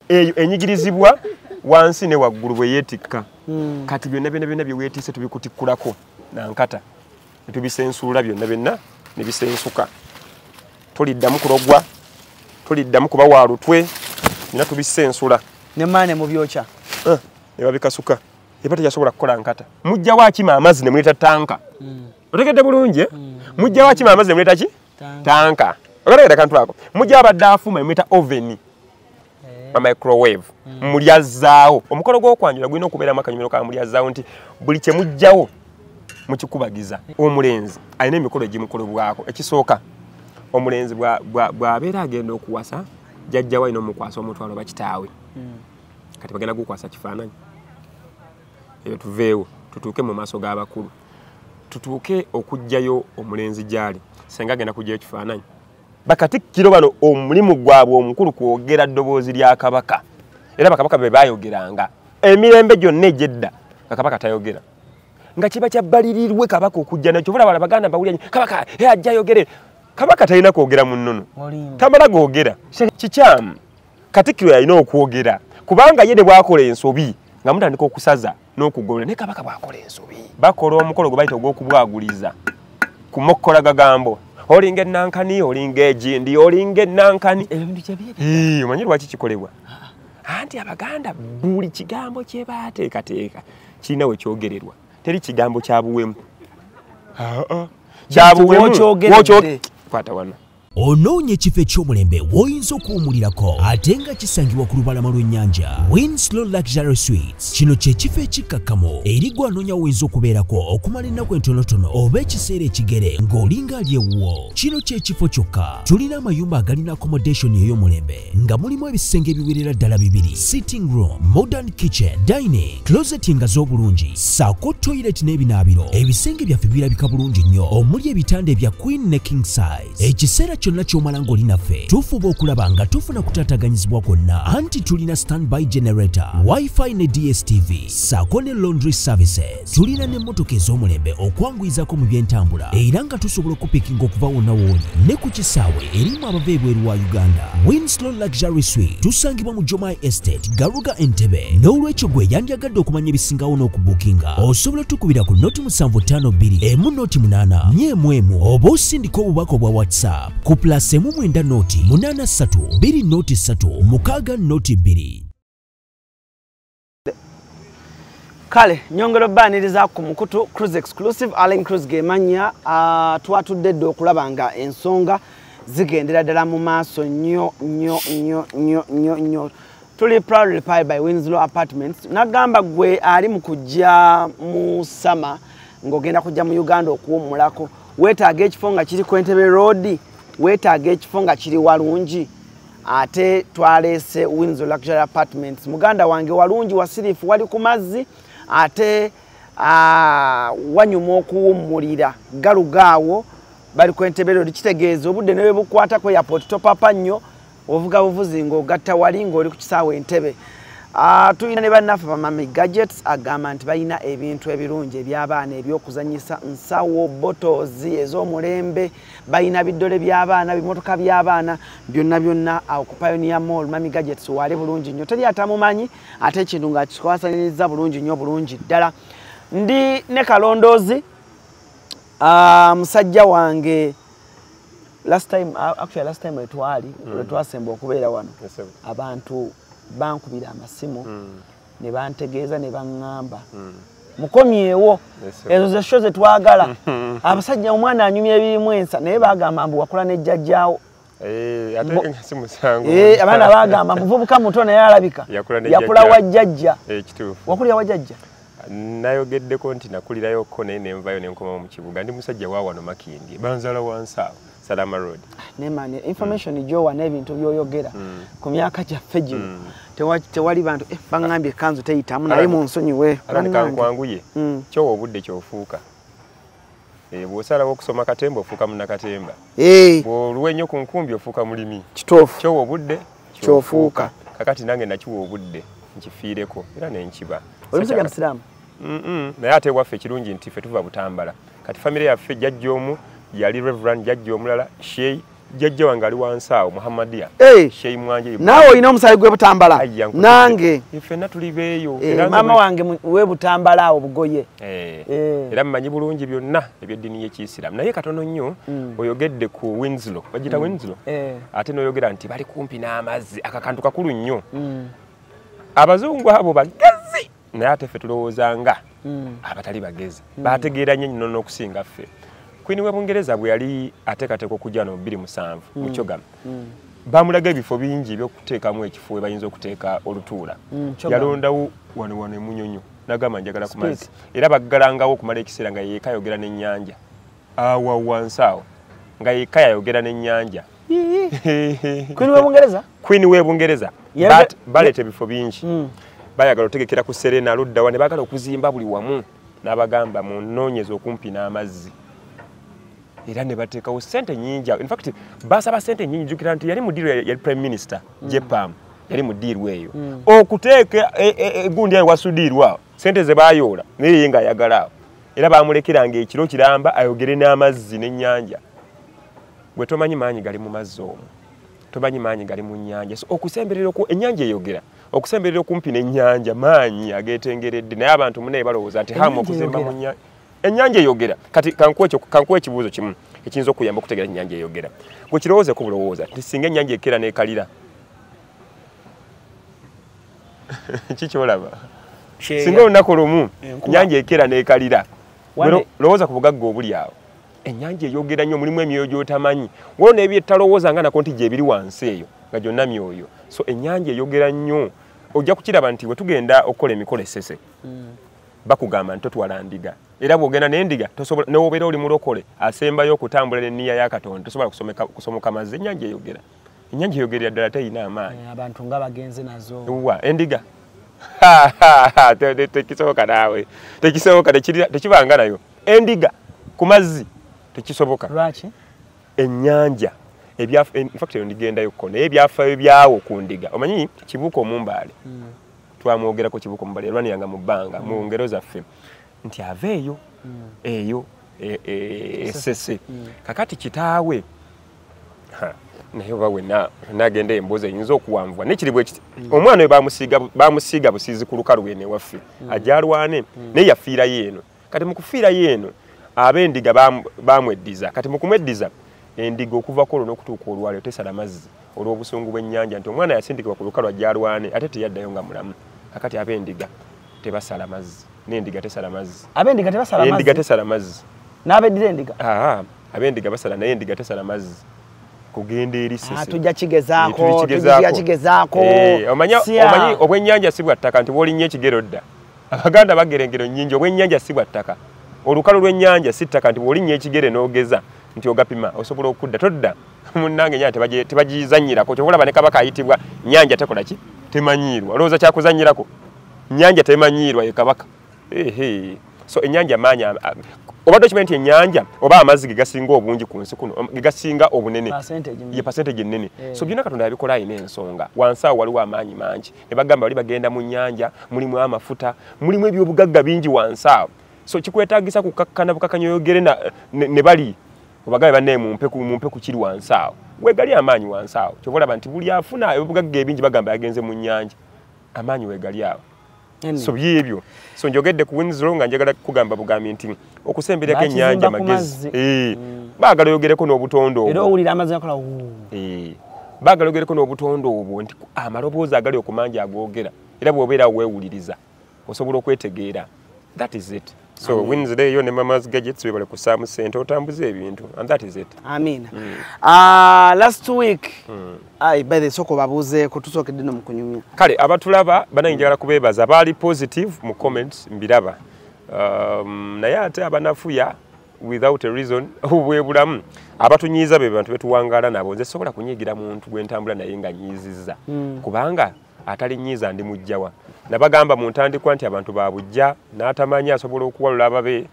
eyo enyigirizibwa wansi ne waggulu bwe yeetikka kati byonna bye weetiise tubikutikkulako nankata ne tubisensuula byonna ne bisensuka toliddamu kulogwa toliddamu kuba wa lutwe byonna tubisensula ne maane mu byokya ne babikasuka eba teyasobola kukola nkata mujja wa kima amazzi ne muleta tanka otegedde bulungi mujja wa kima amazzi ne muleta ki tanka otegedde kantu ako mujja abadde afuma ne muleta oven microwave mulyazzaawo omukolo gw'okwanjula gulina okubeeramu akanyumiro ka mulyazzaawo nti buli kye mujjawo mukikubagiza omulenzi alina emikolo egimukolebwako ekisooka omulenzi bw'abeera agenda okuwasa jjajjawo alina omukwasa omutwalo bakitaawe kati bagenda gukwasa kifaananyi eyo tuveewo tutuuke mu maaso g'abakulu tutuuke okujjayo omulenzi gyali senga agenda kujjayo kifaananyi bakatikkiro bano omulimu gwabwe omukulu kwogera ddoboozi lya kabaka era bakabaka be baayogeranga emirembe gyonna egyedda kabaka tayogera nga kiba kyabbalirirwe kabaka okujja nakyo bula bala baganda bawulya kabaka ajja ayogere kabaka talina kwogera mu nnono tamala googera kikyamu katikkiro yalina okwogera kubanga ye ne bwakola ensobi nga mutandika okusaza n'okugolola ne kabaka bwakola ensobi bakola omukolo gwe bayita ogw'okubwaguliza ku mokkola gagambo olinga enankani olinga ejindi olinga enankani omanyi lwaki kikolebwa anti abaganda buli kigambo kye baateekateeka kirina we kyogererwa teri kigambo kya buwemu kyabuwemu kwata wano onoonya ekifo eky'omulembe w'oyinza okuwummulirako ate nga kisangibwa ku lubalama lw'ennyanja Winslow Luxury Suites kino kye kifo ekikkakkamu eri gwe anoonya w'oyinza okubeerako okumala ennaku entonotono oba ekiseera ekigere ng'olinga ali ewuwo kino kye kifo kyokka tulina amayumba agalina accommodation ey'omulembe nga mulimu ebisenge ebiwerera ddala 2 sitting room modern kitchen dining closet nga z'obulungi ssaako toilet n'ebinaabiro ebisenge byaffe birabika bulungi nnyo omuli ebitanda ebya queen ne king size ekiseera kyonna ky'omala ng'oli naffe tufuba okulaba nga tufuna kutaataganyizibwa kwonna anti tulina standby generator wifi ne dstv ssaako ne laundry services tulina n'emmotoka ez'omulembe okwanguyizako mu by'entambula era nga tusobola okupikinga okuva wonna wooli ne ku kisaawe erimu abava ebweru wa uganda Winslow Luxury Suite tusangibwa mu Jomai Estate Garuga Entebbe n'olwekyo gwe yandyagadde okumanya ebisingawo n'okubuukinga osobola tukubira ku noti 752 emu noti 8 nyemu oba osindika obubaka obwa whatsapp ku plus 9 noti 83 2 noti 3 6 noti 2. Kale nyongero baniriza ku mukutu cruise exclusive Allen Cruise gemanya twatudde ddo okulaba nga ensonga zigendera ddala mu maaso nnyo tuli proudly powered by Winslow Apartments nagamba gwe ali mu kujja mu summer ng'ogenda kujja mu Uganda okuwummulako weetaaga ekifo nga kiri ku Entebbe Road weetaaga ekifo nga kiri walungi ate twaleese Winslow Luxury Apartments muganda wange walungi wasirifu wali ku mazzi ate wanyuma okuwummulira galugaawo bali ku Entebbe Road kitegeeza obudde ne bukwatako airport topapa nnyo ovuga buvuzi ng'ogatta wali ng'oli ku kisaawe Entebbe tulina ne bannaffe bamami gadgets agamba nti balina ebintu ebirungi eby'abaana ebyokuzanyisa nsawo bottles ez'omulembe balina biddole by'abaana bimotoka by'abaana byonna awo ku Pioneer Mall mami gadgets wali bulungi nnyo teri atamumanyi ate ekintu nga kikwasaniriza bulungi nnyo bulungi ddala ndi ne kalondoozi musajja wange last time etwasemba okubeera wano abantu bankubira amasimu ne bantegeeza ne baŋŋamba mukomyewo ezo ze show ze twagala abasajja omwana anyumya ebirimu ensa naye bagamba mbu wakula ne jjajjaawo abaana bagamba muvubuka muto naye alabika yakula wa jjajja wakulira wa jjajja nayogeddeko nti nakulirayoko naye nenvayo nenkomamu mu kibuga ndi musajja wa wano Makindi banzala wansi awo Salama Road. Nemani information jowa n'ebintu byoyogera ku myaka gyaffe gino tewali bantu bangambye kanzu teyitamu naye mu nsonyiwe kwanguye kyo obudde kyofuuka bw'osalawo okusoma katemba ofuuka munnakatemba bw'oluwa ennyo ku nkumbi ofuuka mulimi kituufu kyo obudde kyofuuka kakati nange nakiwa obudde nkifiireko era nenkiba omusajja musiraamu naye ate waffe ekirungi nti ffe tuva Butambala kati famire yaffe jjajja omu yali Reverend jjajja omulala Shey jjajja wange ali wansi awo Muhammadia Sheikh Mwanje naawe olina omusayi gwe Butambala nange ffenna tuli beeyo maama wange we Butambala awo Bugoye era mmanyi bulungi byonna ebyeddiini y'Ekiyisiraamu naye katono nnyo oyogedde ku Winslow bagita Winslow ate n'oyogera nti bali kumpi n'amazzi akakantu kakulu nnyo abazungu abo bagezi naye ate ffe tulowoozanga abatali bagezi bategeera nnyo nno n'okusinga ffe Queen we Bungereza bwe yali ateekateeka okujja no 2007 mu Kyogama bamulaga ebifo bingi by'okuteekamu ekifo we bayinza okuteeka olutuula yalondawo wano emunyonyo n'agamba njagala ku mazzi era baggalangawo okumala ekiseera nga yeeka yayogera n'ennyanja awo wansi awo nga yeeka yayogera n'ennyanja Queen we Bungereza baleeta ebifo bingi bayagala otegekera ku Serena luddawa ne bagala okuzimba buli wamu n'abagamba munoonyeza okumpi n'amazzi era ne bateekawo ssente nnyingi in fact basaba ssente nnyingi jjukira nti yali mudiru yali prime minister Jepam yali mudiru eyo okuteeka egundi ayo wasudirwa ssente ze bayoola naye nga ayagala era bamulekiranga ekiro kiramba ayogere n'amazzi n'ennyanja bwe tomanyi maanyi gali mu mazzi omwo tomanyi maanyi gali mu nnyanja so okusemberera ennyanja eyogera okusemberera okumpi n'ennyanja maanyi ageetengeredde naye abantu munaye balowooza nti hamu okuzimba mu nnyanja ennyanja eyogera kati kankuwa ekibuuzo kimu ekiyinza okuyamba okutegeera ennyanja eyogera gwe kirowooze ku bulowooza nti singa ennyanja ekera n'ekalira kikyolaba singa olunaku lumu ennyanja ekera n'ekalira lowooza ku bugagga obuli awo ennyanja eyogera nnyo mulimu emyoyo gy'otamanyi waliwo n'ebyetalowooza nga nako nti gyebiri wansi eyo nga gyonna myoyo so ennyanja eyogera nnyo ojja kukiraba nti bwe tugenda okukola emikolo esese bakugamba nti totwala ndiga era bw'ogenda n'endiga n'obeera oli mulokole asembayo okutambula n'enniya ya Katonda tosobola kusomoka mazzi ennyanja eyogerera ddala teyina amaanyi abantu nga bagenze nazo endiga tekisoboka naawe tekisoboka tekibanga nayo endiga ku mazzi tekisoboka lwaki ennyanja infact eyo ndigendayokko naye ebyafaayo byawo ku ndiga omanyi kibuuka omumbaale twamwogerako kibuuka omumbaale yalwaniranga mu bbanga mu ngero zaffe nti aveeyo eyo esese kakati kitaawe naye oba wenna agenda emboozi eyinza okuwanvwa nekiri bwe kiti omwana we bamusiiga busiizi ku lukalu eno ewaffe ajja alwane naye yafiirayo eno kati mu kufiirayo eno ab'endiga bamweddiza kati mu kumweddiza endiga okuvako olwo n'okutuuka olwaliro tesala mazzi olw'obusungu bw'ennyanja nti omwana yasindikibwa ku lukalu ajja alwane ate teyaddayo nga mulamu kakati ab'endiga tebasala mazzi n'endiga tesala mazzi endiga tesala mazzi n'abeddira endiga ab'endiga basala naye endiga tesala mazzi kugenda eri sese tujja kigezaako omanyi obw'ennyanja si bwa ttaka nti bw'olinnyo ekigero dda abaganda bagera engero nnyingi obw'ennyanja si bwa ttaka olukalu lw'ennyanja si ttaka nti bw'olinnyo ekigere n'ogeza nti ogapima osobola okudda todda munnange ennyanja tebagizannyirako kyobalaba ne kabaka ayitibwa nnyanja tekola ki temanyiirwa olowooza kyakuzannyirako nnyanja temanyiirwa ye kabaka so ennyanja maanyi obadde okimanyi nti ennyanja oba amazzi gegasinga obungi ku nsi kuno gegasinga obunene ye percentage ennene so byonna Katonda yabikola ayina ensonga wansi awo waliwo amaanyi mangi ne bagamba bali bagenda mu nnyanja mulimu amafuta mulimu ebyobugagga bingi wansi awo so kikwetaagisa kukakkana bukakanya oyogere ne bali obagambe bannaye mumpe ku kiri wansi awo weegali amaanyi wansi awo kyova olaba nti buli afuna ebibugagga ebingi bagamba yagenze mu nnyanja amaanyi weegali awo so byebyo so njogedde ku Winslow nga njagala kugamba bugambi nti okusemberako ennyanja magezi baagala oyogereko n'obutonde obwo era owulira amazzi akola baagala oyogereko n'obutonde obwo nti amaloboozi agali okumanja agoogera era bw'obeera weewuliriza osobola okwetegeera that is it so Wednesday yo ne Mama's Gadgets webale kusaamu ssente otambuza ebintu and that is it amina last week by the soko babuze kutusookedde no mukunyumya kale abatulaba banange njagala kubeebaza baali positive mu comments mbiraba naye ate abanafuya without a reason obwebulamu abatunyiiza be bantu betuwangaala nabo nze sobola kunyiigira muntu gwentambula naye nga nyiizizza kubanga atali nyiiza ndi mujjawa nabagamba mu ntandikwa nti abantu babujja n'atamanyi asobola okuwalula ababe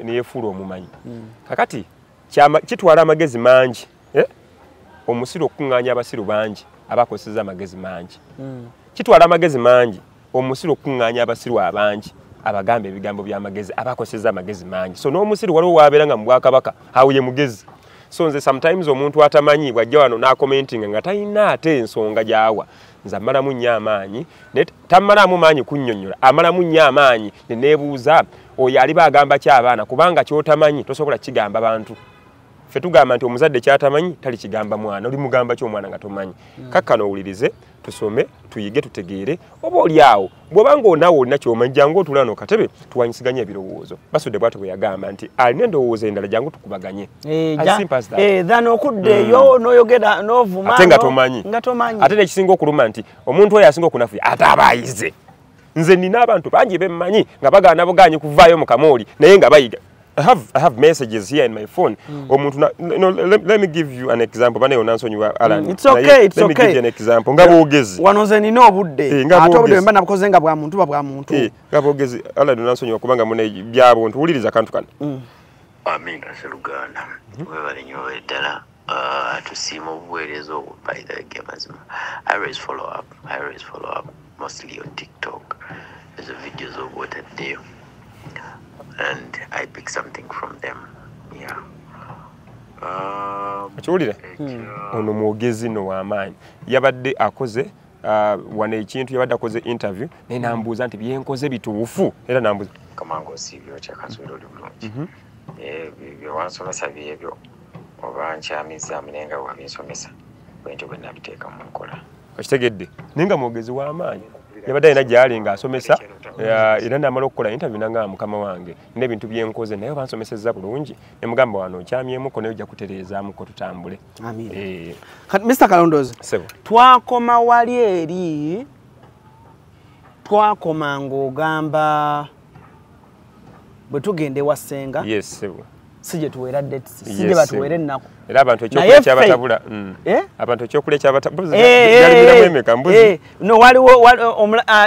neyefuula omumanyi kakati kitwala amagezi mangi omusiru okuŋŋaanya abasiru bangi abakoseza amagezi mangi kitwala amagezi mangi omusiru okuŋŋaanya abasiru abangi abagamba ebigambo by'amagezi abakoseza amagezi mangi so n'omusiru waliwo waabeera nga mu Bwakabaka awo ye mugezi so nze sometimes omuntu atamanyi bwajja wano na commenting nga talina ate ensonga gyawa nza malamu nnyo amaanyi ne tamalamu maanyi kunnyonnyola amalamu nnyo amaanyi ne neebuuza oyo aliba agamba ky'abaana kubanga ky'otamanyi tosobola kigamba bantu ffe tugamba nti omuzadde ky'atamanyi tali kigamba mwana oli mugamba ky'omwana nga tomanyi kakkano owulirize tusome tuyige tutegeere oba oli awo bw'obanga onaawe olina ky'omanyi jangu otula no katebe tuwanyisiganye ebirowoozo basudde bw'atyo bwe yagamba nti alina endowooza endala jangu tukubaganye then okuddeeyo n'oyogera n'ovuma ate nga tomanyi ate n'ekisinga okuluma nti omuntu oyo asinga okunafuya ate aba ayize nze nina abantu bangi bemmanyi nga bagaana bugaanyi kuvaayo mu kamooli naye nga bayiga I have messages here in my phone. Let me give you an example. Bane onansonyiwa Alan. It's okay, it's let me give you an example. Ngabogezi. Wanoze nino obudde. Ate obudde mba nabukoze nga bwa muntu bwa muntu. Ngabogezi Alan onansonyiwa kubanga mune byabo ntuwuliriza kantu kano. Amina Seruganda. Webale nnyo eddala tusiima obuweereza obwo by the game mazima. I always follow up mostly on TikTok. There's videos of what I do. And I pick something from them. Yeah. Achiwulire ono mwogezi no w'amaanyi yabadde akoze wane ekintu yabadde akoze interview naye nambuuza nti byenkoze bituufu era nambuuza kamango sibyo kyakazwira oli bulungi byewansomesa byebyo oba nkyamiza munenga wabinsomesa bwentyo bwe nabiteeka mu nkola okitegedde naye nga mwogezi w'amaanyi yabadde alina gyali ng'asomesa era namala okukola interview nanga mukama wange n'ebintu byenkoze naye bansomesezza bulungi ne mugamba wano okyamyemuko naye ojja kutereezaamuko tutambule. Mr. Kalondozi twakoma wali eri twakoma ng'ogamba bwe tugende wasenga sije tuwera dates sije batuwere nako era abantu ekyokulya kyabatabula abantu ekyokulya kyabatabula byali mwemeka mbuzi no waliwo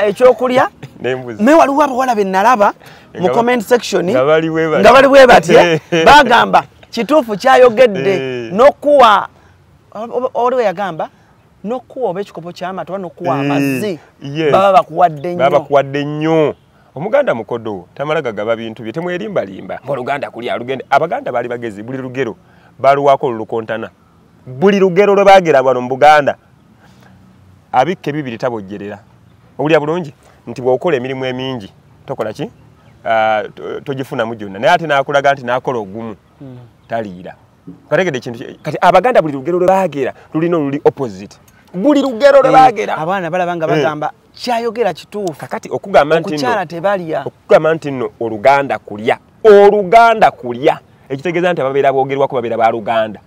ekyokulya me waliwo abawala bennalaba mu comment section nga bali bwe batya bagamba kituufu kyayogedde nokuwa oliwe yagamba nokuwa oba ekikopo ky'amata oba nokuwa amazzi baba bakuwadde nnyo omuganda mukodo tamala gagaba bintu bye temwerimba limba oluganda kuli alugende abaganda bali bagezi buli lugero baluwako olukontana buli lugero lwe bagera bano mu Buganda abikke bibiri tabojjerera obulya bulungi nti bw'okola emirimu emingi tokola ki togifuna mu gyonna naye ate nakulaga nti nakola ogumu taliira kategedde ekintu kati abaganda buli lugero lwe bagera lulina oluli opposite buli lugero lwe bagera abaana balabanga bagamba kyayogera kituufu kakati okugamba nti okukyala tebalya okugamba nti nno oluganda kulya ekitegeeza nti ababeera boogerwako babeera ba Luganda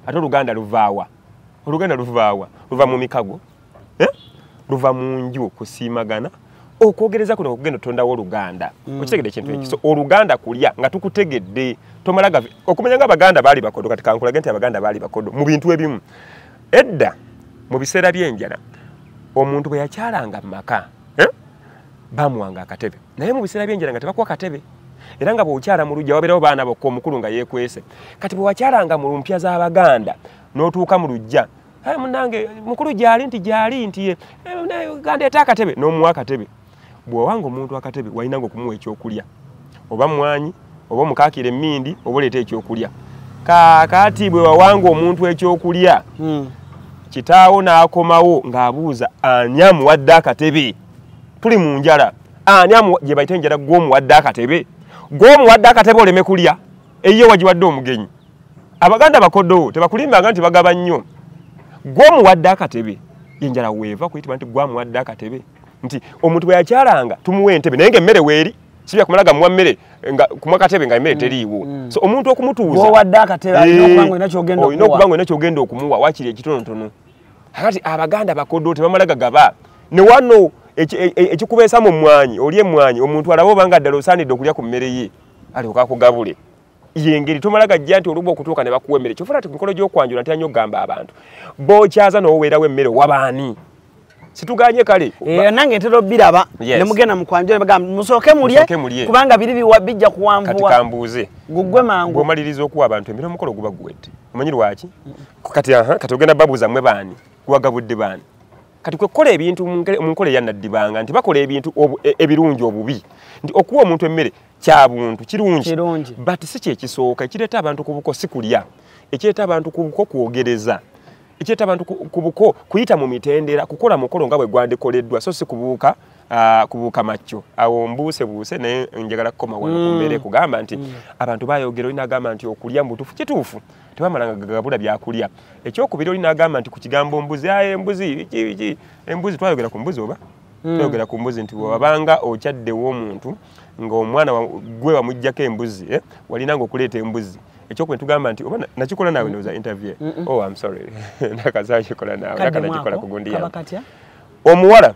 ate oluganda luvaawa luva mu mikago luva mu nju kusiimagana okwogereza kuno okugenda otondawo oluganda okitegedde ekintu ekyo oluganda kulya nga tukutegedde tomala okumanya nga abaganda baali bakodo kati kankulage nti abaganda baali bakodo mu bintu ebimu edda mu biseera by'enjala omuntu bwe yakyalanga mu maka bamuwanga akatebe naye mu biseera by'enjala nga tebakuwa katebe era nga bw'okyala mu lujja wabeerawo baana bokka omukulu nga yeekwese kati bwe wakyalanga mu lumpya z'abaganda n'otuuka mu lujja munange mukulu gyali nti gandeeta akatebe n'omuwa akatebe bw'owanga omuntu akatebe walinanga okumuwa ekyokulya oba mwanyi oba omukaakira emmindi oba oleeta ekyokulya kaakati bwe wawanga omuntu ekyokulya kitaawo n'akomawo ng'abuuza ani amuwadde akatebe tuli mu njala ani gye bayita enjala gw'omuwadde akatebe gw'omuwadde akatebe oleme kulya eyo wagiwadde omugenyi abaganda bakodo tebakulimbanga nti bagaba nnyo gw'omuwadde akatebe yenjala weeva kuyitibwa nti gwamuwadde akatebe nti omuntu bwe yakyalanga tumuwa entebe naye ng'emmere weeri sibya kumalaga muwa mmere kumwa katebe nga emmere teriiwo so omuntu okumutuuza gwowadde akatebe alina okuba ng'olina kyogenda okumuwa wakiri ekitonotono kakati abaganda bakodo tebamala gagaba ne wano ekikubeesa mu mmwanyi oli emmwanyi omuntu alaba obanga ddala osaanidde okulya ku mmere ye alyoka akugabule yengeri tomala gajja nti oluba okutuuka ne bakuwa emmere kyofuna ti mikolo gy'okwanjula nti anyo okugamba abantu b'okyaza n'oweerawo emmere wabaani situganye kale nange ntera obbiraba ne mugenda mu kwanjula ne bagamba musooke mulye kubanga biri bijja kuwanvuwa kati kambuuze guggwe mangu bw'omaliriza okuwa abantu emmere omukolo guba guwedde omanyi lwaki kati ogenda babuuza mmwe baani gwagabudde baani kati kwe kola ebintu munkole yanadibanga nti bakola ebintu ebirungi obubi nti okuwa omuntu emmere kya buntu kirungi but si kye kisooka ekireta abantu kubuko sikulya ekireta abantu kubuko kuogereza ekireta abantu kubuko kuyita mu mitendera kukola mukolo nga bwe gwandekoleddwa so si kubuuka kubuuka macho awo mbuuse naye njagala kukoma wano kumbere kugamba nti abantu bayogera olina agamba nti okulya mbutufu kituufu tebamalanga gagabula byakulya ekyokubiri olina agamba nti ku kigambo mbuzi embuzi twayogera ku mbuzi oba twayogera ku mbuzi nti wabanga okyaddewo omuntu ng'omwana gwe wamuggyako embuzi walinanga okuleeta embuzi ekyokuba tugamba nti oba nakikola naawe ndowooza interview oh I'm sorry nakazaa kikola naawe nakanakikola ku gundi yange omuwala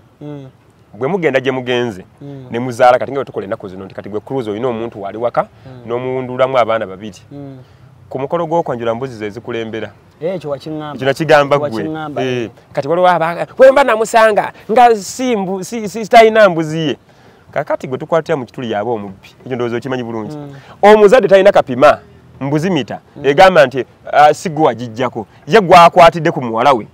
bwe mugenda gye mugenze ne muzaala kati nga tukola ennaku zino nti kati gwe cruise olina omuntu wali waka n'omuwundulamu abaana babiri ku mukolo gw'okwanjula mbuzi ze zikulembera ekyo wakiŋŋamba ekyo nakigamba gwe kati waliwo wemba namusanga nga sitalina mbuzi ye kakati gwe tukwatira mu kituli yaba omubbi ekyo ndowooza okimanyi bulungi omuzadde talina kapima mbuzi mita egamba nti si gwe wagijjako ye gwakwatidde ku muwala we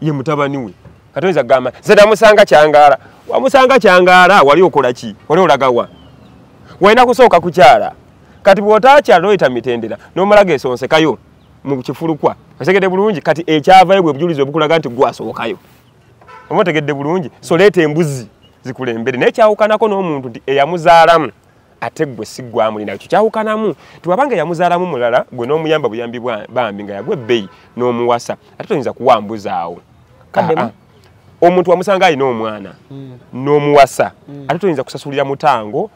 ye mutabani we katonza gamba ze namusanga Kyangaala wamusanga Kyangaala wali okola ki wali olagawa walina kusooka kukyala kati bw'otaakyala oyita mitendera n'omalaga esonsekayo mu kifulukwa osegedde bulungi kati ekyavayo bwe bujulizi obukulaga nti gwasookayo omutegedde bulungi so leeta embuzi zikulembere naye kyawukanako n'omuntu nti eyamuzaalamu ate gwe si gwamulina ekyo kyawukanamu tiwabanga eyamuzaalamu mulala gwe n'omuyamba buyambi bambi nga yagwe ebbeeyi n'omuwasa ate toyinza kuwambuzaawo omuntu wamusanga alina omwana n'omuwasa ate toyinza kusasulira mutango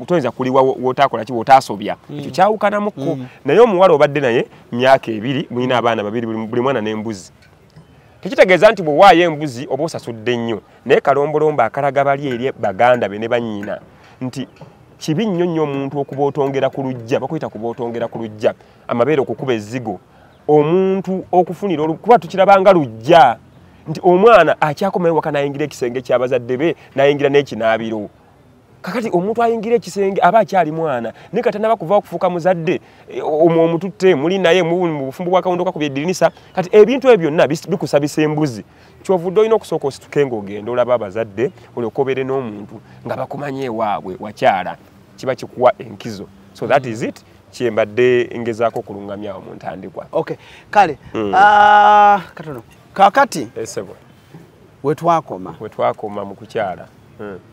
toyinza kuliwa wotakola ki wotasobya ekyo kyawukanamuko naye omuwala obadde naye myaka 2 mulina abaana babiri buli mwana n'embuzi tekitegeeza nti bwewaayo embuzi oba osasudde nnyo naye kalombolombo akalaga bali eri baganda be ne bannyina nti kibi nnyo omuntu okuba otongera ku lujja bakuyita kuba otongera ku lujja amabeere okukuba ezzigo omuntu okufunira kuba tukirabanga lujja nti omwana akyakomayo waka nayingira ekisenge ky'abazadde be nayingira n'ekinaabiro kakati omuntu ayingira ekisenge aba akyali mwana naye kati tanaba kuva okufuuka muzadde omututte muli naye mu bufumbo bwa kawondo kakubye eddirinisa kati ebintu ebyo byonna bikusabisa embuzi kyovudde olina okusooka osituke ng'ogenda olaba abazadde olyoka obeere n'omuntu nga bakumanye ewaabwe wakyala kiba kikuwa enkizo so that is it kyembadde ngezaako okulungamyawo mu ntandikwa okay kale katono kakati esebo wetwakoma mu kukyala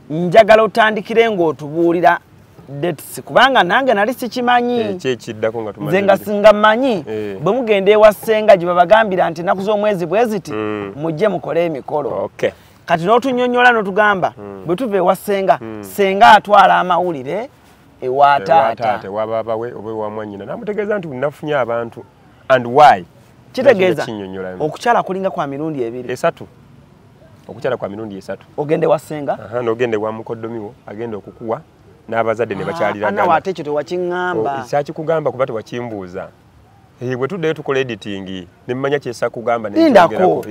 njagala otandikire ng'otubuulira dates kubanga nange nali sikimanyi kyekiddako nga nze nga singa mmanyi bwe mugenda ewa ssenga gye babagambira nti ennaku z'omwezi bwe ziti mujje mukole emikolo kati n'otunnyonnyola n'otugamba bwe tuva ewa ssenga ssenga atwala amawulire ewa taata ewa baabawe oba ewa mwannyina namutegeeza nti nafunye abantu and why kitegeeza okukyala kulinga kwa mirundi 2 okukyala kwa mirundi 3 ogende wasenga n'ogende wa mukoddomiwo agenda okukuwa n'abazadde ne bakyaliragana ana wate ekyo tewakiŋŋamba kyakikugamba kuba tewakimbuuza bwe tuddeyo tukola editing ne mmanya kyesa kugamba nengerako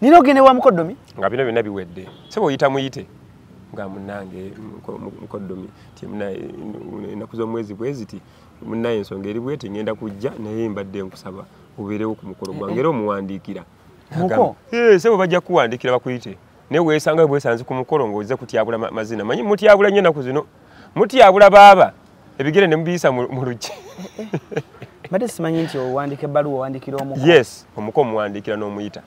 nina ogende wa mukoddomi nga bino byonna biwedde sebe oyita muyite nga munnange mukoddomi ti ennaku z'omwezi bwe ziti munnaye ensonga eri bweti ngenda kujja naye mbadde nkusaba obeerewo ku mukolo gwange era omuwandiikira sebo bajja kuwandiikira bakuyite naye weesanga bwesanze ku mukolo ng'oze kutyabula mazina manyi mutyabula nnyo ennaku zino mutyabula baaba ebigere ne mubiyisa mu luggi mbadde simanyi nti owandiika ebbaluwa owandiikira omuko yes omuko omuwandiikira n'omuyita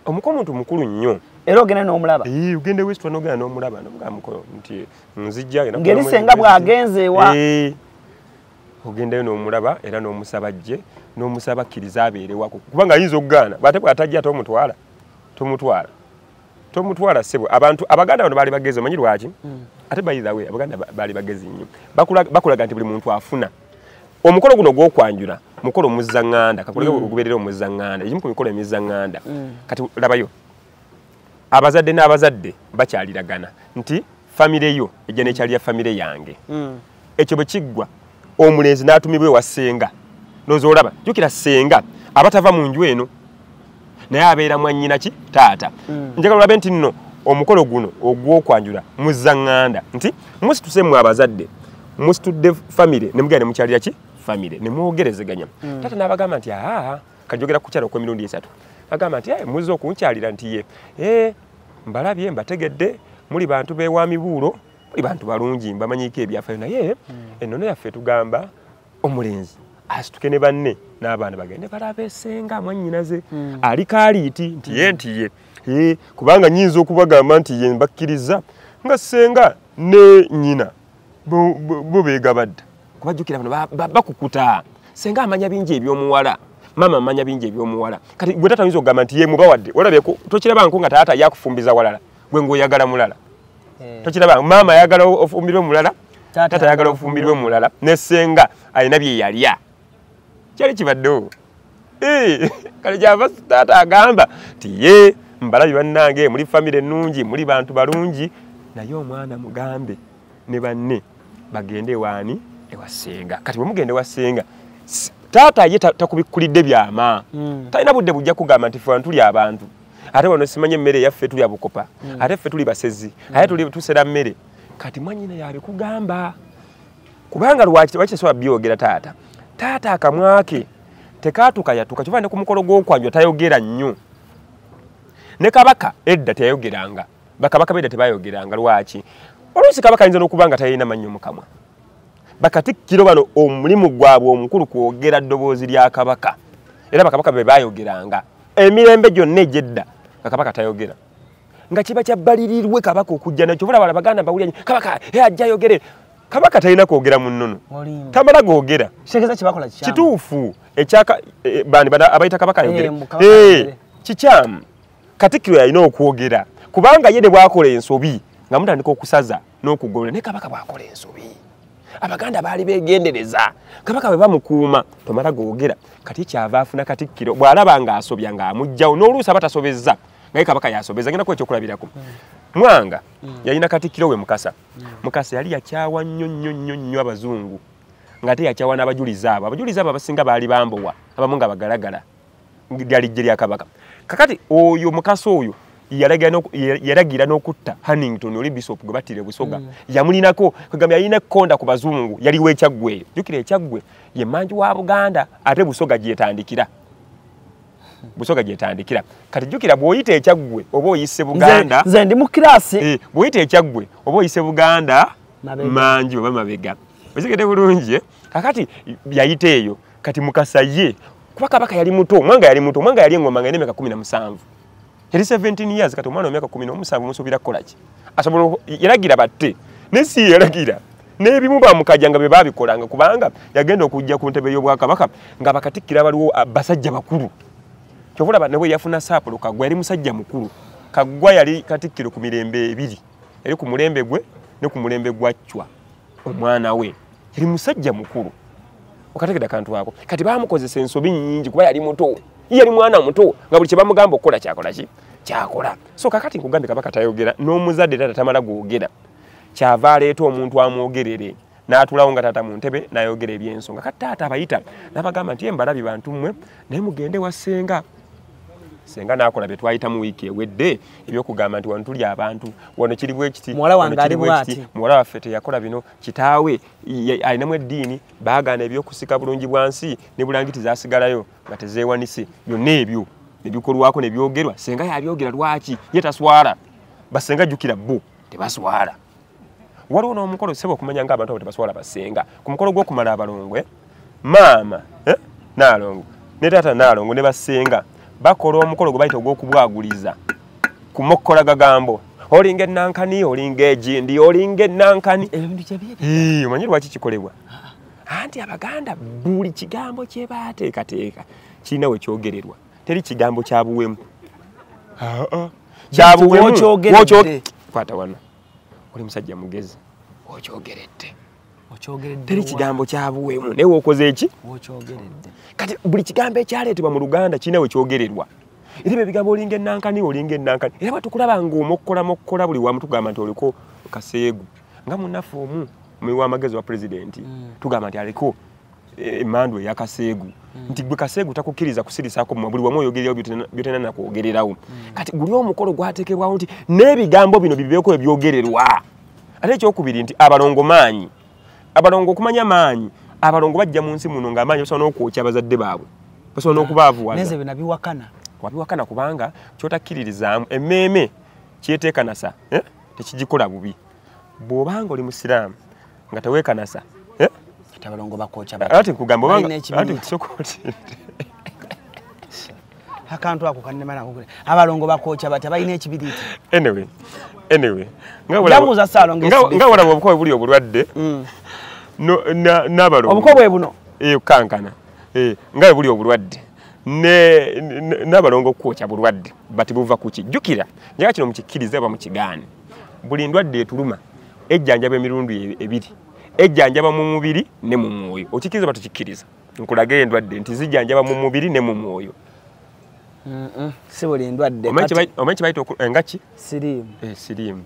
omuko muntu mukulu nnyo era ogenda n'omulaba ogende wesitwa n'ogenda n'omulaba nomuga mukolo nti nzijja ngeri senga bw'agenze ewa ogendayo n'omulaba era n'omusaba jje n'omusaba akkiriza abeerewako kubanga ayinza okugaana bwate bw'atajja tomutwala ssebo abantu abaganda bano baali bagezi omanyi lwaki ate bayizawe abaganda baali bagezi nnyo bakulaga nti buli muntu afuna omukolo guno gw'okwanjula mukolo muzzaŋŋanda kakulege ogubeerera omuzzaŋŋanda egimu ku mikolo emizzaŋŋanda kati labayo abazadde n'abazadde bakyaliragana nti famire yo ejja n'ekyalira famire yange ekyo bwe kiggwa omulenzi n'atumibwa ewa ssenga nozoolaba jjukira ssenga abatava mu nju eno naye abeera mwannyina ki taata njagala olabe nti nno omukolo guno ogw'okwanjula muzzaŋŋanda nti musituse mmwe abazadde musitudde famire ne mugenda ne mukyalira ki famire ne mwogerezeganya taata n'abagamba nti kajogera ku kukyala okw'emirundi 3 agamba nti muzo okunkyalira nti ye mbalabye mbategedde muli bantu bewa mibuulo muli bantu balungi mbamanyiko ebyafayo naye ennono yaffe tugamba omulenzi asituke ne banne n'abaana bagende balabe senga mwannyinaze ali kaaliiti nti ye kubanga nyinza okubagamba nti ye mbakkiriza nga senga ne nnyina bo beegabadda kubajjukira bano bakukuta senga amanya bingi ebyomuwala mama amanya bingi ebyomuwala kati gwe tata oyinza okugamba nti ye mubawadde olabeko tokirabanko nga taata yakufumbiza walala gwe ng'oyagala mulala tokiraba mama ayagala ofumbirwe mulala taata ayagala ofumbirwe mulala ne senga alina bye yalya kyali kibaddewo kale kyava taata agamba nti ye mbalabi bannange muli famire ennungi muli bantu balungi naye omwana mugambe ne banne bagende ewaani ewasenga kati bwe mugende ewasenga taata ye takubikkulidde byama talina budde bujja kugamba nti ffe tuli abantu ate wano simanye emmere yaffe tuli abukopa ate ffe tuli basezi ate tuli tusera mmere kati mwanyina yabikugamba kubanga lwaki tebakisobola byogera taata akamwake tekaatuka yatuka kyova ne ku mukolo gw'okwanjwa tayogera nnyo ne kabaka edda teyayogeranga bakabaka bedda tebayogeranga lwaki oluusi kabaka ayinza n'okuba nga talina mannyo mukamwa bakatikkiro bano omulimu gwabwe omukulu kwogera ddoboozi lya kabaka era bakabaka be bayogeranga emirembe gyonna egyedda kabaka tayogera nga kiba kyabbalirirwe kabaka okujja nakyo bula bala baganda bawulya kabaka ajja ayogere kabaka talina kwogera mu nnono tamala googera kituufu ekyaka bani abayita kabaka ayogere kikyamu katikkiro yalina okwogera kubanga ye ne bwakola ensobi nga mutandika okusaza n'okugolola ne kabaka bwakola ensobi abaganda baali begendereza kabaka bwe bamukuuma tomala googera kati kyava afuna katikkiro bw'alaba ng'asobya ng'amugjawo n'oluusi aba tasobezza naye kabaka yasobeza ngenda ku ekyokulabirako mwanga yalina katikkiro we mukasa yali yakyawa nnyo abazungu ng'ate yakyawa n'abajulizi abo abasinga baali bambowa abamu nga bagalagala lyali ggye lya kabaka kakati oyo mukasa oyo yalagira n'okutta Hannington oli bishop gwe battire Busoga yamulinako kagambye yalina ekkonda ku bazungu yaliwo ekyaggwe eyo jjukira ekyaggwe ye manji wa Buganda ate Busoga gyetandikira kati jjukira bw'oyita ekyaggwe oba oyise Buganda nze ndi mu kirasi bw'oyita ekyaggwe oba oyise Buganda manji oba mabega ozigede bulungi kakati yayita eyo kati mukasa ye kuba kabaka yali muto mwanga yali engoma nga n'emyaka 17 yali 17 years kati omwana omyaka 17 musuubira kukolaki asobola yalagira batte nesi yalagira n'ebimu bamukajanga be babikolanga kubanga yagenda okujja ku ntebe y'obwakabaka nga bakatikkira baliwo basajja bakulu kyovula ne bwe yafuna Saapulo Kaggwa yali musajja mukulu Kaggwa yali katikkiro ku mirembe ebiri yali ku mulembe gwe ne ku mulembe gwa Chwa omwana we yali musajja mukulu okategeda kantu ako kati bamukozesa ensobi nnyingi kuba yali muto yali mwana muto nga buli kye bamugamba okukola kyakola so kakati nkugambe kabaka tayogera n'omuzadde tata tamala gwogera kyava aleeta omuntu amwogerere n'atulawo nga tata mu ntebe n'ayogera ebyensonga kati taata abayita n'abagamba nti embalabi bantu mmwe naye mugende wa senga n'akola bye twayita mu wiiki ewedde ebyokugamba nti wano tuli abantu wano kiri bwe kiti muwala wange ali bw'ati muwala waffe teyakola bino kitaawe alinamu eddiini baagaana ebyokusika bulungi bwansi ne bulangiti zaasigalayo nga tezeewanise byonna ebyo ne bikolwako ne byogerwa senga yabyogera lwaki ye taswala basenga jjukira bo tebaswala waliwo n'omukolo seba okumanya ng'abantu abo tebaswala basenga ku mukolo gw'okumala abalongwe maama Naalongo ne taata Naalongo ne basenga bakola omukolo gwe bayita ogw'okubwaguliza ku mokkola gagambo olinga ennankani olinga egindi olinga ennankani omanyi lwaki kikolebwa anti abaganda buli kigambo kye baateekateeka kirina we kyogererwa teri kigambo kyabuwemu kyabuwemu kwata wano oli musajja mugezi okyogeredde teri kigambo kyabuwemu naye wokoze eki kati buli kigambo ekyaleetebwa mu Luganda kirina we kyogererwa era ebigambo olinga ennankani era bwatukulaba ng'omokkola buli wamu tugamba nti oliko kaseegu nga munnaffe omu omuwi w'amagezi wa pulezidenti tugamba nti aliko emmandu eya kaseegu nti gwe kaseegu takukkiriza kusirisaako buli wamu oyogererawo byotena nakwogererawo kati guli omukolo gwateekebwawo nti n'ebigambo bino bibeeko ebyogererwa ate ekyokubiri nti abalongo maanyi abalongo okumanya maanyi abalongo bajja mu nsi muno ng'amaanyi basobola n'okwokya abazadde baabwe basobola n'okubaavuwaza neze binabiwakana wabiwakana kubanga kyotakkiririzaamu emmeeme kyeteekanasa tekigikola bubi bw'obanga oli musiraamu nga teweekanasa abalongo bakooca ati nkugamba obanga ati kusokoti akantu ako kannemana kugule abalongo bakooca bati abalina ekibiriiti anyway nga walaba obukowe buli obulwadde n'abalongo obukowe buno kankana nga buli obulwadde n'abalongo okwoca bulwadde bati buva ku kijjukira njaga kino mukikkirize oba mukigaane buli ndwadde etuluma ejjanjaba emirundi ebiri ejjanjaba mu mubiri ne mu mwoyo okikkiriza batukikkiriza nkulage endwadde nti zijjanjaba mu mubiri ne mu mwoyo si buli ndwadde omanyi kibayita engaki siriimu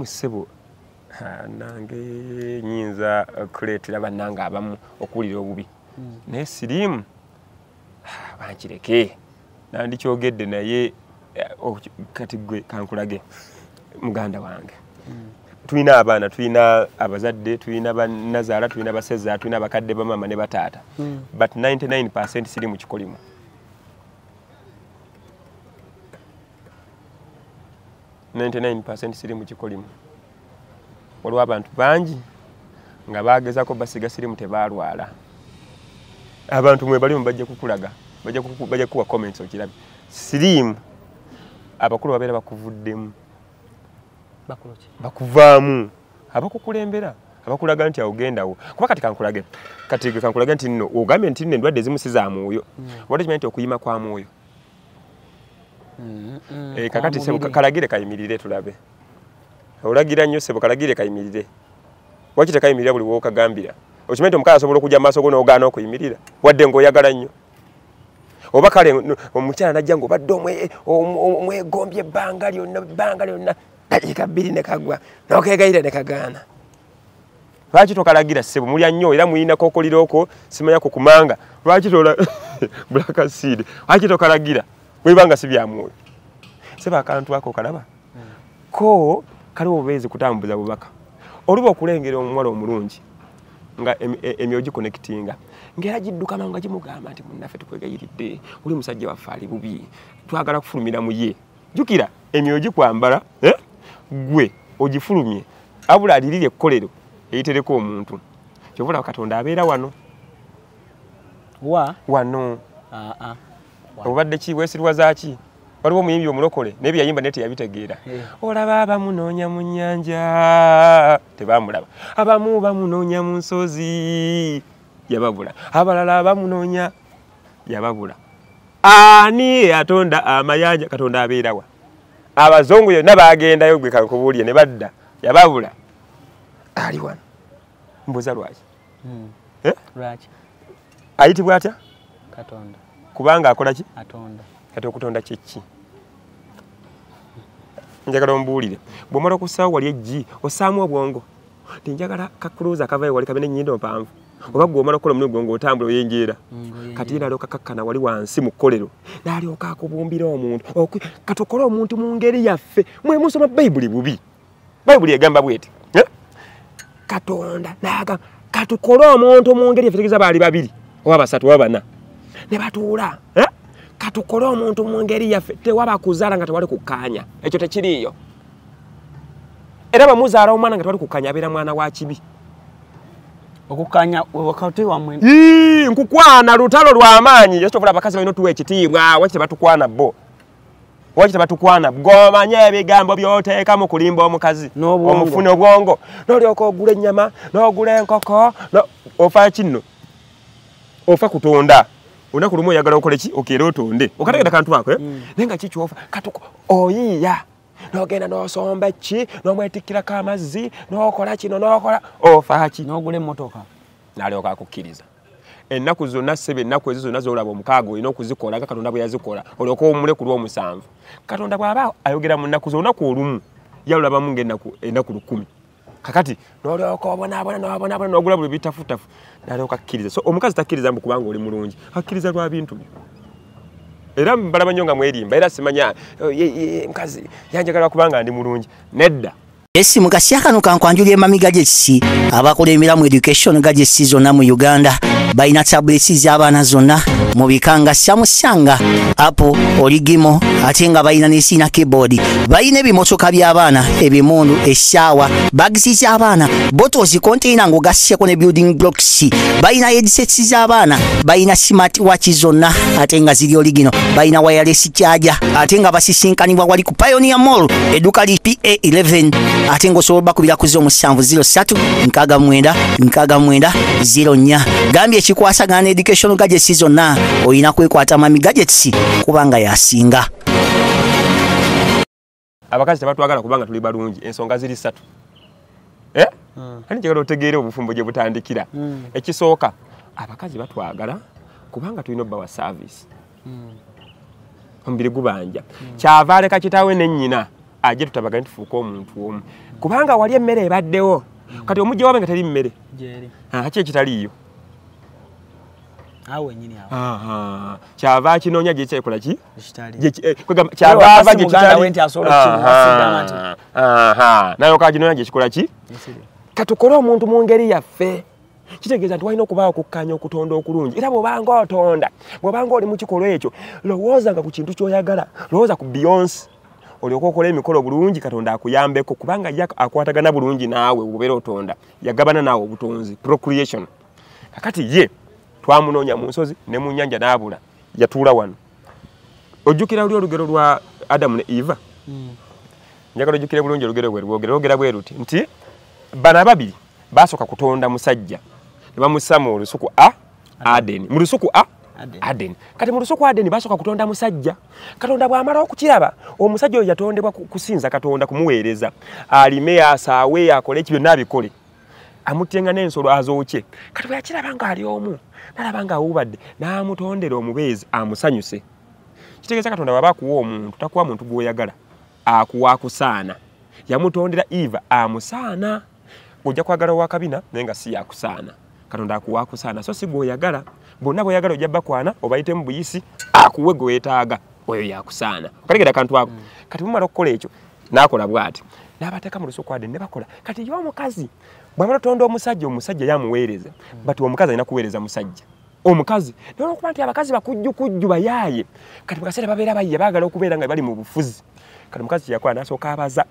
ssebo nange nyinza kuleetera bannange abamu okuwulira obubi naye siriimu bankireke nandikyogedde naye kati gwe kankulage muganda wange tulina abaana tulina abazadde tulina banazaala tulina baseza tulina bakadde bamama ne bataata but 99% siri mu kikolimu siri mu kikolimu waliwo abantu bangi nga bagezako basiga sirimu tebalwala abantu mwe balimu bajja kukulaga bajja kuwa comments okirabe sirimu abakulu babeera bakuvuddemu bakuvaamu abakukulembera abakulaga nti awogendawo kuba kati kankulage nti nno ogambye nti endwadde ezimu si za mwoyo wadde kimanyi nti okuyima kwa mwoyo kakati sebo kalagire kayimirire tulabe olagira nnyo sebo kalagire kayimirire waki tekayimirira buli wokagambira okimanyi nti omukazi asobola okujja maaso go n'ogaana okuyimirira wadde ng'oyagala nnyo oba kale omukyala najja ng'obadde omwegombye ebbanga lyonna dakiika 2 ne kagwa n'okegayira ne kagaana lwaki tokalagira ssebo mulya nnyo era muyinako okoliraoko simanyako kumanga lwaki tola black seed lwaki tokalagira bwebanga si bya mwoyo ssebo akantu ako kalaba ko kaliwo obubeezi kutambuza bubaka oluba okulengera omuwala omulungi nga emyogi connectinga ngera gidduka mangu nga gimugamba nti munnaffe tukwegayiridde uli musajja waffe ali bubi twagala kufulumira mu ye jjukira emyogi kwambala gwe ogifulumye abula alirire ekkolero eyitereko omuntu kyovula Katonda abeera wano wano obadde ki weesirwa zaaki waliwo omuyimbi omulokole naye byayimba naye teyabitegeera olaba abamunoonya mu nnyanja tebamulaba abamu bamunoonya mu nsozi yababula abalala bamunoonya yababula ani atonda amayanja Katonda abeerawa abazungu yonna bagendayo gwe kakubuulye ne badda yababula ali wano mbuuza lwaki lwaki ayitibwa atya Katonda kubanga akola ki atonda kati okutonda kyeki njagala ombuulire bw'omala okusaawo wali eggi osaamu obwongo tinjagala kakuluuza akavayo wali kabe n'ennyindo mpanvu oba gw'omala okukola omulimu gwo ng'otambula oyenjeera kati ye nalyoka kakkana wali wansi mu kkolero n'alyoka akubumbira omuntu katukole omuntu mu ngeri yaffe mwe musoma bayibuli bubi bayibuli egamba bweti Katonda n'agamba katukole omuntu mu ngeri yaffe tegeeza baali 2 oba 3 oba 4 ne batuula katukole omuntu mu ngeri yaffe tewaba kuzaala nga tewali kukkaanya ekyo tekiriiyo era bamuzaala omwana nga tewali kukkaanya abeera mwana wa kibi okukkaanya wakati wamwe nkukwana lutalo lw'amaanyi ekitobula abakazi balina otuwa ekitiibwa waki tebatukwana bo waki tebatukwana gomanye ebigambo by'oteeka mu kulimba omukazi omufune obwongo n'olyoka ogula ennyama n'ogula enkoko ofa kinno ofa kutonda olunaku lumu oyagala okola ki okeera otonde okategeda kantu ako naye nga kikyofa katuko oyiiya n'ogenda n'osomba ki n'omwetikkirako amazzi n'okola kino n'okola ofa ki n'ogula emmotoka n'alyoka akukkiriza ennaku zonna ssebe ennaku ezo zonna z'olaba omukaaga olina okuzikola nga Katonda bwe yazikola olyoka omule ku lw'omusanvu Katonda bw'aba ayogera mu nnaku z'olunaku olumu yalulabamu ng'ennaku 10 kakati n'olyoka obonaabona n'ogula buli bitafutafu n'alyoka akkiriza so omukazi takkiriza mbu kubanga oli mulungi akkiriza lwa bintu bye era mbalaba nnyo nga mwerimba era simanya mukazi yanjagala kubanga ndi mulungi nedda esimu gasya kano kankwanjulya emamiga gy'ekisi abakola emiramu education gadgets zonna mu Uganda balina tablets z'abaana zonna mu bikanga Samusanga Apple Origimo ate nga balina ne sina keyboard balina ebimotoka by'abaana ebimundu eshaawa bagisi z'abaana bottles container ngo gasseko ne building blocks balina headsets z'abaana balina smart watch zonna ate nga ziri origino balina wireless charger ate nga basisinkanibwa wali ku Pioneer Mall eduka li PA11 ate nga osobola bakubira ku 0703 gambye ekikwasagana education gadgets zonna oyina kwekwata Mami Gadgets kubanga yasinga. Abakazi tebatwagala kubanga tuli balungi ensonga ziri 3. Ani kyagala otegeere obufumbo gye butandikira. Ekisooka abakazi batwagala kubanga tulina obbawa service. Ombiri gubanja. Kyavaale kakitawe ne nnyina aje tutabagani tufuuka omuntu omu. Kubanga wali emmere ebaddewo. Kati omujja wabe nga teri mmere. Jeri. Kaki ekitaliyo. Awe nyini awo. Kyava kinoonya gye kyekola ki? Ekitali. Kyava gye kitali. Wenti asobola nayo kaginoonya gye kikola ki? Katukole omuntu mu ngeri yaffe. Kitegeeza nti walina okubaawo okukkanya okutonda okulungi. Era bw'obanga otonda, bw'obanga oli mu kikolwa ekyo, lowoozanga ku kintu ky'oyagala. Lowooza ku Beyonce. Olyoka okola emikolo bulungi Katonda akuyambeko kubanga akwatagana bulungi naawe obeera otonda. Yagabana naawe obutonzi. Procreation. Kakati ye twamunoonya mu nsozi ne mu nnyanja n'abula. Yatuula wano. Ojjukira luli olugero lwa Adamu ne Eva. Njagala ojjukire bulungi olugero bwe lwogera bwe luti nti bana babiri basooka kutonda musajja ne bamussa mu lusuku Aden. Mu lusuku Aden. Kati mu lusuku Aden basooka kutonda musajja. Katonda bw'amala okukiraba omusajja oyo yatondebwa kusinza Katonda kumuweereza. Alime asaawe akole ekyo byonna abikole. Amutenga n'ensolo azookye. Kati bwe yakiraba nga ali omu n'alaba nga awubadde n'amutondera omubeezi amusanyuse. Kitegeeza Katonda bw'aba akuwa omuntu takuwa muntu gw'oyagala. Akuwa akusaana. Yamutondera Eva amusaana. Ojja kwagala wa kabina naye nga si yakusaana. Katonda akuwa akusaana so si gw'oyagala. Bonna bw'oyagala ojja bakwana obayite mu buyisi akuwe gwe weetaaga oyo yakusaana. Kalegera kantu ako. Kati mumala okukola ekyo n'akola bw'ati. N'abateeka mu lusuku Aden ne bakola. Kati yo omukazi bw'amala tonda omusajja yamuweereza. Bati omukazi alina kuweereza musajja. Omukazi naye okuba nti abakazi bakujjukujju bayaaye. Kati bakaseera babeera bayiye baagala okubeera nga bali mu bufuzi. Kati omukazi yakola n'asooka abaza.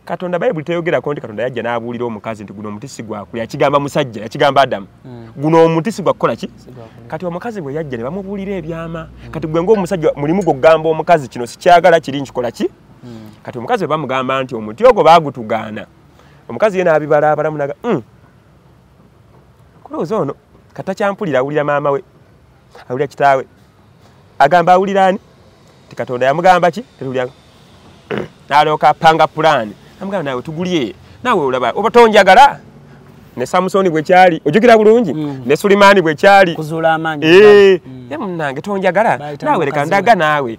Katonda Bayibuli teyogerako nti Katonda yajja n'abuulira omukazi nti guno omutisi gwakule. Yakigamba musajja, yakigamba Adamu. Guno omutisi gwakukola ki? Kati omukazi bwe yajja ne bamubuulira ebyama. Kati gwe ng'omusajja mulimu gogamba omukazi kino sikyagala kiri nkikola ki? Kati omukazi bwe bamugamba nti omuti ogwo baagutugaana. Omukazi ye n'abibalaabalamu naga kulowooza ono kata kyampulira awulira maama we awulira kitaawe agamba awulira ani ti Katonda yamugamba ki tetulya n'alooka apanga pulaani amugamba naawe tugulye naawe olaba oba tonjagala ne Samusoni bwe kyali ojjukira bulungi ne Sulimaani bwe kyali kuzuula amaanyi ye munnange tonjagala naawe leka ndaga naawe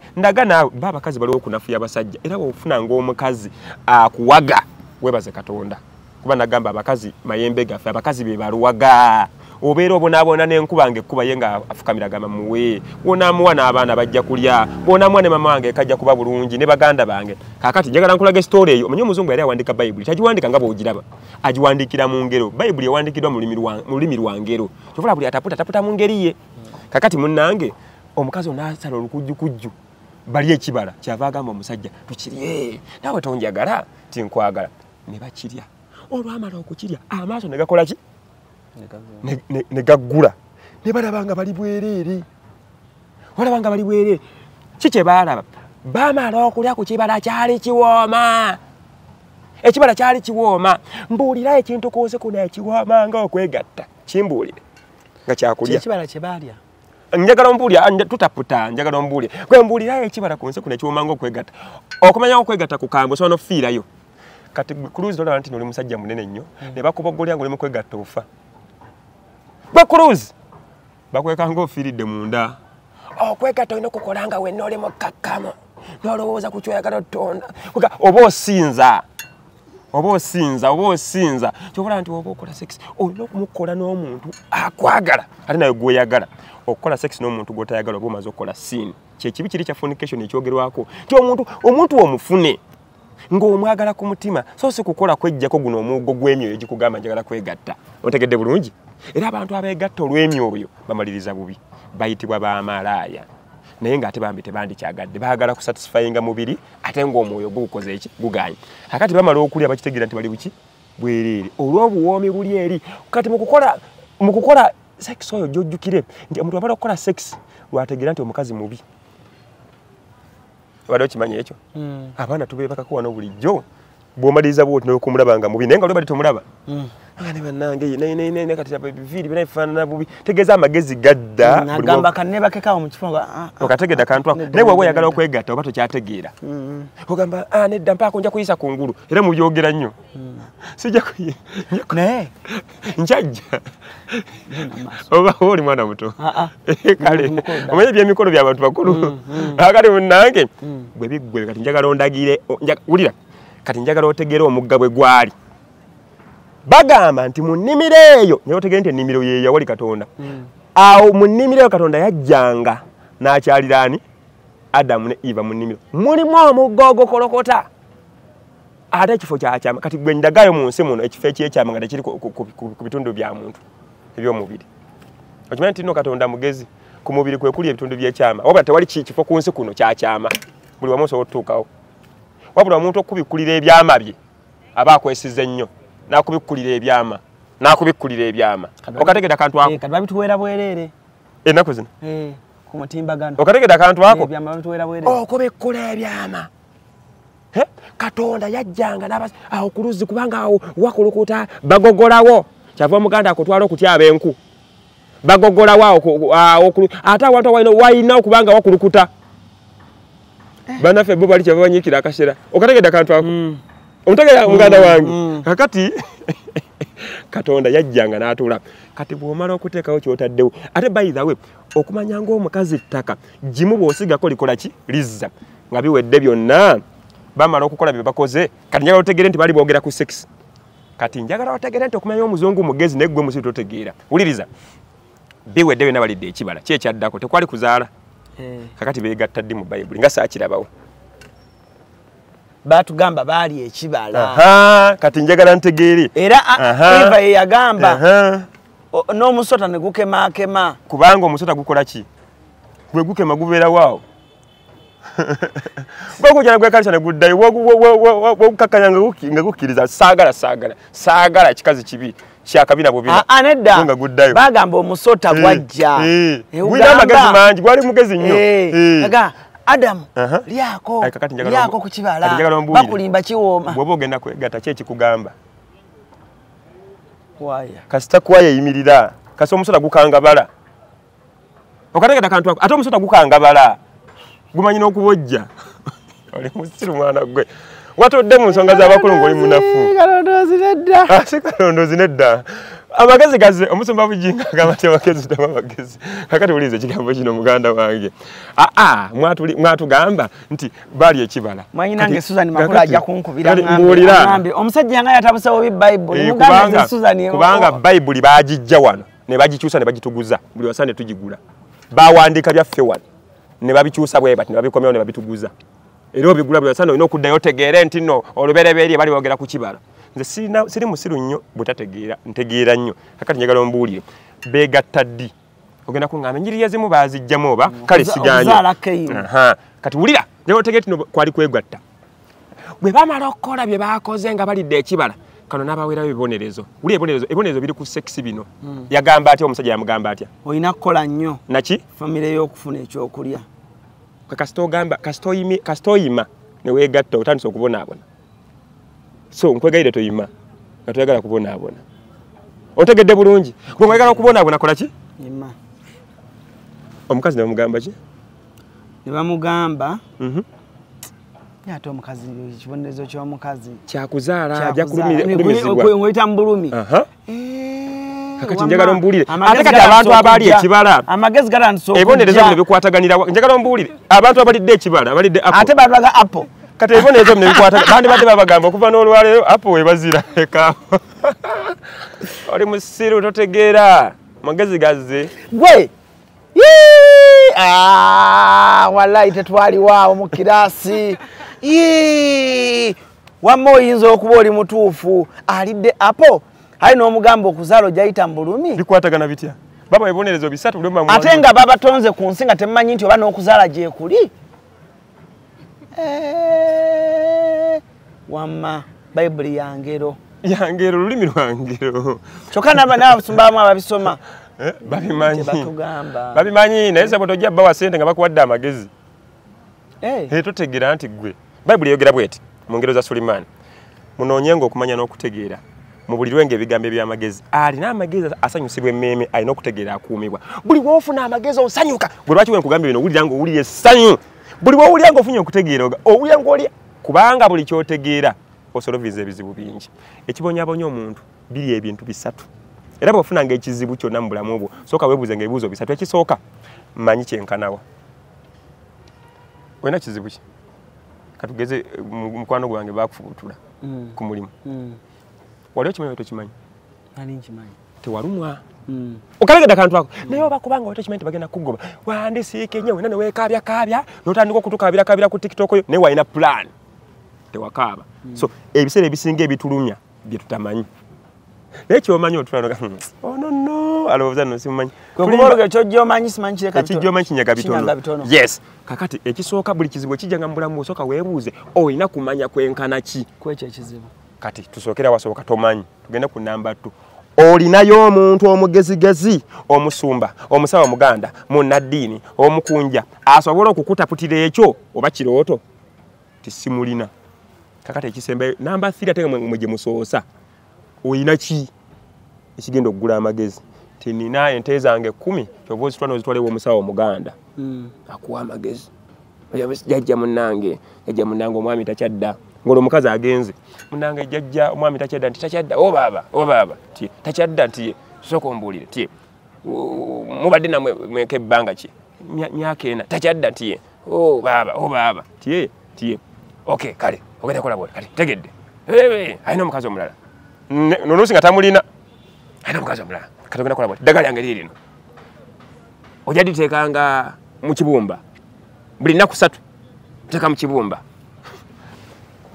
ba abakazi baliwo okunafuya abasajja era bw'ofuna ng'omukazi akuwaga webaze Katonda kuba nagamba abakazi mayembe gaffe abakazi be baluwaga obeera obonaabona n'enkuba ng'ekkuba ye nga afukamira gamba muwe wonaamuwa n'abaana bajja kulya bonaamuwa ne mama wange kajja kuba bulungi ne baganda bange kaakati njagala nkulaga esitoori eyo omanyi omuzungu yali awandiika Bayibuli tagiwandiika nga bw'ogiraba agiwandiikira mu ngero Bayibuli ewandiikiddwa mu lulimi lwa ngero kyovula buli ataputa mu ngeri ye kaakati munnange omukazi onaasala olukujjukujju bali ekibala kyava agamba omusajja tukirye naawe tonjagala tinkwagala ne bakirya olwamala okukirya amaaso ne gakola ki ne gaggula ne balabanga bali bwereere walabanga bali bwereere kikye baalaba baamala okulya ku kibala kyali kiwooma ekibala kyali kiwooma mbuulira ekintu koze kuna ekiwooma nga okwegatta kimbuulire nga kyakulya ekibala kye baalya njagala ombuulya tutaputa njagala ombuulya gwe mbuulira ekibala ku nsi kuna ekiwooma nga okwegatta okumanya okwegatta ku kambo osobola n'ofiirayo kati Cruise olaba nti oli musajja munene nnyo ne bakuboggolera nga oli mu kwegatta ofa Ba Cruise bakwekanga ofiiridde munda okwegatta olina okukola nga wenna oli mu kakkamo n'olowooza ku kyoyagala otonda oba osinza kyobula nti oba okola sex olina okumukola n'omuntu akwagala ate nawe gw'oyagala okukola sex n'omuntu gw'otayagala oba omaze okukola sin kyekibi kiri kya fornication ekyogerwako ti omuntu omufune ng'omwagala ku mutima so si kukola kwejjako guno omuggo gw'emyoyo gikugamba njagala kwegatta otegedde bulungi era abantu abeegatta olw'emyoyo bamaliriza bubi bayitibwa bamalaaya naye ng'ate bambi tebandikyagadde baagala kusatisfyinga mubiri ate ng'omwoyo gukoze eki guganye akati bamala okulya bakitegeera nti bali buki bwereere olw'obuwoomi buli eri kati mukukola sex oyo gyojjukire nti omuntu abala okukola sex lwategeera nti omukazi mubi obadde okimanya ekyo abaana tubeebaka kuwano bulijjo bw'omaliriza bwoti n'okumulaba nga mubi naye nga olwebali tomulaba ne bannange ne kati biviiri bina bifaanana bubi tegeeza amagezi gadda agamba kanebakekawo mu kifo okategedde akantu ako naye bw'oba oyagala okwegatta oba tokyategeera ogamba nedda mpaako nja kuyisa ku ngulu era mubyogera nnyo sijja naye njajja oba oli mwana muto kale omanye ebyemikolo by'abantu bakulu akati munnange bwe biggwe kati njagala ondagire wulira kati njagala otegeera omugga bwe gwali bagamba nti mu nnimiro eyo naye otegere nti ennimiro ye yawali Katonda awo mu nnimiro eyo Katonda yajjanga n'akyaliraani Adamu ne Eva mu nnimiro mulimu omugga ogukolokota ate ekifo kyakyama kati gwe ndagayo mu nsi muno ekifo ekyekyama nga tekiri ku bitundu bya muntu eby'omubiri okimanyi nti nno Katonda mugezi ku mubiri kwe kuli ebitundu by'ekyama wabula tewali kifo ku nsi kuno kyakyama buli wamu osobola otutuukawo wabula omuntu okubikkulira ebyama bye aba akwesize nnyo nakubikkulira ebyama okategedde akantu ako kati babituweera bwereere ennaku zino ku mutimbagano okategedde akantu ako ebyama babituweera bwereere okubikkula ebyama Katonda yajjanga awo ku luzzi kubanga awo wakulukuta bagogolawo kyava omuganda akutwala okutyaba enku bagogolawo ate awantu walina okubanga wakulukuta banaffe bo bali kyava banyiikira akaseera okategedde akantu ako omutegera muganda wange kakati Katonda yajjanga n'atuula kati bw'omala okuteekawo ky'otaddewo ate by the way okumanya ng'omukazi ttaka gimu bw'osigako likola ki lizza nga biwedde byonna bamala okukola bye bakoze kati njagala otegere nti bali boogera ku sex kati njagala otegere nti okumanya omuzungu mugezi naye gwe musiru totegeera wuliriza biwedde byonna balidde ekibala ki ekyaddako tekwali kuzaala kakati beegatta ddi mu bayibuli nga saakirabawo batugamba baali ekibala kati njagala ntegeere era Eva ye yagamba n'omusota ne gukemakema kubanga omusota gukola ki gwe gukema gubeerawo awo gwekujana gwekalisa ne guddayo wogukakanya nga gukkiriza saagala ekikazi kibi kyakabina bubina nedda nga guddayo bagamba omusota gwajja gwina amagezi mangi gwali mugezi nnyo Adamu lyako ku kibala bakulimba kiwooma bw'oba ogenda kwegatta ki ekikugamba kasita kwaya eyimirira kasi omusota gukangabala okategedde akantu ako ate omusota gukangabala gumanyi n'okubojja oli musiru mwana gwe watodde mu nsonga z'abakulu ng'oli munafu si kalondoozi nedda amagezi gaze omusumba bujinga agamba ti amagezi taba amagezi kakati wuliza ekigambo kino muganda wange mwatugamba nti baali ekibala mwanyi nange Susan Makula ajja kunkubira ngambe omusajja yanga yatabusawo Bible mugambe Susan kubanga Bible baagijja wano ne bagikyusa ne bagituguza buli wasane tugigula bawandiika byaffe wano ne babikyusa bwe bati ne babikomyawo ne babituguza era obigula buli wasane olina okuddayo otegeere nti nno olubereberye bali boogera ku kibala nze siri musiru nnyo butategeera ntegeera nnyo kakati njagala ombuulire beegatta ddi ogenda kuŋŋamba enjiri ezimu baazijjamu oba kale siganyo kati wulira njagala otegeere tino kwali kwegatta bwe bamala okukola bye baakoze nga balidde ekibala kano n'abaweerayo ebibonerezo wuli ebibonerezo biri ku sekisi bino yagamba atya omusajja yamugamba atya olina kukola nnyo naki famire y'okufuna ekyokulya kasitoyima ne weegatta otandisa okubonaabona so nkwegayire toyima nga toyagala kubonaabona otegedde bulungi gwe mwagala okubonaabona kola ki yima omukazi ne bamugamba ki ne bamugamba ate omukazi ekibonerezo ky'omukazi kyakuzaala ajja kulumizibwa ngoyita mu bulumi kakati njagala ombuulire ate kati abantu abaali ekibala amagezi galandisa ebibonerezo bino bikwataganira njagala ombuulire abantu abalidde ekibala abalidde ate balaga apple kati ebibonerezo bino bikwataga bandi badde babagamba okuva n'olwaleero apple webazira ekaawo oli musiru totegeera magezi gazze gwe wallahi tetwaliwaawo mu kiraasi wamma oyinza okuba oli mutuufu alidde apo ayi n'omugamba okuzaala ojayita mbulumi bikwatagana bitya baba ebibonerezo bisatu buli ate nga babatonze ku nsi nga temumanyi nti oba n'okuzaala gye kuli wamma bayibuli yangero olulimi lwangero kyokka n'abasumba bamu ababisoma babimanyi naye sebo tojja bawa sente nga bakuwadde amagezi totegeera nti gwe bayibuli eyogera bweti mu ngero za Sulemani munoonyenga okumanya n'okutegeera mubulirwenga ebigambo eby'amagezi alina amagezi asanyusibwa emmeeme alina okutegeera akuumibwa buli woofuna amagezi osanyuka gwe lwaki wenkugambye bino owulira nga owulira essanyu buli woowulira nga ofunye okutegeera owulira nga oli kubanga buli kyotegeera osoloviza ebizibu bingi ekibonyabonya omuntu biri ebintu bisatu era bw'ofunanga ekizibu kyonna mu bulamu bwo sooka weebuuzenga ebibuuzo bisatu ekisooka mmanyi kyenkanawa olina kizibu ki katugeze mukwano gwange bakufubutula ku mulimu wali okimanyi tokimanyi tewalumwa okalegedde akantu ako naye oba kubanga otokimanyi tebagenda kugoba wandisiike nnyo wena neweekabyakaabya n'otandika okutukaabirakaabira ku tiktok yo naye walina plan tewakaaba so ebiseera ebisinga ebitulumya bye tutamanyi naye kyomanyi otulanoga no alowooza no simumanyi ekijjomanyi kinyaga bitono yes kakati ekisooka buli kizibu ekijja nga mu bulamu osooka weebuuze olina kumanya kwenkana ki kwekyo ekizibu kati tusookera wasooka tomanyi tugende ku namba 2 olinayo omuntu omugezigezi omusumba omusawo muganda munnaddiini omukunja asobola okukutaputira ekyo oba kirooto tisimulina kakati ekisembayo namba 3 ate mwe gye musoosa olina ki ekigenda okugula amagezi tinina ente zange 10 kyova ozitwala ozitwalewo omusawo omuganda akuwa amagezi jajja munnange omwami takyadda ngolo omukazi agenze munnange jajja omwami takyadda nti takyadda o baaba ti takyadda nti sooka ombuulire ti mubadde namwe mweka ebbanga ki myaka ena takyadda nti o baaba tiye okay kale ogenda kola bwoti kati tegedde alina omukazi omulala noluusi nga tamulina alina omukazi omulala kati ogenda kola bwoti ddagala lyange liri lino ojja diteekanga mu kibumba buli nnaku 3 teeka mu kibumba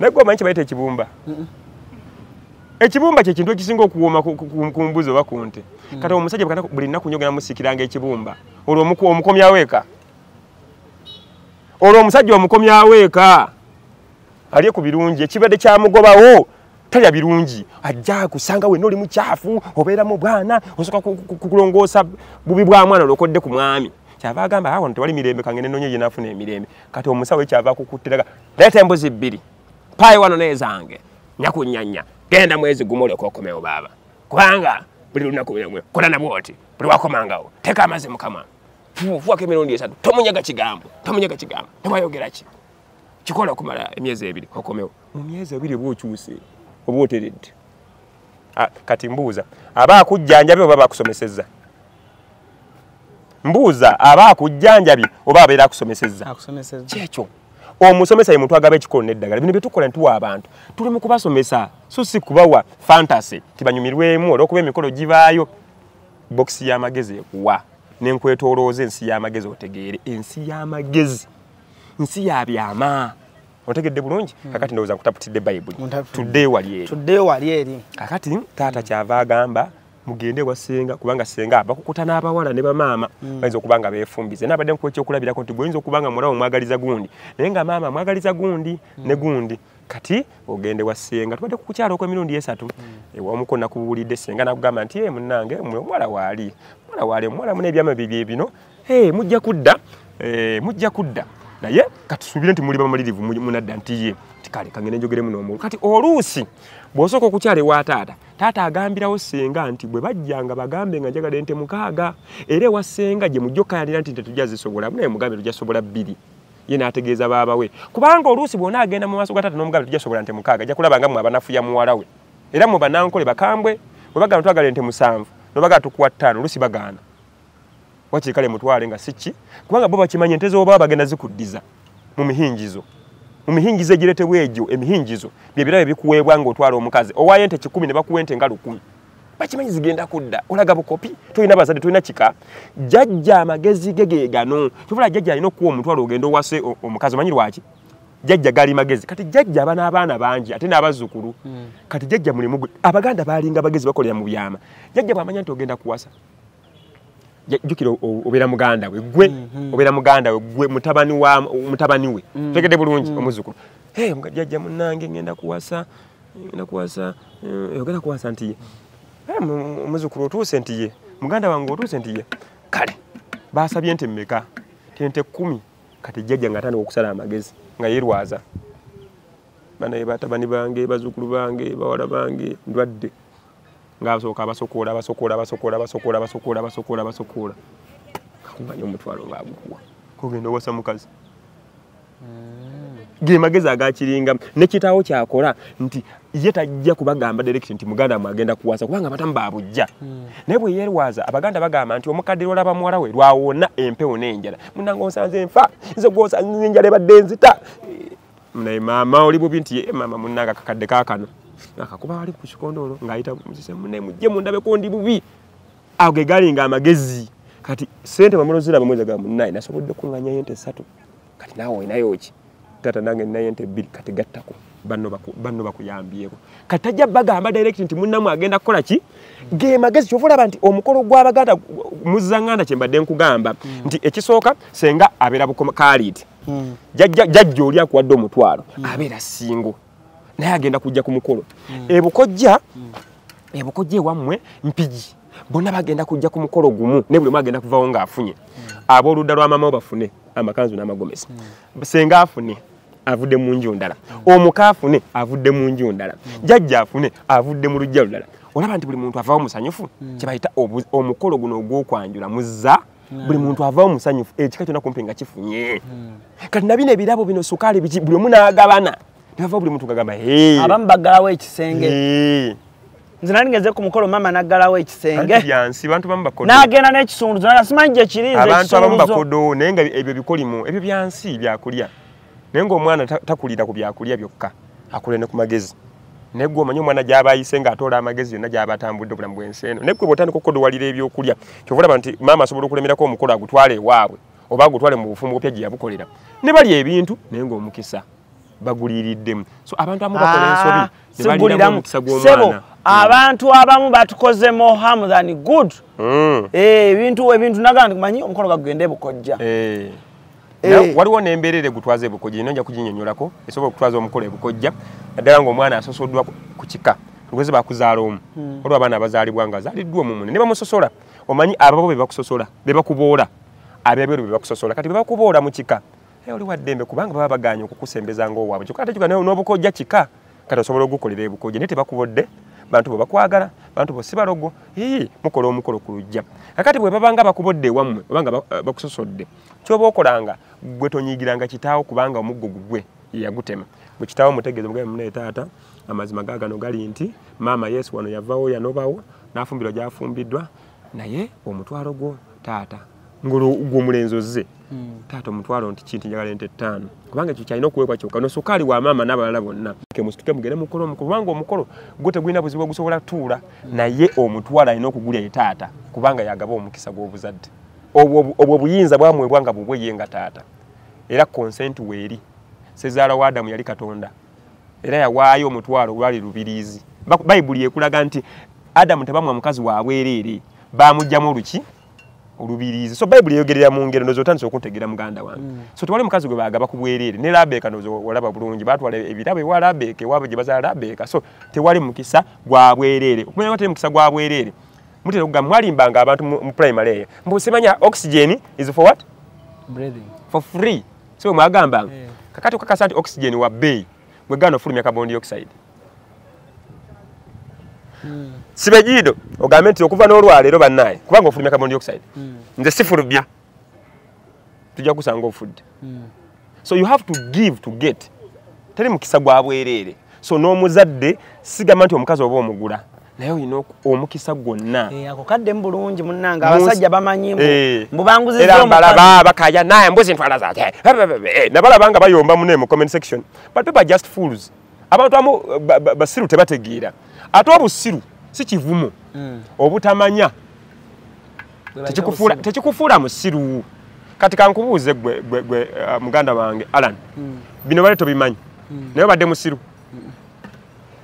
naye gwe omanyi kyebayita ekibumba ekibumba kyekintu ekisinga okuwooma ku mbuzi oba ku nte kati omusajja buli nnaku nyo ogenda musiikiranga ekibumba olwo omukomyawo eka olwo omusajja omukomyawo eka alye ku birungi ekibadde kyamugobawo talya birungi ajja kusanga wenna oli mukyafu obeera mu bwana osooka kukulongoosa bubi bwa mwana olwokodde ku mwami kyava agamba wano tewali mirembe kangende nonye ye naafuna emirembe kati omusawo ekyava kukuttiraga leeta embuzi 2 paayi wano nezange nyakunyanya genda mwezi gumu olyoka okomewo baaba kubanga buli lunaku kola nabwoti buli wakomangawo teeka amazzi mukama fuwako emirundi 3 tomunyaga kigambo tewayogera ki kikola okumala emyezi 2 okomewo mu myezi 2 oba okyuse oba oteredde kati mbuuza aba akujjanjabye oba bakusomesezza mbuuza aba akujjanjabye oba abeera akusomesezza kyekyo omusomesa ye muntu agaba ekikolo n'eddagala bino byetukola ntuwa abantu tuli mu kubasomesa so si kubawa fantasy tibanyumirwemu olw'okuba emikolo gibaayo bokisi y'amagezi ekuwa n'enkwetoolooza ensi y'amagezi otegeere ensi y'amagezi nsi ya byama otegedde bulungi kakati ndowooza nkutaputidde bayibuli tudde wali eri kakati taata kyava agamba mugende wasenga kubanga senga bakukuta n'abawala ne bamaama bayinza okubanga beefumbize nabadde nkuwa ekyokulabirako nti gweyinza okubanga mulawo mwagaliza gundi naye nga maama mwagaliza gundi ne gundi kati ogende wasenga tubadde kukukyala okw'emirundi 3 ewamuko nakubuulidde senga nakugamba nti munnange omuwala waali omuwala muna ebyama bibye bino mujja kudda naye katusuubire nti muli bamalirivu munadda nti ye tikale kangene njogeremu n'omulu kati oluusi bw'osooka okukyala ewa taata agambirawo senga nti bwe bajjanga bagambe nga njagala ente 6 era ewa senga gye mujja okkayanira nti tetujja zisobola naye mugambe tujja sobola 2 ye n'ategeeza baabawe kubanga oluusi bw'ona agenda mu maaso ga taata n'omugambe tujja sobola nte 6 ajja kulaba nga mwe abanafu ya muwala we era mwe banankole bakambwe bwe bagana twagala ente 7 n'obagala tukuwa 5 oluusi bagaana wakiri kale mutwale nga siki kubanga bo bakimanya ente z'oba bagenda zikuddiza mu mihingizo egiretebwa egyo emihingizo byebirabo ebikuweebwa ng'otwala omukazi owayo ente 10 ne bakuwa ente nga 10 bakimanyi zigenda kudda olaga bukopi tolina bazadde tolina kika jjajja amagezi ge gano kyovula jjajja alina okuwa omutwalo ogenda owase omukazi omanyi lwaki jajja gali magezi kati jajja abaana bangi ate n'abazzukulu kati jajja mulimu gwe abaganda balinga bagezi bakolera mu byama jajja bwamanya nti ogenda kuwasa jukira obeera muganda we gwe obeera muganda we gwe mutabani we tegede bulungi omuzzukulu jajja munnange ngenda kuwasa ogenda kuwasa nti ye omuzzukulu otuuse nti ye muganda wange otuuse nti ye kale basabye nti mmeka tente 10 kati jajja nga atandika okusala amagezi nga yerwaza bana batabani bange bazzukulu bange bawala bange ndwadde ng'abasooka abasokola kumanya omutwalo ng'agukuwa kogenda owasa mukazi ge magezi agakiringa ne kitaawo kyakola nti ye tajja kubagamba direct nti muganda mwagenda kuwasa kubanga batamu babujja naye bwe yerwaza abaganda bagamba nti omukadde olaba muwala we lwawona empewo n'enjala munange onsanze nfa nze gwosanze enjala ebadde nzita naye maama oli bubi nti ye maama munnanga kakadde kaakano akakuba wali ku kikondoolo ng'ayita musise munne mujje mundabeko ndi bubi ago ge galinga amagezi kati sente bamulozera bamweza ga munnaye nasobodde kuŋŋanya yente 3 kati naawe olinayo ki tata nange nina yente 2 kati gattako banno bakuyambyeko kati tajja bagamba direct nti munnamu agenda kukola ki ge magezi kyova olaba nti omukolo gw'abaganda muzaŋŋanda kye mbadde nkugamba nti ekisooka senga abeera bukaaliiti jajja oli akuwadde omutwalo abeera singo naye agenda kujja ku mukolo ebukojja ewammwe mpigi bonna bagenda kujja ku mukolo gumu ne buli omu agenda kuvawo ng'afunye ab'oludda lwa maama bafune amakanzu n'amagomesi senga afune avudde mu nju ndala omuka afune avudde mu nju ndala jajja afune avudde mu lujja lulala olaba nti buli muntu avawo musanyufu kye bayita omukolo guno ogw'okwanjula muzza buli muntu avawo musanyufu ekika kyonna kumpi nga kifunye kati nabino ebirabo bino sukaali biki buli omu n'agabana nava buli muntu gagamba abamu baggalawo ekisenge nze nali ngeze ku mukolo mama naggalawo ekisenge byansi bantu bamu bakodo n'agenda n'ekisunduzo naye simanyi gye kiri nze abantu abamu bakodo naye nga ebyo bikolimu ebyo byansi byakulya naye ng'omwana takulira ku byakulya byokka akulira ne ku magezi naye gwe omanyi omwana gy'aba ayise ng'atoola amagezi yonna gy'aba atambudde obulamu bw'ensi eno naye gwe bw'otandika okukodowalira ebyokulya kyova olaba nti maama asobola okulemerako omukolo agutwale ewaabwe oba agutwale mu bufumbo bupya gye yabukolera ne balya ebintu naye ng'omukisa baguliriddemu so abantu abamu bakola ensobi ne baliramu omukisa gw'omwana abantu abamu batukoze more harm than good ebintu nagamba manyi omukolo gagende bukojja waliwo n'embeerere gutwaza ebukojja ino nja kuginnyonnyolako esobola okutwaza omukolo ebukojja naddala ng'omwana asosoddwa ku kika lugezi bakuzaala omu olwo abaana abazaalibwa nga azaaliddwa omumune ne bamusosola omanyi ababo be bakusosola be bakuboola ab'ebweru be bakusosola kati be bakuboola mu kika oli waddembe kubanga baba baganye okukusembeza ng'owaabwe kyokka ate kyuka n'obukojja kika kati osobola okukolera ebukojja naye tebakubodde bantu bo bakwagala bantu bo si balogo mukola omukolo ku lujja kakati bwe babanga bakubodde ewammwe obanga bakusosodde kyoba okolanga gwe tonyiigiranga kitaawo kubanga omuggo gugwe yagutema bwe kitaawo mutegeeze mugabe munaye taata amazima gaagano gali nti maama yesu wano yavawo yanobawo n'afumbirwa gy'afumbiddwa naye omutwalo gwo taata ng'omulenzi ozze taata omutwalo nti kinti njagala ente 5 kubanga ekyo kyalina okuweebwa kyokka nosukaali wa maama n'abalala bonna kemusituke mugende mukolo omukolo kubanga omukolo gwe tegulina buzibu ogusobola tuula naye omutwalo alina okugulya ye taata kubanga yagaba omukisa gw'obuzadde obwo buyinza bwamwebwa nga bubwe ye nga taata era consent weeri sezaala wa Adamu yali Katonda era yawaayo omutwalo lwali lubiriizi bayibuli ekulaga nti Adamu tebamwa mukazi wa bwereere bamugjamu oluki olubiriizi so bayibuli eyogerera mu ngero ndozo otandise okuntegeera muganda wange so tewali mukazi gwe baagaba ku bwereere ne Labeka ndozo walaba bulungi batwala ebirabo ewa Labeka ewaabwe gye bazaala Labeka so tewali mukisa gwa bwereere okumanya nga teri mukisa gwa bwereere mutera okugamba mwalimbanga abantu mu primary eyo mbu semanya oxygen is for what breathing for free so mwagambanga kakati okakasa nti oxygen wa bbeeyi gwe gano fulumya carbon dioxide sibejido ogambe nti okuva n'olwaleero bannaye kubanga ofulumya carbon dioxide nze sifulumya tujja kusanga ofudde so you have to give to get teri mukisa gwa bwereere so n'omuzadde sigamba nti omukazi oba omugula naye olina omukisa gwonna ako kadde mu bulungi munnanga abasajja bamanyi mbubanguziza era mbalaba bakaya naye mbuzi ntwala zaate nabalaba nga bayomba mune mu comment section but people are just fools abantu amu basiru tebategeera ate obusiru si kivumo obutamanya tekikufuula musiru kati kankubuuze gwe muganda wange Alan bino bale tobimanyi naye badde musiru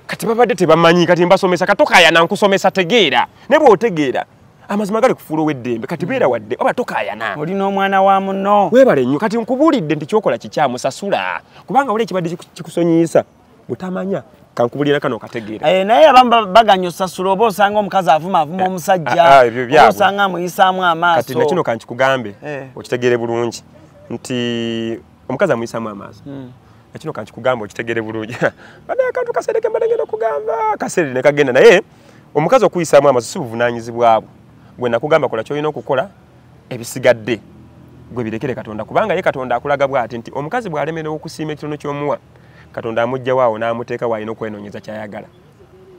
kati babadde tebamanyi kati mbasomesa katokaya nankusomesa tegeera ne bw'otegeera amazima gali kufuula ow'eddembe kati beera wadde oba tokayana olina omwana wa muno weebale nnyo kati nkubuulidde nti kyokola kikyamusasula kubanga wali ekibadde kikusonyiisa butamanya kankubulira kano kategeera naye abamu baganya osasula oba osanga omukazi avuma omusajja oba osanga amuyisaamu amaaso kati nakino kankikugambe okitegeere bulungi nti omukazi amuyisaamu amaaso nakino kankikugambe okitegeere bulungi badde akantu kasereke mbadde okugamba kaserere ne kagenda naye omukazi okuyisaamu amaaso si buvunaanyizibwabwo gwe nakugamba kola kyolina okukola ebisigadde gwe birekere Katonda kubanga ye Katonda akulaga bw'ati nti omukazi bw'alemera okusiima ekitono ky'omuwa Katonda amujja waawo n'amuteeka waalina okwenoonyeza kyayagala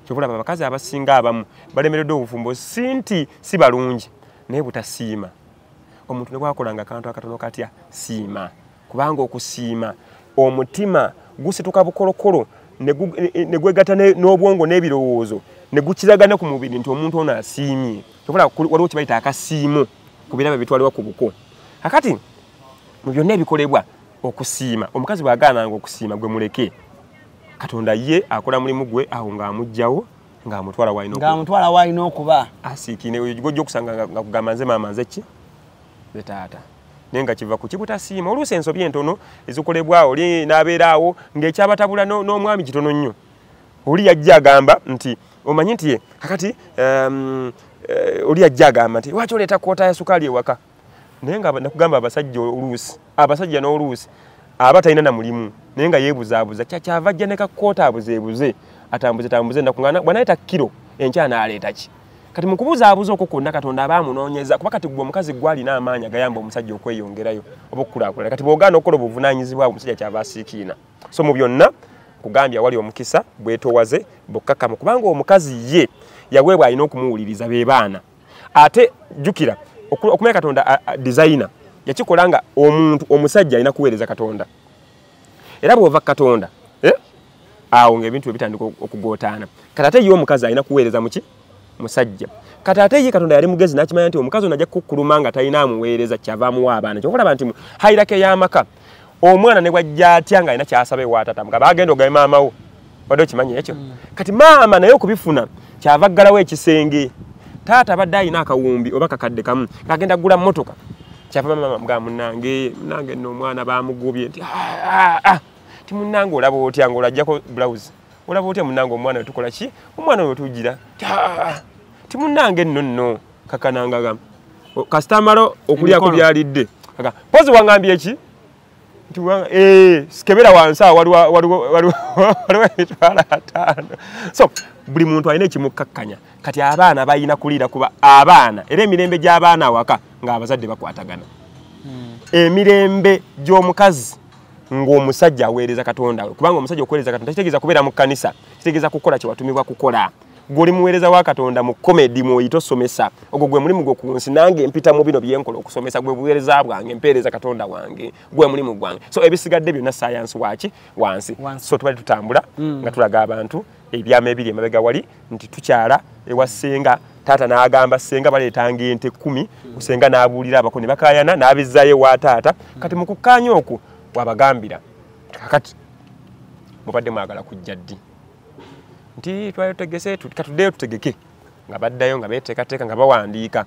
kyobulaba abakazi abasinga abamu balemereddwe obufumbo si balungi naye butasiima omuntu ne bwakolanga akantu akatono katya siima kubanga okusiima omutima gusituka bukolokolo ne gwegatta n'obwongo n'ebirowoozo ne gukiragana ku mubiri nti omuntu ono asiimye kyobulaba waliwo kibayita akasiimo ku birabo bitwalibwa ku buko kakati mu byonna ebikolebwa okusiima omukazi bw'agaananga okusiima gwe muleke Katonda ye akola mulimu gwe awo ng'amugjawo ng'amutwala waalina okuba asiikine gojja okusanga nga kugamba nze maama nze ki ze taata naye nga kiva ku kibutasiima oluusi ensobi entono ezikolebwa oli n'abeera awo ng'ekyabatabula n'omwami kitono nnyo oli yajja agamba nti omanyi nti ye kakati oli yajja agamba nti lwaki oleeta koota ya sukaali ewaka naye nga nakugamba abasajja n'oluusi aba talina na mulimu naye nga yeebuzaabuza kyava ajja ne kakoota abuzeebuze atambuze nakungana bw'anaayita kiro enkya n'aleeta ki kati mu kubuzaabuza okwo kwonna Katonda abaamunoonyeza kuba kati gwe omukazi gw'alina amaanyi agayamba omusajja okweyongerayo oba okukulaakulana kati bw'ogaana okukola obuvunaanyizibwa omusajja kyava asiikiina so mu byonna kugambya wali omukisa bwetowaze bukkakkamu kubanga omukazi ye yaweebwa alina okumuwuliriza be baana ate jjukira okumanya Katonda designer yakikola nga omuntu omusajja alina kuweereza Katonda era bw'ova Katonda awo ng'ebintu ebitandika okugootaana kati ate ye omukazi alina kuweereza muki musajja kati ate ye Katonda yali mugezi n'akimanya nti omukazi ono ajja kukkuluma nga talina amuweereza kyava amuwa abaana kyokulaba nti hayirako ey'amaka omwana ne bwajja atya ng'alina kyasaba ewaatata mugamba agenda ogabe maama wo wadde okimanyi ekyo kati maama naye okubifuna kyava ggalawo ekisenge taata badde alina akawumbi oba kakadde kamu kagenda kugula mmotoka kyava maama mugamba munnange nno omwana baamugobye nti ti munnange olaba otya ng'olajjako blouse olaba otya munnange omwana we tukola ki omwana we tugira ti munnange nno kakanangaga kasitamalo okulyako byalidde pozi wangambye eki sikebera wansi awo waliwo emitwalo 5 so buli muntu alina ekimukkakkanya kati abaana balina kuliira kuba abaana era emirembe gy'abaana awaka ng'abazadde bakwatagana emirembe gy'omukazi ng'omusajja aweereza Katonda kubanga omusajja okuweereza Katonda kitegeeza kubeera mu kkanisa kitegeeza kukola kye watumibwa kukola gwe oli muweereza wa Katonda mu komedi mw'oyita osomesa ogwo gwe mulimu gwe ku nsi nange mpita mu bino byenkola okusomesa gwe buweereza bwange mpeereza Katonda wange gwe mulimu gwange so ebisigadde byonna sayansi waki wansi so tubali tutambula nga tulaga abantu ebyama ebiri emabega wali nti tukyala ewa ssenga taata n'agamba ssenga baleetanga ente 10 ssenga n'abuulira abako ne bakayana n'abizzaayo wa taata kati mu kukkaanya okwo wabagambira kakati mubadde mwagala kujja ddi nti twategese katuddeyo tutegeke nga baddayo nga beeteekateeka nga bawandiika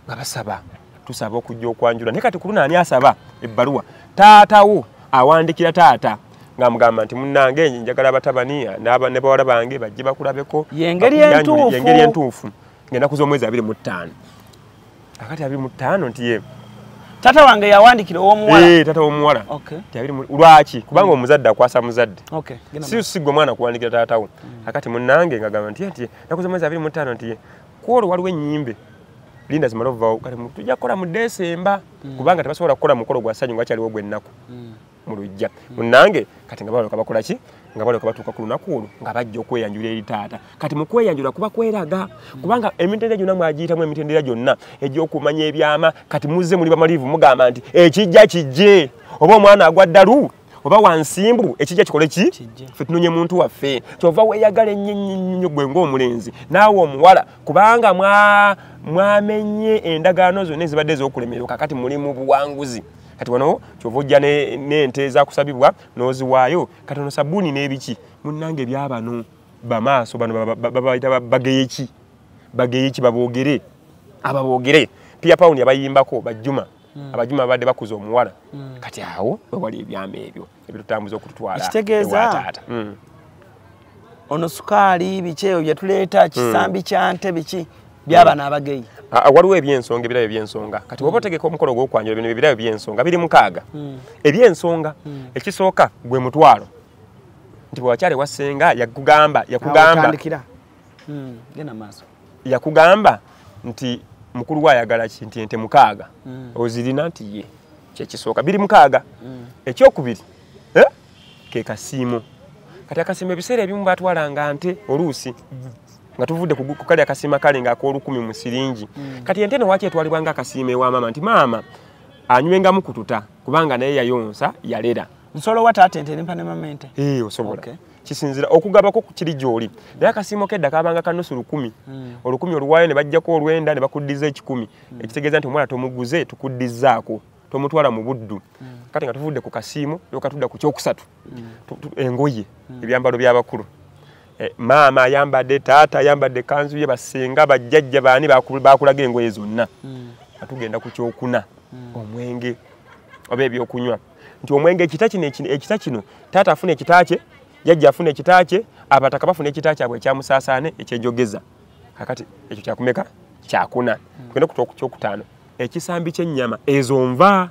nga basaba tusaba okujja okwanjula naye kati kuluna ani asaba ebbaluwa taatawo awandikira taata ng'amugamba nti munnange njagala batabani ne bawala bange bajje bakulabeko yengeri entuufu ng'ennaku z'omwezi 25 akati 25 nti ye tata wange yawandikira ow'omuwala tata w'omuwala lwaki kubanga omuzadde akwasa muzadde si gwe mwana kuwandikira taatawo akati munnange ngagamba nti ennaku z'omwezi 25 nti ye kwolwo waliwo ennyimbe linda zimala ovaawo kati tujja kukola mu Desemba kubanga tebasobola kukola mukolo gwa ssanyu ngakyaliwo gw'ennaku mu lujja munnange kati nga balyoka bakola ki nga balyoka batuuka ku lunaku olwo nga bajja okweyanjula eri taata kati mu kweyanjula kuba kweraga kubanga emitendera gyonna mwagiyitamu emitendera gyonna egy'okumanya ebyama kati muzze muli bamaliivu mugamba nti ekijja kijje oba omwana agwa ddalu oba wansimbu ekijja kikole ki ffe tunonye muntu waffe kyova weeyagala ennyo gwe ng'omulenzi naawe omuwala kubanga mwamenye endagaano zonna ezibadde ez'okulemererwa kakati muli mu buwanguzi kati wano kyova ojja n'ente ezakusabibwa n'oziwaayo kati ono sabbuuni n'ebiki munnange byabano bamaaso bano babayita bageyeki baboogere ababoogere pia pawundi abayimbako bajjuma abajjuma babadde bakuza omuwala kati awo wewali ebyama ebyo ebitutambuza okututwala ekitegeeza ono sukaali biki ebyo byetuleeta kisambi kya nte biki byabana abageyi waliwo ebyensonga ebirabo ebyensonga kati woba otegeka omukolo gw'okwanjula bino ebirabo ebyensonga biri mukaaga ebyensonga ekisooka gwe mutwalo nti bwewakyali wasenga yakugamba nti mukulu wayagala ki nti ente mukaaga ozirina nti ye kyekisooka biri mukaaga ekyokubiri ke kasiimo kati akasiimo ebiseera ebimu batwalanga nte oluusi nga tuvudde ku kali akasiima kale ng'ak'olukumi mu siringi kati ente nowaki etwalibwanga akasiimo ewa maama nti maama anywengamu kututa kubanga naye yayonsa yalera nsolo wataate ente nempa ne mama ente osobola kisinzira okugabako ku kiri gy'oli naye akasiimo kedda kabanga kanusu 10 olukumi oluwaayo ne bajjako olwenda ne bakuddiza 10 ekitegeeza nti omwana tomuguze tukuddizaako tomutwala mu buddu kati nga tuvudde ku kasiimo yokatudda ku kyokusatu engoye ebyambalo by'abakulu maama ayambadde taata ayambadde kanzu ye basenga bajjajja baani bakulaga engoye zonna atugenda ku kyokuna omwenge oba ebyokunywa nti omwenge ekita kino taata afuna ekita kye jajja afuna ekita kye abataka bafuna ekita kyabwe ekyamusaasaane ekyenjogeza kakati ekyo kyakumeka kyakuna tugenda ku kyokutaano ekisambi ky'ennyama ezo nva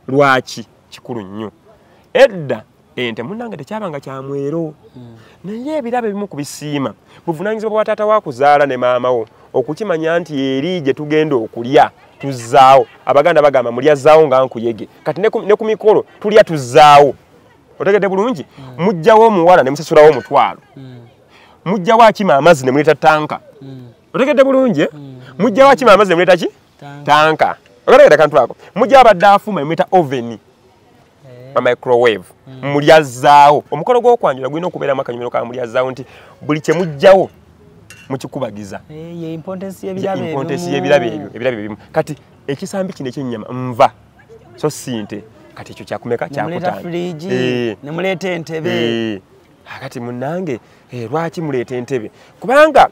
lwaki kikulu nnyo edda ente munnange tekyabanga kyamwero naye ebirabo ebimu kubisiima buvunaanyizibwa bwa taata waakuzaala ne maamawo okukimanya nti eri gye tugenda okulya tuzzaawo abaganda bagamba mulya zzaawo nga nkuyege kati ne ku mikolo tulya tuzzaawo otegedde bulungi mujjawo omuwala ne musasulawo omutwalo mujjawo akima amazzi ne muleeta tanka otegedde bulungi mujjawo akima amazzi ne muleeta ki tanka otegedde kantu ako mujjawo abadde afuma ne muleeta oveni microwave mulyazzaawo omukolo gw'okwanjula gulina okubeeramu akanyumiro ka mulyazzaawo nti buli kye mujjawo mukikubagiza impontensi y'ebirabo ebyo ebimu kati ekisambi kino ekyennyama nva so sinte kati ekyo kyakumeka kyakutaano ne muleeta entebe kati munnange lwaki muleeta entebe kubanga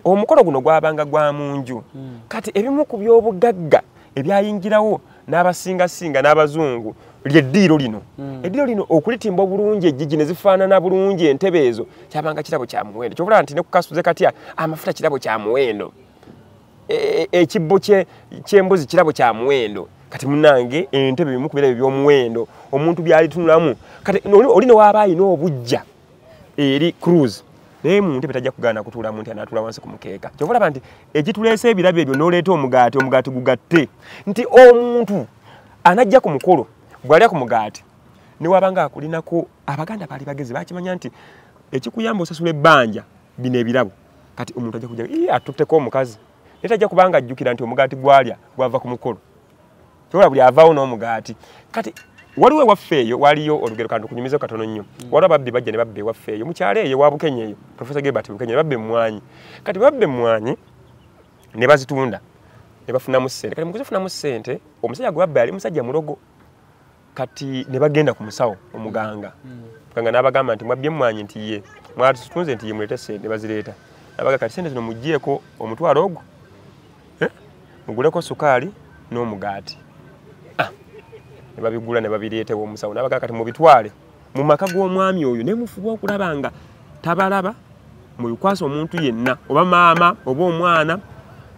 omukolo guno gwabanga gwa mu nju kati ebimu ku by'obugagga ebyayingirawo n'abasingasinga n'abazungu lyeddiiro lino eddiiro lino okulitimba obulungi ejjigi ne zifaanana bulungi entebe ezo kyabanga kirabo kya muwendo kyobula nti ne ku kasuze katya amafuta kirabo kya muwendo ekibbo ky'embuzi kirabo kya muwendo kati munnange entebe bimu ku birabo by'omuwendo omuntu byalitunulamu kati oli ne waaba ayina obujja eri cruise naye mu ntebe tajja kugaana kutuulamu nti anaatula wansi ku mukeeka kyova olaba nti ekituleesa ebirabo ebyo n'oleeta omugaati gugatte nti omuntu anajja ku mukolo bw'alya ku mugaati ne wabanga akulinako abaganda baali bagezi bakimanya nti ekikuyamba osasula ebbanja bino ebirabo kati omuntu ajja kujja atutteko omukazi naye tajja kubanga ajjukira nti omugaati gwalya gwava ku mukolo kyobola buli avaawo n'omugaati kati waliwo ewaffe eyo waliyo olugero kantu kunyumizeeko katono nnyo waliwo ababbi bajja ne babba ewaffe eyo mukyalo eyo wa Bukenya eyo Professor Gilbert Bukenya ne babba emmwanyi kati babba emmwanyi ne bazitunda ne bafunamu ssente kati mukuzifunamu ssente omusajja gwe babba yali musajja mulogo kati ne bagenda ku musawo omuganga muganga n'abagamba nti mwabbye emmwanyi nti ye mwatutunze nti ye muleete ssente ne bazireeta n'abaga kati ssente zino muggyeko omutwalo ogwo muguleko sukaali n'omugaati ne babigula ne babireetewo omusawo n'abaga kati mubitwale mu maka g'omwami oyo ne mufuba okulaba nga tabalaba mubikwasa omuntu yenna oba maama oba omwana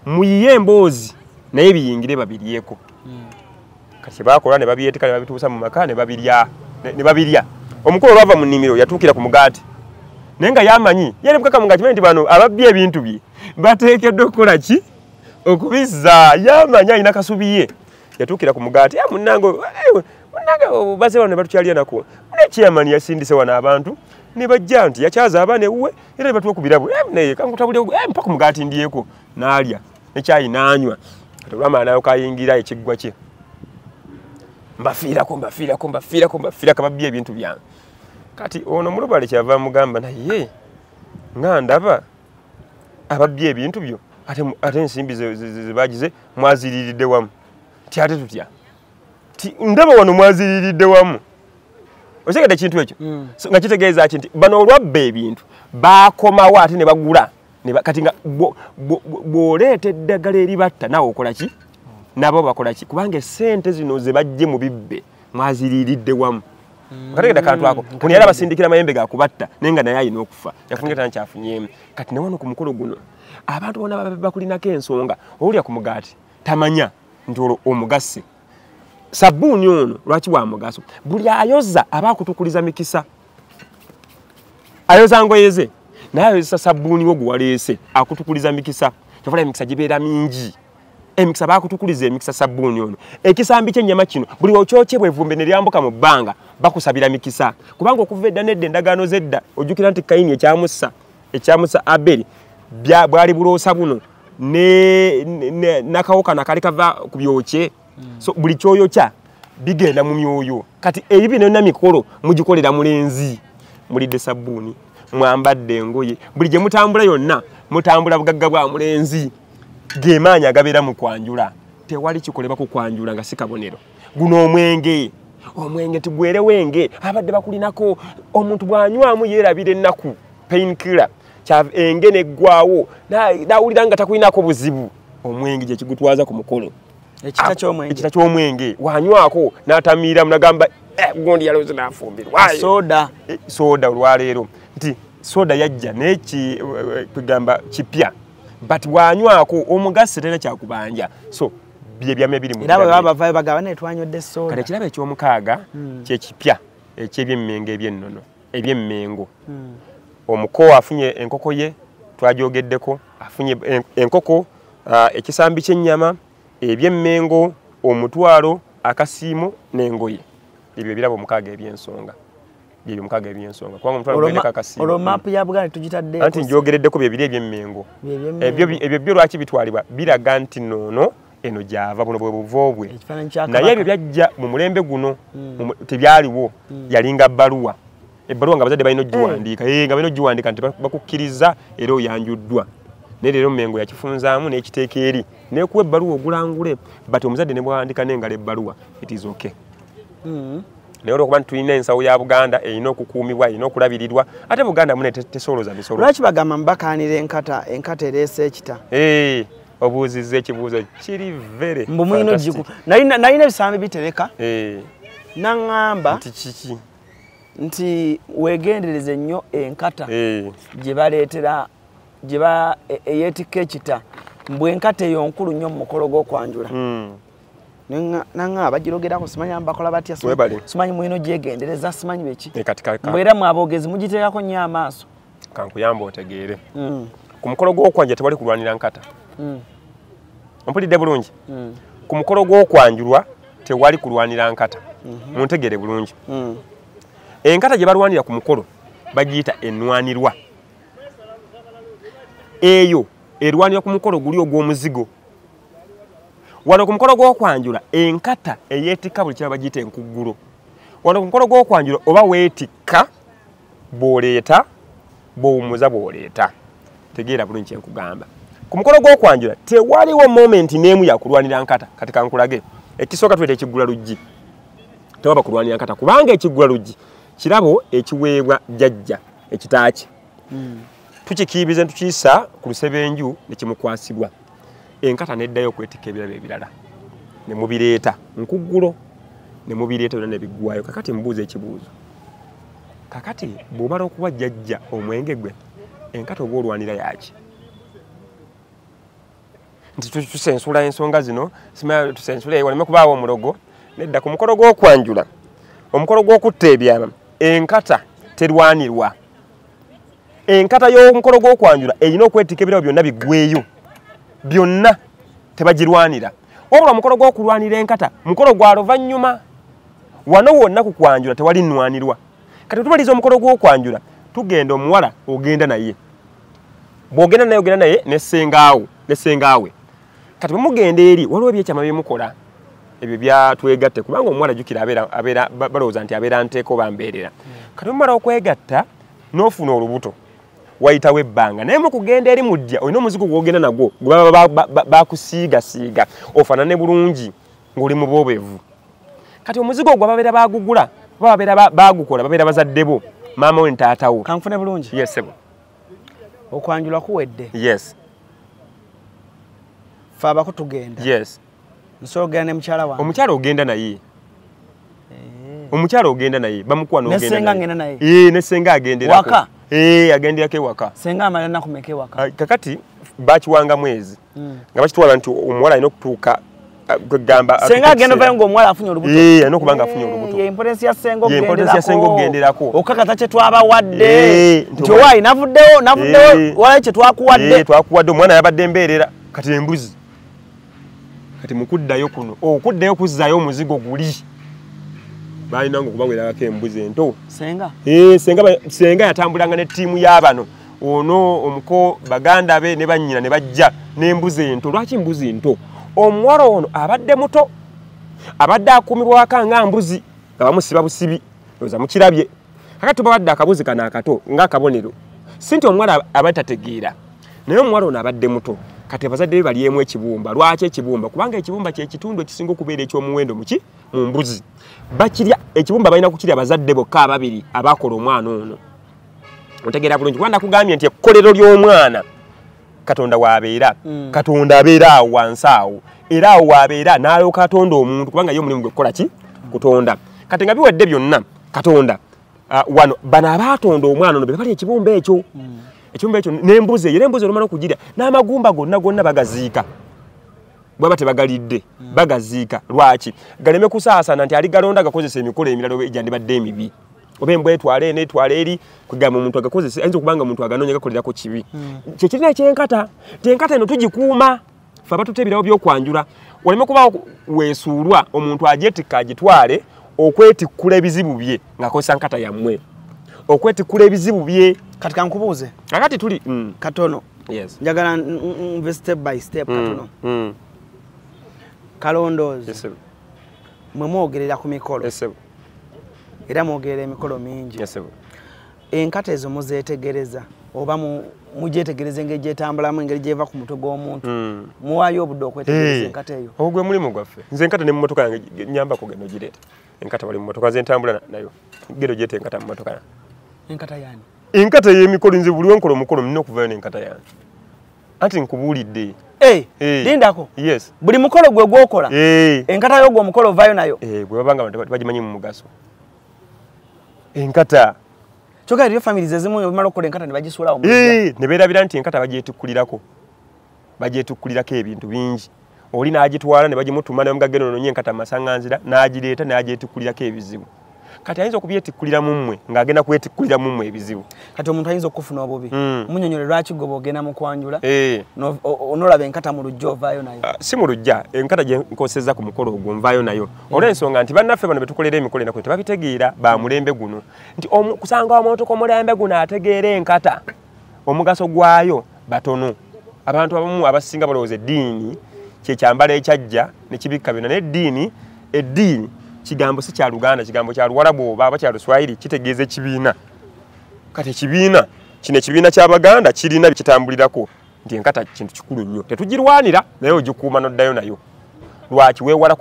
muyiye emboozi naye biyingire babiryeko kati bakola ne babyetika ne babituusa mu maka ne babirya omukolo olwava mu nnimiro yatuukira ku mugaati naye nga yamanyi ye ne bukakamu kimanyi nti bano ababbi ebintu bye bateekeddwa okukola ki okubizza yamanyi alina kasubi ye yatuukira ku mugaati munnange baze wano ne batukyalya nako nekyeyamani yasindise wano abantu ne bajja nti yakyaza abaana ewuwe era ne batuwa ku birabo naye kankutabuleko mpa ku mugaati ndyeko n'alya nekyayi n'anywa kati olwamala nayo kayingira ekiggwa kye mbafiirako babbye ebintu byange kati ono mulubale kyava mugamba naye nga ndaba ababbye ebintu byo ate ensimbi zebagize mwaziriiridde wamu ti ate tutya ti ndaba wano mwaziriiridde wamu otegedde ekintu ekyo nga kitegeeza ki nti bano olwabba ebintu bakomawo ate ne bagula kati nga bw'oleeta eddagala eribatta naawe okola ki nabo bakola ki kubanga essente zino ze bajje mu bibbe mwaziriiridde wamu okategedde kantu ako kuno yali abasindikira mayembe gakubatta naye nga naye ayina okufa yafunye tana kyafunyeemu kati ne wano ku mukolo guno abantu bona bakulinako ensonga owulira ku mugaati tamanya nti olwo omugasse sabbuuni ono lwaki wa mugaso buli ayoza aba akutukuliza mikisa ayoza ngoye ze naye ayozesa sabbuuni wo gwe waleese akutukuliza mikisa kyofula emikisa gibeera mingi emikisa bakutukuliza emikisa sabbuuni ono ekisambi ky'ennyama kino buli okyokye bwevumbe ne lyambuka mu bbanga bakusabira mikisa kubanga okuva edda nedda endagaano z'edda ojjukira nti Kayini ekyamusa Aberi bwali buloosa buno n'akawuka nakali kava ku byokye so buli kyoyokya bigenda mu myoyo kati ebibi nonna mikolo mugikolera mulenzi mulidde sabbuuni mwambadde engoye buli gye mutambula yonna mutambula bugagga bwa mulenzi gemaanya agabeera mu kwanjula tewali kikoleba ku kwanjula nga si kabonero guno omwenge tigwere wenge abadde bakulinako omuntu bwanywamu yeerabira ennaku painkiller enge neggwawo nawulira nga takulinako buzibu omwenge gye kigutwaza ku mukolo ekita ky'omwenge wanywako n'atamiira munagamba gundi yaloze n'afumbirwa soda olwaleero nti soda yajja nekigamba kipya but wanywako omugasse tera kyakubanja so bye byame biri mu bavayo bagaba netwanywedde soda kale kiraba eky'omukaaga kyekipya eky'ebyemmengo eby'ennono ebyemmengo omuko afunye enkoko ye twajogeddeko afunye enkoko ekisambi ky'ennyama ebyemmengo omutwalo akasiimo n'engoye ebyo birabo omukaaga ebyensonga byebyo omukaaga ebyensonga kubanga omutwalo gwendeka akasiimo olwo maapu ya Buganda tugitadde anti njogereddeko bye biri ebyemmengo ebyo byo lwaki bitwalibwa biraga nti noono eno gyava buno bwe buvoobwe naye ebyo byajja mu mulembe guno tebyaliwo yalinga bbaluwa ebbaluwa nga bazadde balina ogiwandiika nga balina ogiwandiika nti bakukkiriza era oyanjuddwa naye leero Mmengo yakifunzaamu n'ekiteeka eri neekuwa ebbaluwa ogulangule bati omuzadde ne bwawandika n'engalo ebbaluwa it is okay naye olwokuba nti tulina ensawo ya Buganda erina okukuumibwa erina okulabirirwa ate Buganda mune tesooloza misolo lwaki bagamba mbakaanira enkata ereese ekita obuuzizza ekibuuzo kiri vere mbumwino jiku nalina ebisambi bitereka naŋŋamba nti kiki nti weegendereze nnyo enkata gye baleetera gye eyeetikka ekita mbwe enkata eyo nkulu nnyo mu mukolo gw'okwanjula naŋŋamba bagirogerako simanyi bakola batya simanyi mwino gyegendereza simanyi beki mbwera mwaboogezi mugiteekako nnyo amaaso kankuyamba otegeere ku mukolo gw'okwanja tewali kulwanira nkata ompulidde bulungi ku mukolo gw'okwanjulwa tewali kulwanira nkata muntegere bulungi enkata gye balwanira ku mukolo bagiyita ennwanirwa eyo erwanira ku mukolo guli ogw'omuzigo wano ku mukolo gw'okwanjula enkata eyeetikka buli kiraba bagiyita enkuggulo wano ku mukolo gw'okwanjula oba weetikka bw'oleeta bw'owummuza bw'oleeta tegeera bulungi kyenkugamba ku mukolo gw'okwanjula tewaliwo momenti n'emu yakulwanira nkata kati kankulage ekisooka tuyita ekiggula luggi tewaba kulwanira nkata kubanga ekiggula luggi kirabo ekiweebwa jjajja ekitaaki tukikiibize tukiyisa ku lusebenju ne kimukwasibwa enkata neddayo okwetikka ebirabo ebirala ne mubireeta nkuggulo ne mubireeta byonna ne biggwayo kakati mbuuza ekibuuzo kakati bw'omala okuwa jjajja omwenge gwe enkata oba olwanira yaki nti tusensula ensonga zino simanya tusensula waleme kubaawo omulogo nedda ku mukolo gw'okwanjula omukolo gw'okutta ebyama enkata terwanirwa enkata y'omukolo gw'okwanjula erina okwetikka ebirabo byonna biggweeyo byonna tebagirwanira wabula omukolo gw'okulwanira enkata mukolo gwa luvannyuma wano wonna ku kwanjula tewali nnwanirwa kati tubaliza omukolo gw'okwanjula tugenda omuwala ogenda naye bw'ogenda naye ogenda naye ne ssengaawe kati bwe mugenda eri waliwo ebyekyama bye mukola ebyo byatwegatte kubanga omuwala jukira abeera balowooza nti abeera nteeko bambeerera kati omumala okwegatta n'ofuna olubuto wayitawo ebbanga naye mu kugenda eri mujja olina omuzigo gwogenda nagwo gwe baba bakusiigasiiga ofaanane bulungi ng'oli mu bwobeevu kati omuzigo gwe babeera bagugula babeera bagukola babeera bazadde bo maama we ntaatawo kanfune bulungi yes sebo okwanjulwa kuwedde yes fe abako tugenda yes nsobola ogenda ne mukyala wange omukyala ogenda naye omukyala ogenda naye bamukuwa n'ogenda ngenda naye ne senga agenderako waka agenderako ewaka senga amala ennaku meka ewaka kakati bakiwanga mwezi nga bakitwala nti omuwala alina okutuuka kwegamba senga agenda vayo ng'omuwala afunye olubuto alina okuba nga afunye olubuto importance ya senga ogenderako okukakasa kye twabawadde nti owaayi navuddewo walayo kye twakuwadde omwana yabadde embeerera kati embuzi kati mukuddayo kuno okuddayo kuzzaayo omuzigo guli balina nga okubawerako embuzi ento senga yatambulanga ne ttiimu y'abano ono omuko baganda be ne bannyina ne bajja n'embuzi ento lwaki mbuzi ento omuwala ono abadde muto abadde akuumibwa waka nga mbuzi nga bamusiba busibi oza mukirabye kakati tubabadde akabuzi kana akato ng'akabonero si nti omuwala abadde tategeera naye omuwala ono abadde muto kati abazadde be balyemu ekibumba lwaki ekibumba kubanga ekibumba kye kitundu ekisinga okubeera eky'omuwendo muki mu mbuzi bakirya ekibumba balina kukirya abazadde bokka ababiri abakola omwana ono otegeera bulungi kubanga kugambye nti ekkolero ly'omwana katonda waabeera katonda abeera awo wansi awo era awo waabeera n'alyoka atonda omuntu kubanga ye omulimu gwe kukola ki kutonda kati nga biwedde byonna katonda wano bano abaatonda omwana ono be bali ekibumba ekyo ekibumba ekyo n'embuzi eyo era embuzi olumala okugirya n'amagumba gonna bagaziika bwaba tebagalidde bagaziika lwaki galeme kusaasana nti ali galonda gakozesa emikolo emirala egyandibadde emibi oba embwa etwala eno etwala eri kugamba omuntu agakozesa ayinza okubanga omuntu aganoonya gakolerako kibi kyekirina ekyenkata tenkata eno tugikuuma fe abatuta ebirawo byokwanjula oleme kuba weesuulwa omuntu agyetikka agitwale okwetikkula ebizibu bye ng'akozesa nkata yammwe okwetikkula ebizibu bye kati kankubuuze akati tuli katono njagala nve step by step katono kalondoozi mwe mwogerera ku mikolo era mwogerera emikolo mingi enkata ezo muzeetegereza oba mugyetegereza engeri gyetambulamu engeri gyeva ku mutwe gw'omuntu muwaayo obudde okwetegereza enkata eyo ogwo gwe mulimu gwaffe nze enkata ne mu mmotoka yange nyambako geno gireeta enkata wali mu mmotoka ze ntambula nayo gero gyeta enkata mu mmotoka enkata yani enkata y'emikolo nze buli wenkola omukolo nina okuvayo n'enkata yange anti nkubuulidde lindako yes buli mukolo gwe gwokola enkata yo gwe omukolo ovaayo nayo bwe babanga abantu bagimanyi mu mugaso enkata kyokka eriyo families ezimu bamala okukola enkata ne bagisuulawo ne beerabira nti enkata bagyetukkulirako ebintu bingi oli n'agitwala ne bagimutuma nemugageno nonye enkata masaŋŋanzira n'agireeta n'agyetukkulirako ebizibu kati ayinza okubyetikkulira mu mmwe ng'agenda kwetikkulira mu mmwe ebizibu kati omuntu ayinza okufuna obubi munyonyole lwaki gwe bwogenda mu kwanjula onolaba enkata mu lujja ovaayo nayo si mu lujja enkata gye nkosezza ku mukolo ogwo nvaayo nayo olw'ensonga nti bannaffe bano betukolera emikolo enako tebabitegeera ba mulembe guno nti kusanga omuntu ku mulembe guno ategeera enkata omugaso gwayo batono abantu abamu abasinga balowooza eddiini kyekyambala ekyajja ne kibikka byonna n'eddiini kigambo si kya Luganda kigambo kya Luwarabu oba kya Luswahili kitegeeza ekibiina kati ekibiina kino ekibiina ky'Abaganda kirina bitambulirako nti enkata kintu kikulu nnyo tetugirwanira naye ogikuuma n'oddayo nayo lwaki weewala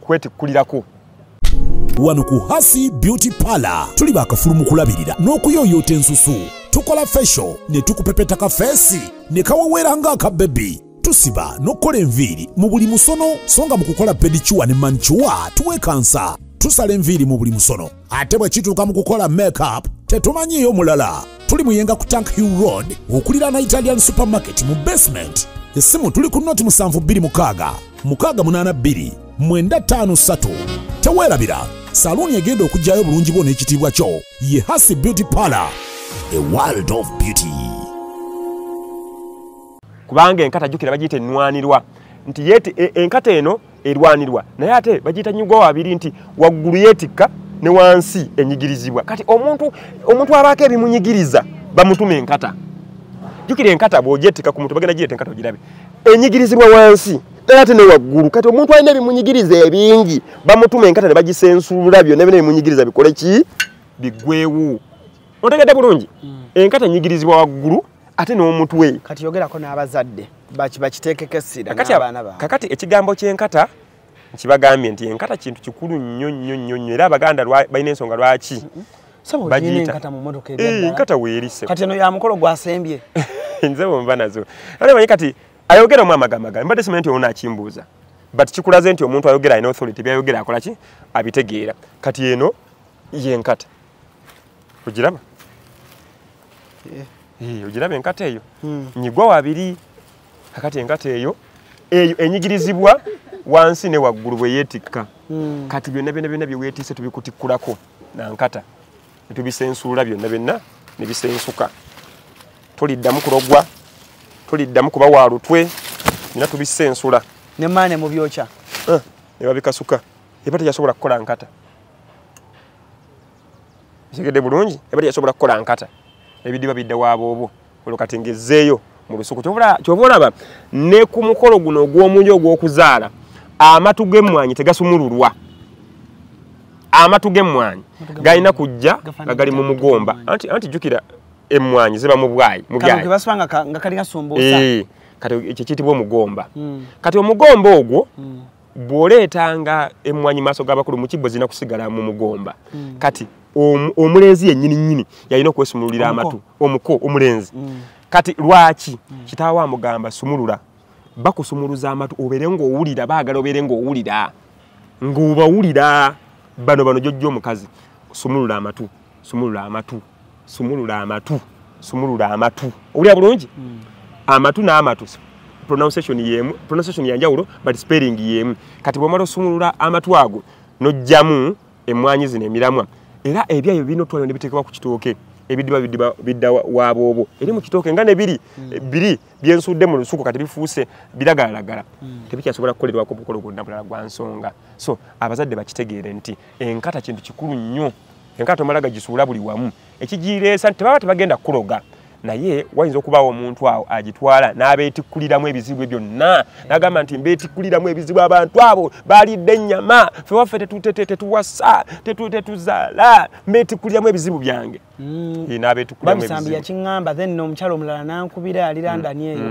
kwetikkulirako wano ku Hasi Beauty Parlor tuli bakafulu mu kulabirira n'okuyooyoota ensusu tukola facial ne tukupepeta ka feesi ne kaweweera ng'akabebi tusiba n'okukola enviiri mu buli musono songa mu kukola pedicure ne manicure tuwekansa tusala enviiri mu buli musono ate bwe kituuka mu kukola makeup tetumanyiiyo mulala tuli muyenga ku Tank Hill Road okuliraana Italian Supermarket mu basement essimu tuli ku noti 7266 682 953 teweerabira saluuni egenda okugyayo bulungi bwo n'ekitiibwa kyo ye Hasi Beauty Parlor, a world of beauty. Kubanga enkata jukira bagiyita ennwanirwa nti yeti enkata eno erwanirwa naye ate bagiyita nnyigwa wabiri nti waggulu yeetikka ne wansi enyigirizibwa kati omuntu abaako ebimunyigiriza bamutuma enkata jukira enkata bw'ogyetikka ku muntu bagenda gireeta enkata ogirabe enyigirizibwa wansi naddala ate ne waggulu kati omuntu alina ebimunyigiriza ebingi bamutuma enkata ne bagisensuula byonna bina ebimunyigiriza bikole ki biggweewo otegedde bulungi enkata nyigirizibwa waggulu ate n'omutwe kati yogerako n'abazadde bakiteekeko essira n'abaana baabwe kakati ekigambo ky'enkata nkibagambye nti enkata kintu kikulu nnyo nnyo nnyo nnyo era abaganda balina ensonga lwaki enkata weerise kati eno ya mukolo gwasembye nze bwemba nazo alemanyi kati ayogeramu amagamaga mbadde simanyi nti ono akimbuuza but kikulaze nti omuntu ayogera alina authority byayogera akola ki abitegeera kati eno yenkata ogiraba ogiraba enkata eyo nyigwa wabiri kakati enkata eyo enyigirizibwa wansi ne waggulu bwe yeetikka kati byonna byonna byeweetiise tubikutikkulako nankata netubisensuula byonna byonna ne bisensuka toliddamu kulogwa toliddamu kuba wa lutwe nina tubisensula ne maane mu byokya ne babikasuka eba teyasobola kukola nkata kigedde bulungi eba teyasobola kukola nkata ebidiba bidda waaboobo olwo kati ngezeeyo mu lusuku kyova olaba ne ku mukolo guno ogw'omungi ogw'okuzaala amatu g'emmwanyi tegasumululwa amatu g'emmwanyi galina kujja nga gali mu mugomba anti jjukira emmwanyi ziba mu bwayi kati ekyo kiyitibwa omugomba kati omugomba ogwo bw'oleetanga emmwanyi maaso g'abakulu mu kibbo zirina kusigala mu mugomba kati omulenzi yennyini nnyini yalina okwesumululira amatu omuko omulenzi kati lwaki kitaawo amugamba sumulula bakusumuluza amatu obeere ng'owulira baagala obeere ng'owulira ng'obawulira bano jjojja omukazi sumulula amatu sumulula amatu sumulula amatu sumulula amatu owulira bulungi amatu n'amatu pronunciation yanjawulo but spelling yemu kati bw'omala osumulula amatu ago n'ojjamu emmwanyi zino emiramwa era ebyayo birina otwaliro ne biteekebwa ku kitooke ebidiba bidda waaboobo eri mu kitooke nga ne biri byensudde mu lusuku kati bifuuse biragalalagala tebikyasobola kukolerwako bukolo gwonna bulala gwa nsonga so abazadde bakitegeere nti enkata kintu kikulu nnyo enkata tomala gagisuula buli wamu ekigireesa nti tebaba tebagenda kuloga naye wayinza okubaawo omuntu awo agitwala n'abeetikkuliramu ebizibu byonna n'agamba nti mbeetikkuliramu ebizibu abantu abo baalidde ennyama ffe waffe tetuwasa tetuzaala mbeetikkuliramu ebizibu byange n'abeetikkuliramu yakiŋŋamba then omukyalo omulala nankubira ali Londoni eyo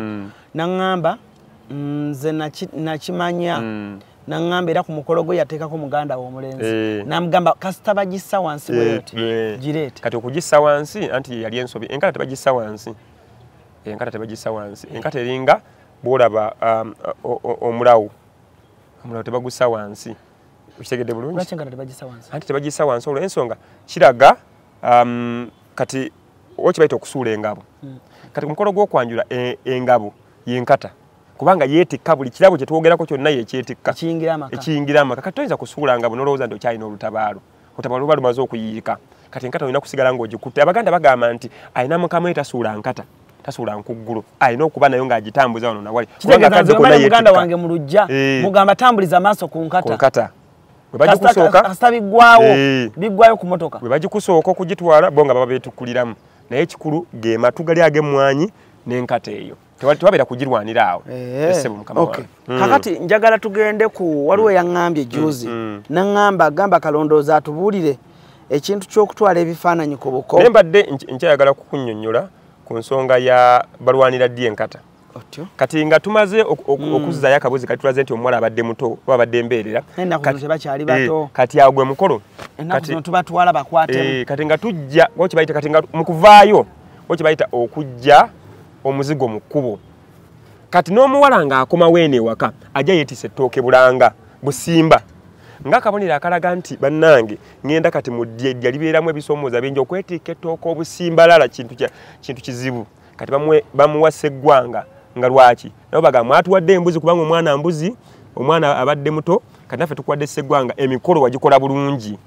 naŋŋamba nze nakimanya naŋŋamba era ku mukolo gwe yateekako muganda we omulenzi namugamba kasita bagissa wansi bweyoti gireete kati okugissa wansi anti yali ensobi enkata tebagissa wansi enkata eringa bwolaba omulawo tebagussa wansi okitegedde bulungi anti tebagissa wansi olwo ensonga kiraga kati okibaita okusuula engabo kati ku mukolo gw'okwanjula engabo yenkata kubanga yeetikka buli kirabo kye twogerako kyonna yekyetikka ekiyingira amaka kati toyinza kusuula ngabo n'olowooza nti okyalina olutabaalo luba lumaze okuyiika kati enkata olina kusigala ng'ogikutte abaganda bagamba nti alina mukama we tasuula nkata tasuula nkuggulu alina okuba nayo ng'agitambuza wano nawali muganda wange mu lujja mugamba tambuliza amaaso ku nkata kasita biggwayo ku motoka bwe bagikusooka okugitwala bo nga baba beetukkuliramu naye ekikulu ge matu gali ag'emmwanyi n'enkata eyo tewabeera kugirwanira awo kakati njagala tugende ku waliwo yaŋŋambye juzi naŋŋamba agamba kalondooza atubuulire ekintu ky'okutwala ebifaananyi ku buko naye mbadde nkyayagala kukunnyonnyola ku nsonga ya balwanira ddi enkata kati nga tumaze okuzzayo akabuzi kati tulaze nti omuwala abadde muto oba abadde embeerera kati awo gwe mukolo kati nga tujja okibayita kati nga mu kuvaayo okibayita okujja omuzigo mu kkubo kati n'omuwala ng'akomawo eno ewaka ajja yeetisse ettooke bulanga busimba ng'akabonero akalaga nti bannange ŋŋenda kati mu ddya libeeramu ebisoomooza bingi okwetikka ettooke obusimbalala kintu kizibu kati bamuwa sseggwanga nga lwaki nabo bagamba mwatuwadde embuzi kubanga omwana abadde muto kati naffe tukuwadde sseggwanga emikolo wagikola bulungi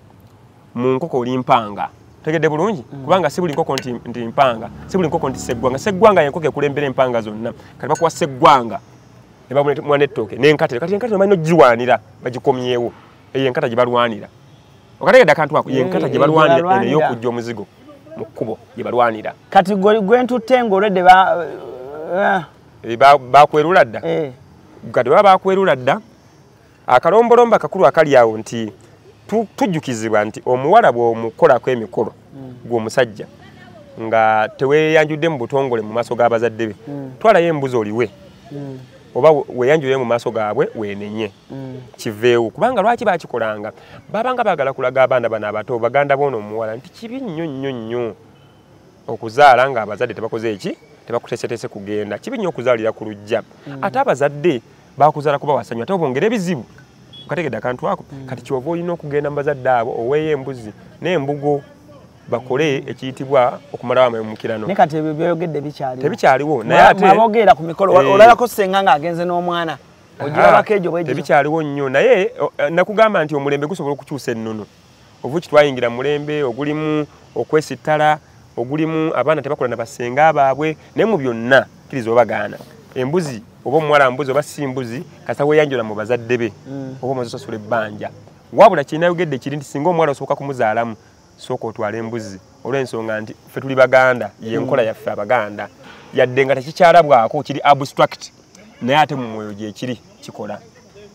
mu nkoko oli mpanga tegedde bulungi kubanga si buli nkoko nti mpanga si buli nkoko nti seggwanga yenkoko ekulembera empanga zonna kati bakuwa seggwanga ne bamuwa n'ettooke n'enkata kati enkata nomalina ogirwanira bagikomyewo eyo enkata gye balwanira okategedde akantu ako yenkata gye balwanira eno ey'okujja omuzigo mu kkubo gye balwanira kati gwentutte ng'olwedde bakwerula dda gade baba akwerula dda akalombolomba kakulu akali awo nti tujjukizibwa nti omuwala bw'omukolako emikolo gw'omusajja nga teweeyanjudde mu butongole mu maaso g'abazadde be twalayo embuzi oliwe oba weeyanjudde mu maaso gaabwe weenenye kiveewo kubanga lwaki baakikolanga babanga baagala kulaga abaana bano abato baganda boono omuwala nti kibi nnyo okuzaala nga abazadde tebakoze eki tebakuteeseteese kugenda kibi nnyo okuzaalira ku lujja ate abazadde bakuzaala kuba wasanywa ate obongera ebizibu kategedde akantu ako kati kyova olina okugenda mu bazadde abo oweeyo embuzi n'embugo bakole ekiyitibwa okumalawo amamukirano ne kati ebyo byogedde tebikyaliwo naye ate aboogera ku mikolo olalako senga ng'agenze n'omwana ogirabako egyo bwe tebikyaliwo nnyo naye nakugamba nti omulembe gusobola okukyusa ennono ovuki twayingira mulembe ogulimu okwesittala ogulimu abaana tebakola na basenga baabwe naye mu byonna kiriza obagaana embuzi oba omuwala mbuzi oba si mbuzi kasa weeyanjula mu bazadde be oba omaze osasula ebbanja wabula kinayogedde kiri nti singa omuwala osooka kumuzaalamu sooka otwala embuzi olw'ensonga nti ffe tuli baganda yenkola yaffe abaganda yadde nga tekikyalabwako kiri abstract naye ate mu mwoyo gyekiri kikola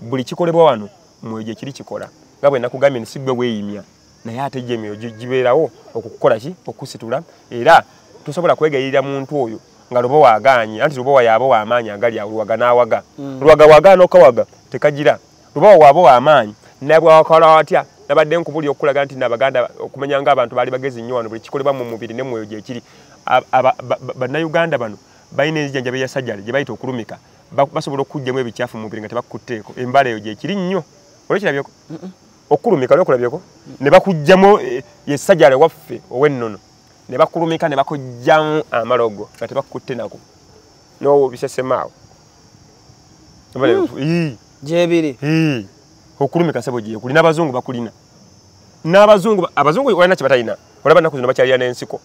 buli kikolebwa wano mu mwoyo gyekiri kikola nga bwe nakugambye nti siggwe weeyimya naye ate gy'emyoyo gibeerawo okukola ki okusitula era tosobola kwegayirira muntu oyo nga lubo waaganye anti lubo yaabo w'amaanyi agali awo luwaga n'awaga luwaga wagaana okawaga tekagira lubo waabo w'amaanyi naye bwawakola atya nabadde nkubuli okulaga nti nabaganda okumanya nga abantu baali bagezi nnyo wano buli kikolebwa mu mubiri ne mwoyo gyekiri bannayuganda bano balina enzijanja ya sajjale gye bayita okulumika basobola okujjamu ebikyafu mu mubiri nga tebakutteeko embala eyo gyekiri nnyo olwekirabyeko okulumika olwekulabyeko ne bakujjamu yesajjale waffe ow'ennono ne bakulumika ne bakujjamu amalogo nga tebakutte nako n'owo bisesemaawo gyebiri okulumika sebo gye kulina abazungu bakulina abazungu walina kye batalina olaba nnaku zino bakyalira n'ensiko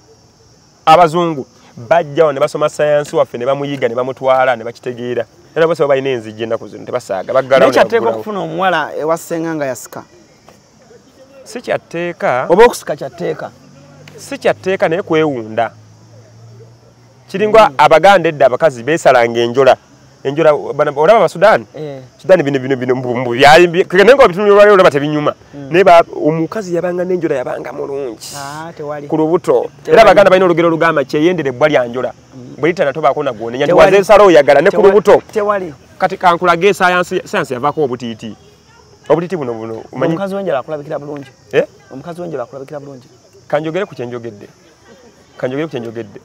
abazungu bajjawo ne basoma sayansi waffe ne bamuyiga ne bamutwala ne bakitegeera era bose balina enzijja ennaku zino tebasaaga baggalawo nekyateeka okufuna omuwala ewasenga nga yasika si kyatteeka oba okusika kyatteeka si kyatteeka naye kwewunda kiringwa abaganda edda abakazi beesalanga enjola olaba abasudaani sudaani bino mbubyalikenenga bitunulwayo olaba tebinyuma naye omukazi yabanga n'enjola yabanga mulungi ku lubuto era abaganda balina olugero olugamba kyeyendera ebbwa lya njola bwe litanatobaako nagwonenya nti wazeesala oyagala ne ku lubuto kati kankulage sayansi yavaako obutiiti obutiiti buno omukazi w'enjola akulabikira bulungi omukazi w'enjola akulabikira bulungi kanjogere ku kyenjogedde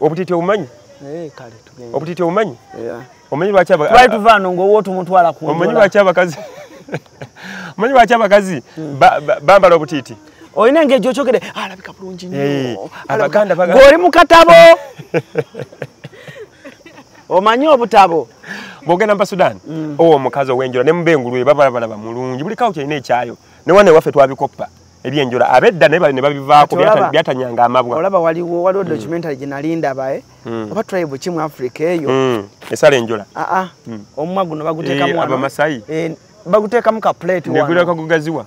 obutiiti obumanyi obutiiti obumanyi omanyi lwaki tuvaano ng'owootumutwala ku omanyi lwaki abakazi omanyi lwaki abakazi bambala obutiiti olina engeri gyokyogere alabika bulungi nnyo abaganda ng'oli mu katabo omanyi obutabo bw'ogenda mu basudaani owo omukazi ow'enjola ne mubengulu babalabalaba mulungi buli kawo kyalina ekyayo ne wane waffe twabikoppa ebyenjola abedda naye ne babivaako byatanyanga amabwa olaba waliwo documentary gye nali ndaba oba tribe ki mu Africa eyo esala enjola omumwa guno baguteekamu abamasayi baguteekamu ka plate kagugaziwa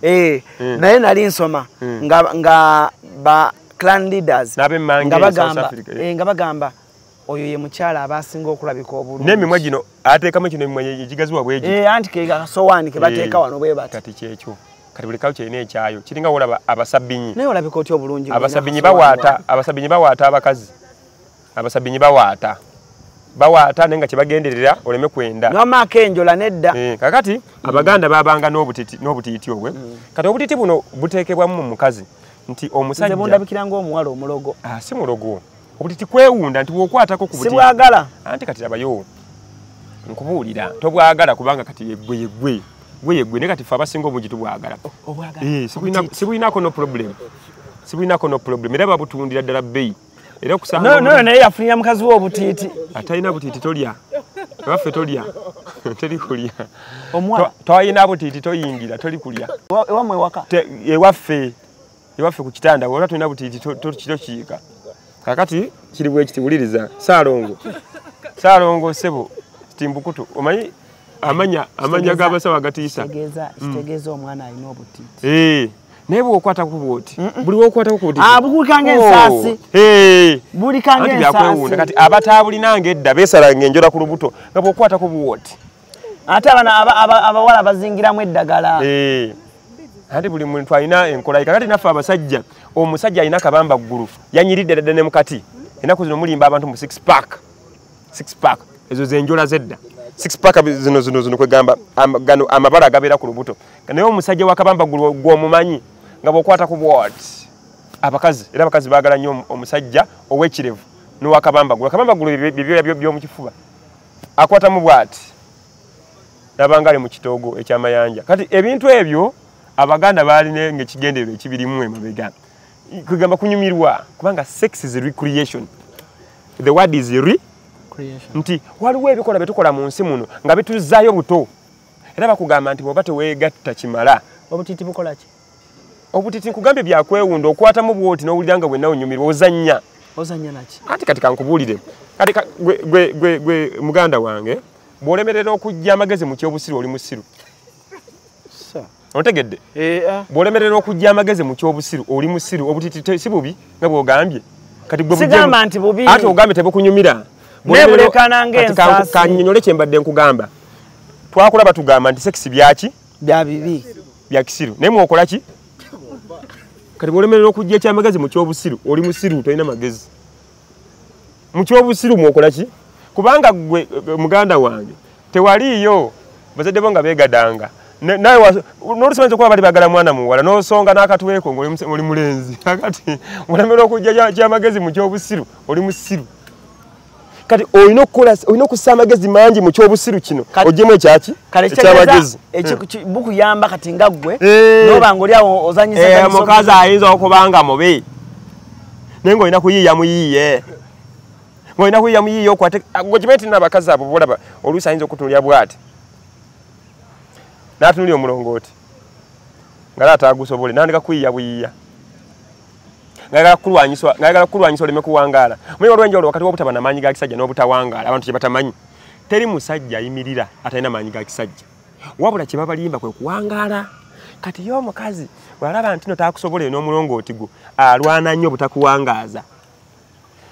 naye nali nsoma nga ba clan leaders nga bagamba oyo ye mukyala abasinga okulabika obulungi n'emimwa gino ateekamu kino emimwa egigaziwa bwegi anti kegasowaani ke bateeka wano bwe bati kati kyekyo kati buli kawo kyalina ekyayo kiringa wolaba abasabbinyi naye olabika otya obulungi abasabbinyi bawaata abakazi abasabbinyi bawaata naye nga kyebagenderera oleme kwenda nomaako enjola nedda kakati abaganda babanga n'obutiiti obwe kati obutiiti buno buteekebwamu mu mukazi nti omusajja bundabikira ng'omuwala omulogo si mulogo obutiiti kwewunda nti bwokwatako ku butiiti sibwagala anti kati abayo nkubuulira tobwagala kubanga kati yeggwe naye kati ffe abasinga obungi tubwagala sibulinaako no problem era babutundira ddala bbeeyi era okusanga naye yafunira mukazi we obutiiti atalina butiiti tolya ewaffe tolya teri kulya twalina butiiti toyingira toli kulya ewamwe ewaka ewaffe ku kitanda oba tulina butiiti tokiika kakati kiri bwe kiti wuliriza saalongo sebo timbukutu omanyi amanya g'abasawo agatiisa kitegeeza omwana alina obutiiti naye bw'okwatako bwoti buli wokwatako ku bulikanga ensaasi bulikanga ensaasi kati abatabulinanga edda beesalanga enjola ku lubuto nga bw'okwatako bwoti ate abawala bazingiramu eddagala ate buli muntu alina enkola kakati naffe abasajja omusajja alina kabamba ggulu yanyiridde ddala ne mukati ennaku zino mulimba abantu mu 6 pack ezo zenjola zedda 6 pack zino kwegamba gano amabala agabeera ku lubuto naye omusajja wa kabamba ggulu gw'omumanyi nga bw'okwata ku bwoti abakazi era abakazi baagala nnyo omusajja ow'ekirevu n'owakabamba ggulu by'omu kifuba akwatamu bw'ati nabanga ali mu kitoogo ekyamayanja kati ebintu ebyo abaganda baalina ng'ekigendererwa ekibirimu emabega kugamba kunyumirwa kubanga sex is recreation the word is recreation nti waliwo ebikola byetukola mu nsi muno nga bituzaayo buto era bakugamba nti bw'oba teweegatta kimala obutiti bukola ki obutiti nkugambye byakwewunda okwatamu bwoti n'owulira nga bwenna onyumirwa ozannya naki kati kankubuulire kati gwe muganda wange bw'olemerera okujja amagezi mu kyobusiru oli musiru otegedde bw'olemerera okujja amagezi mu kyobusiru oli musiru obutiti si bubi nga bw'ogambye kati sigamba nti bubi ate ogambye tebukunyumira kanyonyole kye mbadde nkugamba twakulaba tugamba nti sekisi byaki bya bibi bya kisiru naye mwokola ki kati bw'olemerera okujja ekyamagezi mu kyobusiru oli musiru tolina magezi mu kyobusiru mwokola ki kubanga gwe muganda wange tewaliyo bazadde bo nga beegadanga naye n'olusomanyiza okuba bali bagala mwana muwala n'osonga n'akatweko ng'oli mulenzi akati olemera okujja kyamagezi mu kyobusiru oli musiru kati olina okussa amagezi mangi mu kyobusiru kino oggyemu ekyaki ekyamagezi bukuyamba kati nga ggwe noba ng'oli awo ozanyisa omukazi ayinza okubanga mubi naye ng'olina kuyiiya muyiiye ng'olina kuyiiya muyiiye okwate gwe kimanyi tina abakazi abo bolaba oluusi ayinza okutunulya bw'ati n'atunulya omulongooti nga laata agusobole nandika kuyiiya buyiiya ngayagala kulwanyisa oleme kuwangaala muye olwenjawulo wakati w'obutaba n'amaanyi ga kisajja n'obutawangaala abantu kye batamanyi teri musajja ayimirira atalina maanyi ga kisajja wabula kye babalimba kwe kuwangaala kati yo omukazi bw'alaba nti no taakusobole n'omulongooti gwo alwana nnyo obutakuwangaaza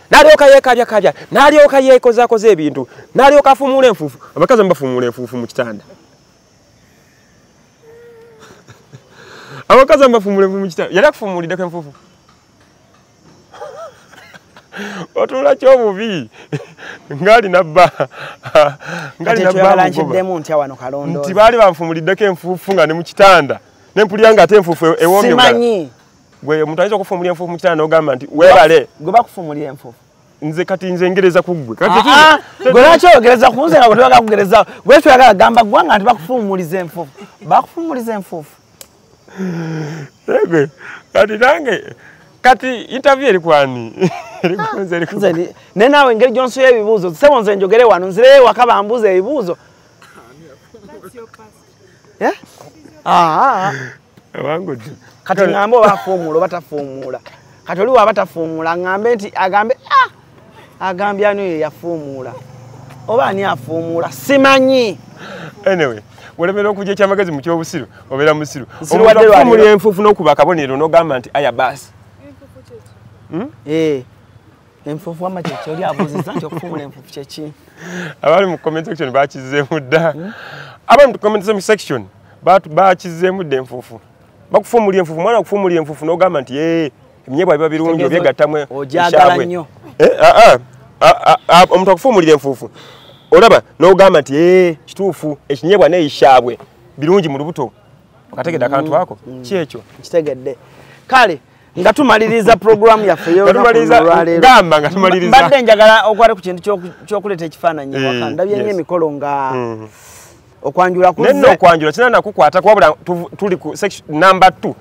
n'alyoka yeekabyakabya n'alyoka yeekozaakoza ebintu n'alyoka afumuula enfuufu abakazi mubafumuula enfuufu mu kitanda abakazi mubafumuula enfuufu mu kitanda yali akufumuuliddeko enfuufu otula kyobubi ngali nabba nti baali banfumuliddeko enfuufu nga ne mu kitanda nempulira nga ate enfuufu ewomye gwe omuntu ayinza okufumulira enfuufu mu kitanda n'ogamba nti weebale gwe bakufumulira enfuufu nze kati nze ngereza ku ggwe gwe lwaki ogereza ku nze nga bwe kugereza gwe tuyagala gamba ggwanga nti bakufumuliza enfuufu bakufumuliza enfuufu egwe kati nange kati interview eri kwani ne naawe engeri gyonsuya ebibuuzo sebo nze njogere wano nzireyo waka bambuuza ebibuuzo abangudde kati ngambe oba afuumuula oba tafuumuula kati oli waaba tafuumuula ngambe nti agambye ani oyo yafuumuula oba ani afuumuula simanyi anyway olemera okujja ekyamagezi mu kyobusiru obeera musiru omufuumula enfuufu n'okuba akabonero n'ogamba nti aya baasi enfuufu wama kyekyo oli abuuziza nti okufuumula enfuufu kyeki abali mu comment section bakizeemu dda abali mu comment section bakizeemu dda enfuufu bakufuumula enfuufu mwana okufuumula enfuufu n'ogamba nti ebinyeebwa biba birungi obyegattamu ogyagala nnyo omuntu akufuumulira enfuufu olaba n'ogamba nti kituufu ekinyeebwa neeyishaabwe birungi mu lubuto okategedde akantu ako kyekyo kitegedde kale nga tumaliriza programu yaffe gamba nga tumaliriza mbadde njagala okwale ku kintu ky'okuleeta ekifaananyi ewaka ndabye nnyo emikolo nga okwanjula kuzze nenne okwanjula kinaa nakukwata wabula tuli ku section number 2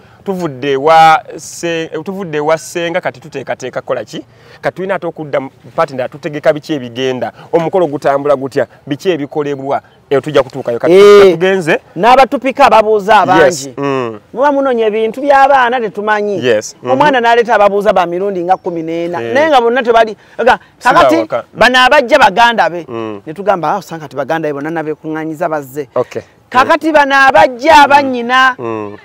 tuvudde ewa ssenga kati tuteekateeka kukola ki kati tulina ate okudda pati nda tutegeka biki ebigenda omukolo gutambula gutya biki ebikolebwa eyo tujja kutuukayo kati tugenze n'abatupika ababuuza abangi muba munoonya ebintu by'abaana tetumanyi omwana n'aleeta ababuuza ba mirundi nga 14 naye nga bonna tebali kakati bano abajja baganda be ne tugamba osanga ti baganda be bonna nabeekuŋŋaanyiza bazze kakati bano abajja abannyina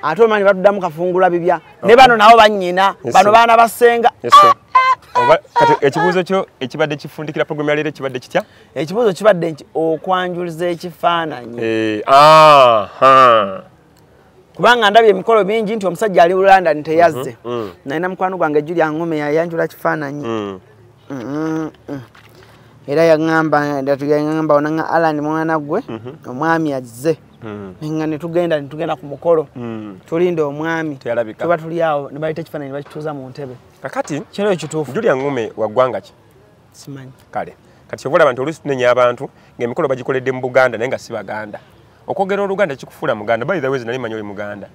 ate omanyi batuddamu kafungula bibya ne bano nabo bannyina bano baana basenga Oba kati ekibuuzo kyo ekibadde kifundikira program ya leero ekibadde kitya? Ekibuuzo kibadde nti okwanjuluza ekifaananyi. Kubanga ndabye emikolo mingi nti omusajja ali London teyazze. Nalina mukwano gwange Julia Ngome yayanjula kifaananyi. Era yagamba onanga Alan mwana gwe omwami azze. Nga netugenda ku mukolo. Tulinde omwami. Tuba tuli awo ne bayita ekifaananyi ne bakituuza mu ntebe. Kakati kino ekituufu. Julia Ngome waggwanga ki? Simanyi. Kale. Kati obola abantu olusi tunenya abantu ng'emikolo bagikoledde mu Buganda naye nga si Baganda. Okwogera Oluganda kikufuula Muganda, by the way nali manyi oli Muganda.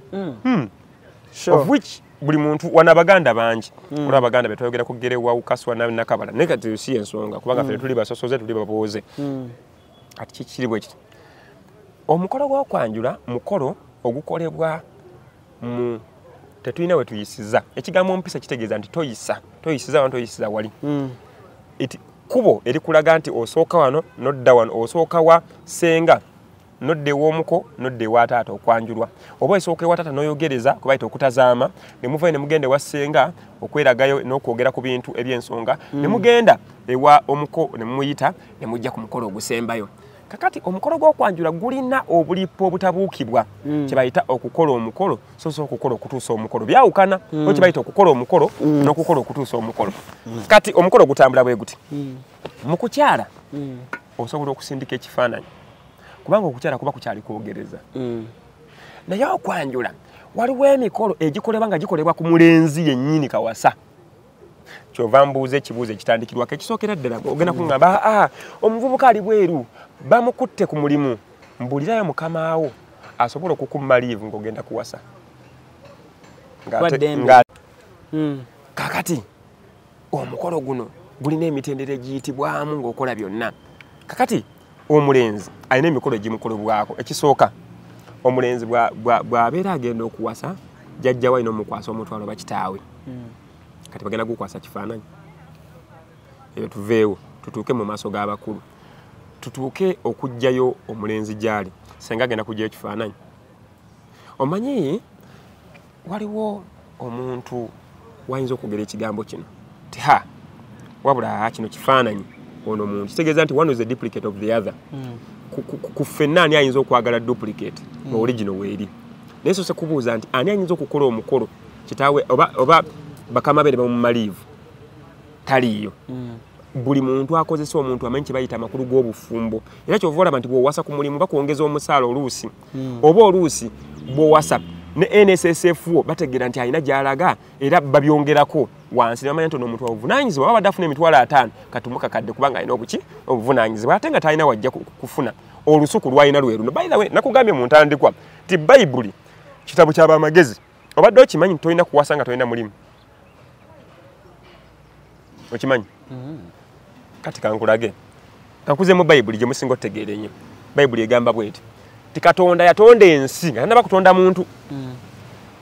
Sure. Of which buli muntu wana Baganda bangi. Olwa Abaganda betwogera ku Gerewa Ukaswa na Nakabala. Naye kati si ensonga kubanga ffe tuli basosoze tuli babooze. Kati kiri bwe kiti. Omukolo gw'okwanjula mukolo ogukolebwa mu tetulina we tuyisiza. Ekigambo mpisa kitegeeza nti toyisiza abantu toyisiza wali. Kubo erikulaga nti osooka wano nodda wano osooka wa senga nodde w'omuko nodde wa taata okwanjulwa. Oba esooka wa taata n'oyogereza kubayita okutazaama ne muvayo ne mugende wa senga okweragayo n'okwogera ku bintu eby'ensonga ne mugenda ewa omuko ne muyita ne mujja ku mukolo ogusembayo. Kakati omukolo gw'okwanjula gulina obulipo obutabuukibwa kye bayita okukola omukolo so okukola okutuusa omukolo byawukana kye bayita okukola omukolo n'okukola okutuusa omukolo. Kati omukolo gutambula bwe guti mu kukyala osobola okusindika ekifaananyi kubanga okukyala kuba kukyali kwogereza naye okwanjula waliwo emikolo egikolebwa nga gikolebwa ku mulenzi yennyini kawasa. Kyova mbuuza ekibuuzo ekitandikirwako ekisookera ddala ogenda kuŋŋamba omuvubuka ali bweru bamukutte ku mulimu mbulirayo mukamaawo asobola okukumma liivu ng'ogenda kuwasa. Kakati omukolo guno gulina emitendera egiyitibwamu ng'okola byonna. Kakati omulenzi alina emikolo egimukolebwako. Ekisooka omulenzi bw'abeera agenda okuwasa jjajja walina omukwasa omutwalo bakitaawe. Kati bagenda gukwasa kifaananyi. Eyo tuveewo tutuuke mu maaso g'abakulu. Tutuuke okujjayo omulenzi gyali senga agenda kujjayo ekifaananyi. Omanyi waliwo omuntu wayinza okwogera ekigambo kino ti wabula kino kifaananyi ono muntu kitegeeza nti one is a duplicate of the other. Ku ffenna ani ayinza okwagala duplicate original weeri. Naye so se kubuuza nti ani ayinza okukola omukolo kitaawe oba bakama be bamumaliivu taliiyo. Buli muntu akozesa omuntu amanyi kye bayita amakulu g'obufumbo. Era kyova olaba nti bw'owasa ku mulimu bakwongeza omusaala oluusi oba oluusi bw'owasa ne NSSF wo bategeera nti alina gy'alaga era babyongerako wansi ne bamanya nti ono omuntu obuvunaanyizibwa babadde afuna emitwalo 5 katumuka kadde kubanga alina obuvunaanyizibwa ate nga talina wajja kufuna olusuku lwalina lweruno. By the way nakugambye mu ntandikwa ti Bayibuli kitabo ky'abamagezi obadde okimanyi nti tolina kuwasa nga tolina mulimu. Okimanyi? Kati kankulage. Kankuzemu Bayibuli gye musinga otegeera ennyo. Bayibuli egamba bw'eti ti Katonda yatonda ensi nga tannaba kutonda muntu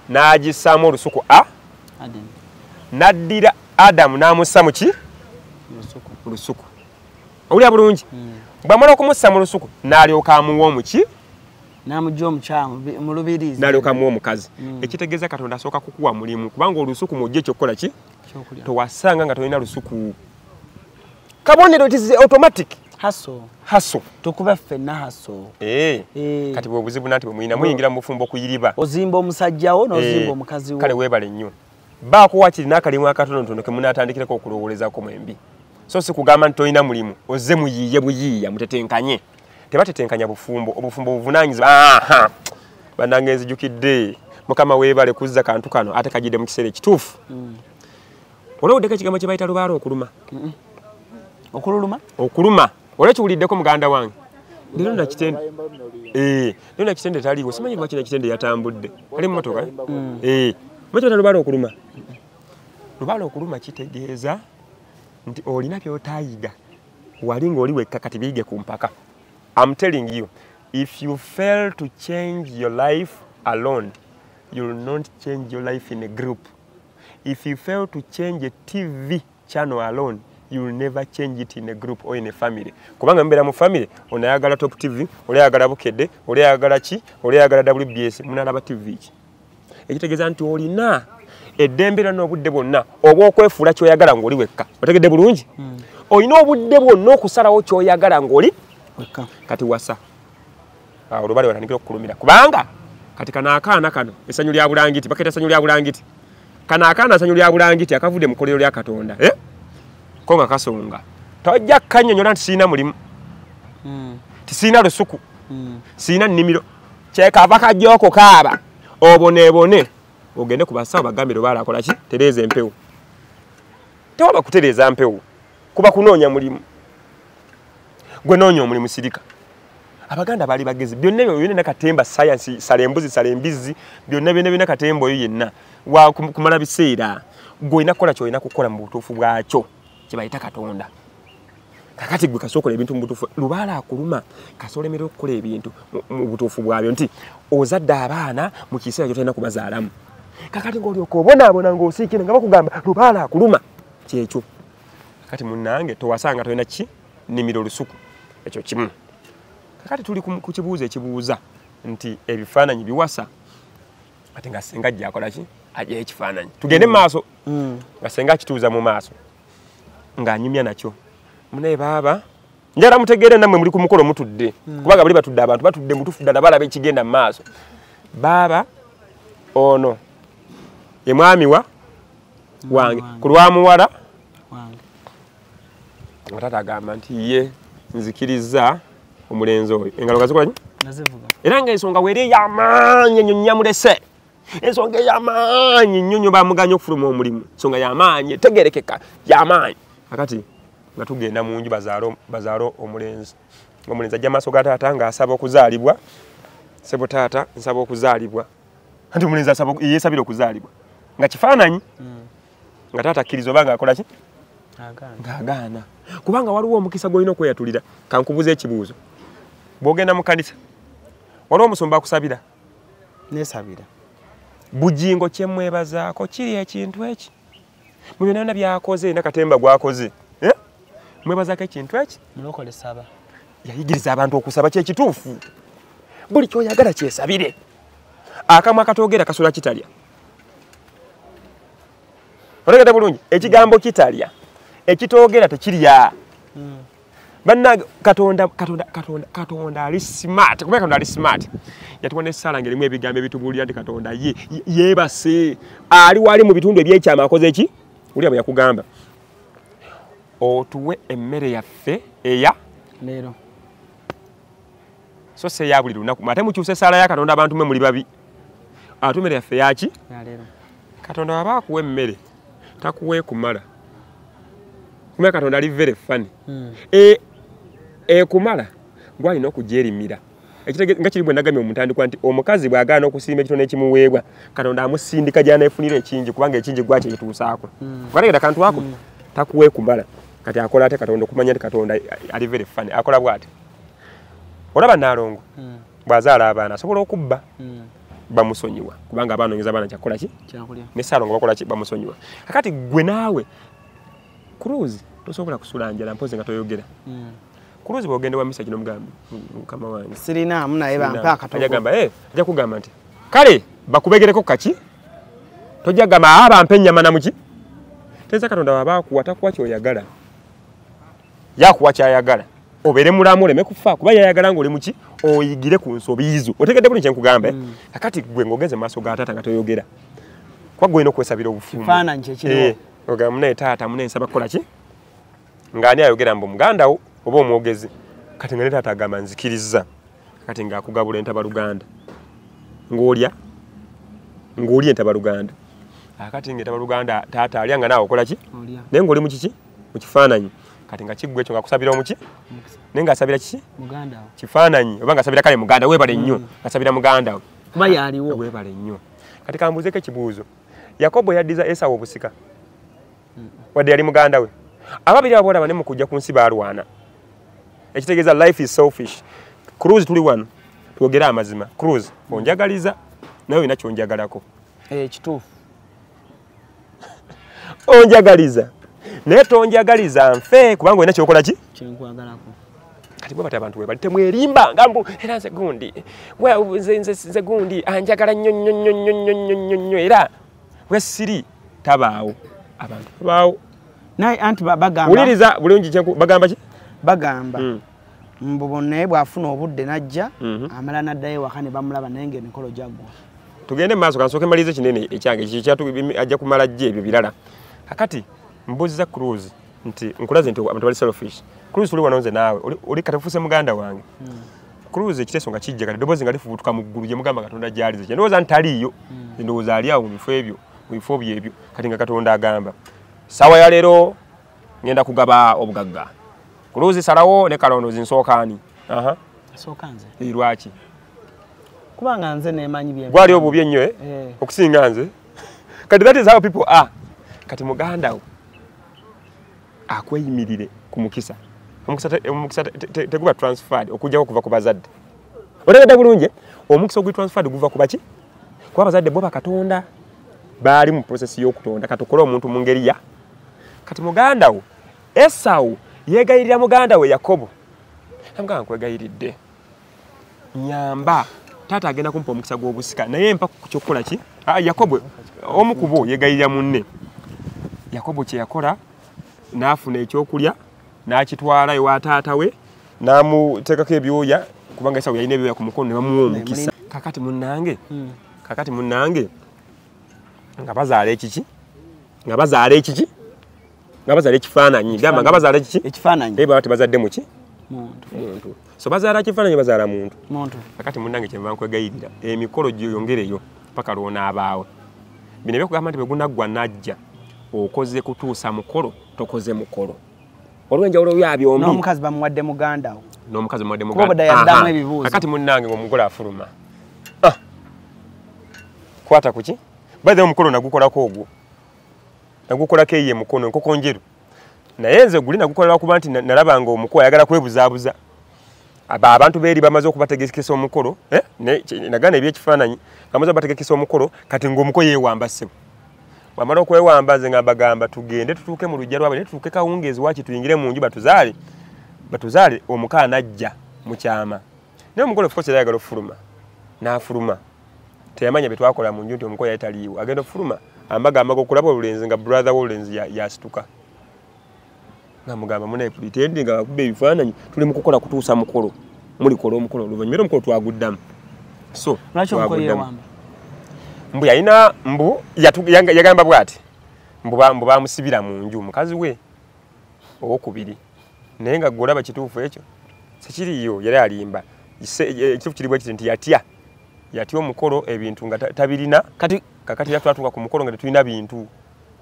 n'agissaamu olusuku n'addira Adamu n'amussa mu ki? Lusuku. Owulira bulungi? Bw'amala okumussa mu lusuku n'alyoka amuwa omuki? N'amugya omukyamu mu lubiriizi. N'alyoka amuwa omukazi. Ekitegeeza Katonda asooka kukuwa mulimu kubanga olusuku mw'ojja ekyokukola ki? Towasanga nga tolina lusuku. Kabonero it is automatic. Haso. Tukuba ffenna haso. Kati bw'obuzibu nanti bwe muyina muyingira mu bufumbo okuyiriba. Ozimba omusajjawo n'ozimba omukazi wo. Kale weebale nnyo. Baako wakiri n'akalimu akatonotono ke munaatandikireko okulowoolezako mwembi. So si kugamba nti tolina mulimu ozze muyiiye buyiiya mutetenkanye. Tebatetenkanya bufumbo. Obufumbo buvunaanyizibwa. Bannange nzijukidde. Mukama weebale kuzza kantu kano ate kagidde mu kiseera ekituufu. Olowuddeko ekigambo kye bayita lubaala okuluma. Okuluma. Olwekiwuliddeko muganda wange. Leero nakitende. Leero nakitende taliiwo. Simanyi lwaki nakitende yatambudde. Ali mu motoka. Mukibata lubaala okuluma. Lubaala okuluma kitegeeza nti olina by'otaayiga. Wali ng'oli wekka kati biyige ku mpaka. I'm telling you, if you fail to change your life alone, you will not change your life in a group. If you fail to change a TV channel alone, you will never change it in a group or in a family. Kubanga mbera mu family, onayagala Top TV, oliyagala Bukedde, oliyagala ki, oliyagala WBS, munalaba TV ki. Ekitegeeza nti olina eddembe n'obudde bwonna oba okwefuula ky'oyagala ng'oli wekka otegedde bulungi olina obudde bwonna okusalawo ky'oyagala ng'oli wekka kati wasa awo olubale watandikira okukulumira kubanga kati kano akaana kano essanyu lya bulangiti bakeeta essanyu lya bulangiti kano akaana essanyu lya bulangiti akavudde mu kkolero lya Katonda ko nga kasonga tojja kkannyonnyola nti sirina mulimu tisirina lusuku sirina nnimiro kyekava kajja okukaaba oboneebone ogende ku basawo bagambe Lubaale akola ki tereeza empewo tewaba kutereeza mpewo kuba kunoonya mulimu gwe noonya omulimu sirika abaganda baali bagezi byonna ebyo byonna Katemba science salembizi byonna byonna Katemba oyo yenna wa kumala biseera gwe olina kukola ky'olina kukola mu butuufu bwakyo kye bayita Katonda kakati gwe kasookola ebintu mu butuufu Lubaale akuluma kasolemera okukola ebintu mu butuufu bwabyo nti ozadde abaana mu kiseera ky'otolina kubazaalamu kakati ng'olyoka obonaabona ng'osiikira nga bakugamba Lubaale akuluma kyekyo kakati munnange towasanga tolina ki nnimiro lusuku ekyo kimu kakati tuli ku kibuuzo ekibuuza nti ebifaananyi biwasa ati nga senga ajja akola ki ajja ekifaananyi tugende mu maaso nga senga akituuza mu maaso ng'anyumya nakyo munaye baaba njala mutegeere nammwe muli ku mukolo mutudde kubanga bali batudde abantu batudde mutufu ddala balaba ekigenda mu maaso baaba ono ye mwami wange ku lwa muwala nga taata agamba nti ye nzikiriza omulenzi oyo engalo gazikola nyi era ng'ensonga weeri ey'amaanyi ennyo nyamulese ensonga ey'amaanyi nnyo nnyo bamuganya okufuluma omulimu ensonga y'amaanyi etegerekeka y'amaanyi akati nga tugenda mu nju bazaalo omulenzi ng'omulenzi ajja maaso ga taata ng'asaba okuzaalibwa sebo taata nsaba okuzaalibwa anti omulenzi yeesabira okuzaalibwa nga kifaananyi nga taata akkiriza oba ng'akola ki ng'agaana kubanga waliwo omukisa gw'olina okweyatulira kankubuza ekibuuzo bw'ogenda mu kanisa waliwo omusumba akusabira neesabira bujingo kyemwebazaako kiri ekintu eki mu byonna byonna byakoze na Katemba gwakoze mwebazaako ekintu eki mulokole saba yayigiriza abantu okusaba kyekituufu buli kyoyagala kyesabire akamwa akatoogera kasula kitalya olegedde bulungi ekigambo kitalya ekitoogera tekirya banna Katonda ali smart kubera Katonda ali smart yatuwa n'essaala ng'erimu ebigambo ebitubuulira nti Katonda yeebase ali wali mu bitundu ebyekyama akoze ki uliya bwe yakugamba otuwe emmere yaffe eya leero so se ya buli lunaku ate mukyuse essaala ya Katonda abantu mwe muli babi ate emmere yaffe yaki leero Katonda waba akuwa emmere takuwe kumala kumala Katonda ali very funny kumala gwalina okugyerimira nga kiri bwe nagamye omutandikwa nti omukazi bw'agaana okusiima ekitono ekimuweebwa Katonda amusindika gy'aneefunira ekingi kubanga ekingi gwakyo ekituusaako gwategera kantu ako takuwe kumala kati akola ate Katonda okumanya nti Katonda ali very funny akola bw'ati olaba Naalongo bw'azaala abaana asobola okubba bamusonyiwa kubanga abaanonyeza abaana kyakola ki ne Ssaalongo bakola ki bamusonyiwa kakati gwe naawe Kuruuzi tosobola kusula njala mpozi nga toyogera Kuruuzi bw'ogenda wa misa kino mugambi mukama wange sirina munaye bampa akatogo agamba ajja kugamba nti kale bakubegereko kaki tojja gamba bampe ennyama namuki teza Katonda waba akuwa takuwa kyoyagala yakuwa kyayagala obeere mulamu oleme kufa kuba yayagala ng'oli muki oyigire ku nsobiizo otegedde buli kyenkugamba kakati gwe ng'ogenze mu maaso ga taata nga toyogera kwa gwe olina okwesabira obufumu kifaananyi kyekiriwo ogamba munaye taata munaye nsaba kukola ki ng'ani ayogera mbu muganda wo oba omwogezi kati nga ne taata agamba nzikiriza kati ng'akugabula entabaluganda ng'olya entabaluganda akati ng'entabaluganda taata alya nga naawe okola ki naye ng'oli mu kiki mu kifaananyi kati nga kiggwe ekyo ng'akusabira omuki naye ng'asabira kiki kifaananyi oba ng'asabira kale muganda weebale nnyo ng'asabira muganda we kuba yaliwo weebale nnyo kati kambuuzeko ekibuuzo Yakobo yaddiza Esawu obusika wadde yali muganda we ababiri abo olaba ne mu kujja ku nsi baalwana ekitegeeza life is selfish Kuruuzi tuli wano twogere amazima Kuruuzi onjagaliza nawe olina kyonjagalako kituufu onjagaliza naye tonjagaliza nfe kubanga olina kyokola ki kyenkwagalako kati bwe bati abantu webali temwerimba ngambu era nze gundi nze gundi anjagala nnyo nnyo nnyo nnyo nnyo nnyo era bwesiri tabaawo abantu tabaawo naye anti bagamba uliriza bulungi kyenku bagamba ki bagamba mbubo naye bwafuna obudde najja amala naddayo waka ne bamulaba naye ng'emikolo gyaggwa tugende mu maaso kansooke malize kinene ekyange ajja kumala jje ebyo birala kakati mbuuziza Cruise nti nkulaze nti abantu bali selfish Cruise tuli wanonze naawe oli katafuse muganda wange Cruise ekiteeso nga kijja kati dobozi nga lifubutuka mu ggulu gye mugamba Katonda gyalize kye ndowooza ntaliiyo ndowooza ali awo mu bifo byebyo kati nga Katonda agamba sawa ya leero ngenda kugaba obugagga Cruise salawo ne kalondo zinsookaani sookanze lwaki kubanga nze neemanyi bye gwali obubi ennyo okusinga nze kati that is how people are kati muganda wo akweyimirire ku mukisa omukisa teguba transferred okujjako kuva ku bazadde otegedde bulungi omukisa ogwi transferred guva ku baki kuba abazadde bo bakatonda baali mu process y'okutonda katukola omuntu mu ngeri ya kati muganda wo Esau yegayirira muganda we Yakobo namugamba nkwegayiridde nyamba taata agenda kumpa omukisa gw'obusika naye mpa ku kyokukola ki Yakobo omu ku bo yegayirira munne Yakobo kye yakola n'afuna ekyokulya n'akitwala ewa taata we n'amuteekako ebyoya kubanga Esau yalina ebyoya ku mukono ne bamuwa omukisa kakati munnange nga bazaala ekiki nga bazaala ekifaananyi gamba nga bazaala ekiki ekifaananyi baba tebazadde muki muntu so bazaala kifaananyi bazaala muntu kakati munnange kyenva nkwegayirira emikolo gyeyongereyo paka lwonaabaawo bino ebyokugamba nti begunaggwa najja okoze kutuusa mukolo tokoze mukolo olw'enjawulo byabyombi n'omukazi bamuwadde muganda wo n'omukazi bamuwadde muganda yaddamu ebibuuzo kakati munnange ng'omugole afuluma kwata kuki baze omukolo nagukolako ogwo nagukolako eyo emukono enkoko njeru naye nze guli nagukolera kuba nti nalabanga omuko ayagala kwebuzaabuza abantu beeri bamaze okubategekesa omukolo nagana ebyekifaananyi bamaze okubategekesa omukolo kati ng'omuko yeewamba ssebo wamala okwewamba ze nga bagamba tugende tutuuke mu lujja lwabwe tutuuke kawungeezi waki tuyingire mu nju batuzaale omuka anajja mu kyama naye omugole of course ayagala ofuluma n'afuluma teyamanya bye twakola mu nju nti omuko yali taliiwo agenda ofuluma amagamba okulaba olulenzi nga brother w'olulenzi yasituka namugamba munaye pretend nga bakubba ebifaananyi tuli mu kukola kutuusa mukolo mulikola omukolo oluvannyuma omukolo twaguddamu so mbu yalina yagamba bw'ati mbu bamusibira mu nju mukazi we owokubiri naye nga golaba kituufu ekyo sekiriyo yali alimba ekituufu kiri bwe kiti nti yatya omukolo ebintu nga tabirina kakati twatuuka ku mukolo nga tetulina bintu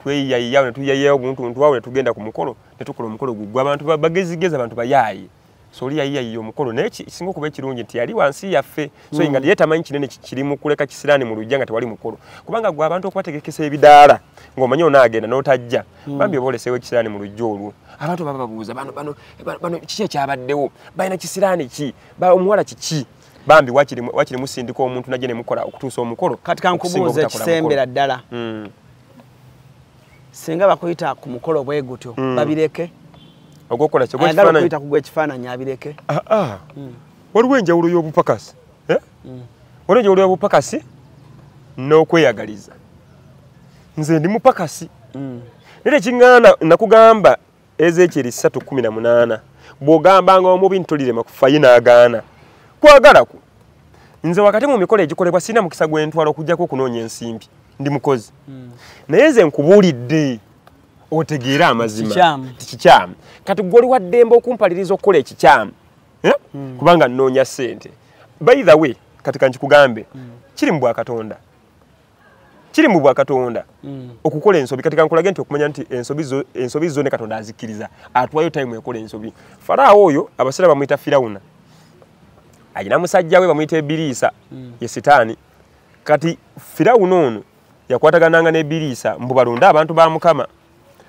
tweyiyayiyawo ne tuyiyayiyawo buntuntu awo ne tugenda ku mukolo ne tukola omukolo gugwe abantu bagezigezi abantu bayaayi so oli yayiyayiya omukolo naye kisinga okuba ekirungi nti yali wansi yaffe so nga ye tamanyi kinene kiri mu kuleka kisiraani mu lujja nga tewali mukolo kubanga gwe abantu okubategekesa ebidaala ng'omanyi onaagenda n'otajja bambi oba oleseewo ekisiraani mu lujja olwo abantu baba babuuza bano kiki ekyabaddewo balina kisiraani ki omuwala kiki bambi wakiri musindika omuntu najje ne mukola okutuusa omukolo kati kankubuuza ekisembera ddala singa bakuyita ku mukolo bwe gutyo babireke ogokola kyo ayagala okuyita ku gwekifaananyi abireke waliwo enjawulo y'obupakasi waliwo enjawulo y'obupakasi n'okweyagaliza nze ndi mupakasi naye tekiŋŋaana nakugamba Ezekyeri 3:18 bw'ogambanga omubi ntolirema kufayo n'agaana kwagala ku nze wakati mu mikolo egikolebwa sirina mukisa gw'entwala okujjako okunoonya ensimbi ndi mukozi naye nze nkubuulidde otegeera amazima tikikyamu kati gwoli waddembe okumpaliriza okukola ekikyamu kubanga nnoonya ssente by the way kati kankikugambe kiri mu bwakatonda okukola ensobi kati kankulage nti okumanya nti ensobi zo ne Katonda azikkiriza atwayo time ekola ensobi Faraawo oyo abasira bamuyita Firawuna alina musajja we bamuyita Ebiriisa ye Setaani kati Firawuna ono yakwatagananga n'Ebiriisa mbu balonda abantu ba Mukama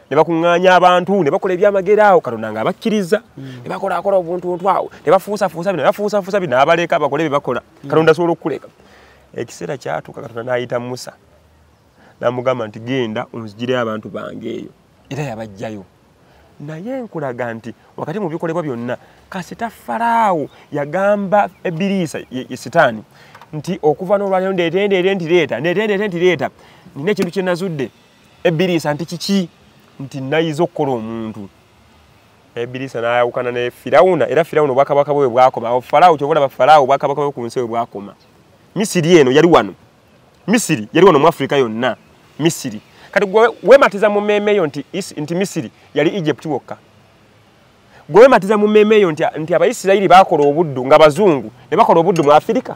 ne bakuŋŋaanya abantu ne bakola ebyamagero awo Katonda nga abakkiriza ne bakolakola obuntuntu awo ne bafuusafuusa bino n'abaleka bakole bye bakola Katonda asobola okukuleka ekiseera kyatuuka Katonda n'ayita Musa n'amugamba nti genda onzigireyo abantu bange eyo era yabajjayo naye nkulaga nti wakati mu bikolebwa byonna kasita Faraawo yagamba Ebiriisa ye Setaani nti okuva n'olwaliro ndeetendere ntireeta nina ekintu kye nazudde Ebiriisa nti kiki nti nayiza okukola omuntu Ebiriisa n'ayawukana ne Firawuna era Firawuna obwakabaka bwe bwakoma awo Falaawo kyobula ba Falaawo obwakabaka bwe ku nsi bwe bwakoma Misiri eno yali wano Misiri yali wano mu Afrika yonna Misiri kati gwe wematiza mu mmeemeyo nti Misiri yali Egypt wokka gwe wematiza mu mmeemeyo nti Abayisirayiri bakola obuddu nga bazungu ne bakola obuddu mu Afrika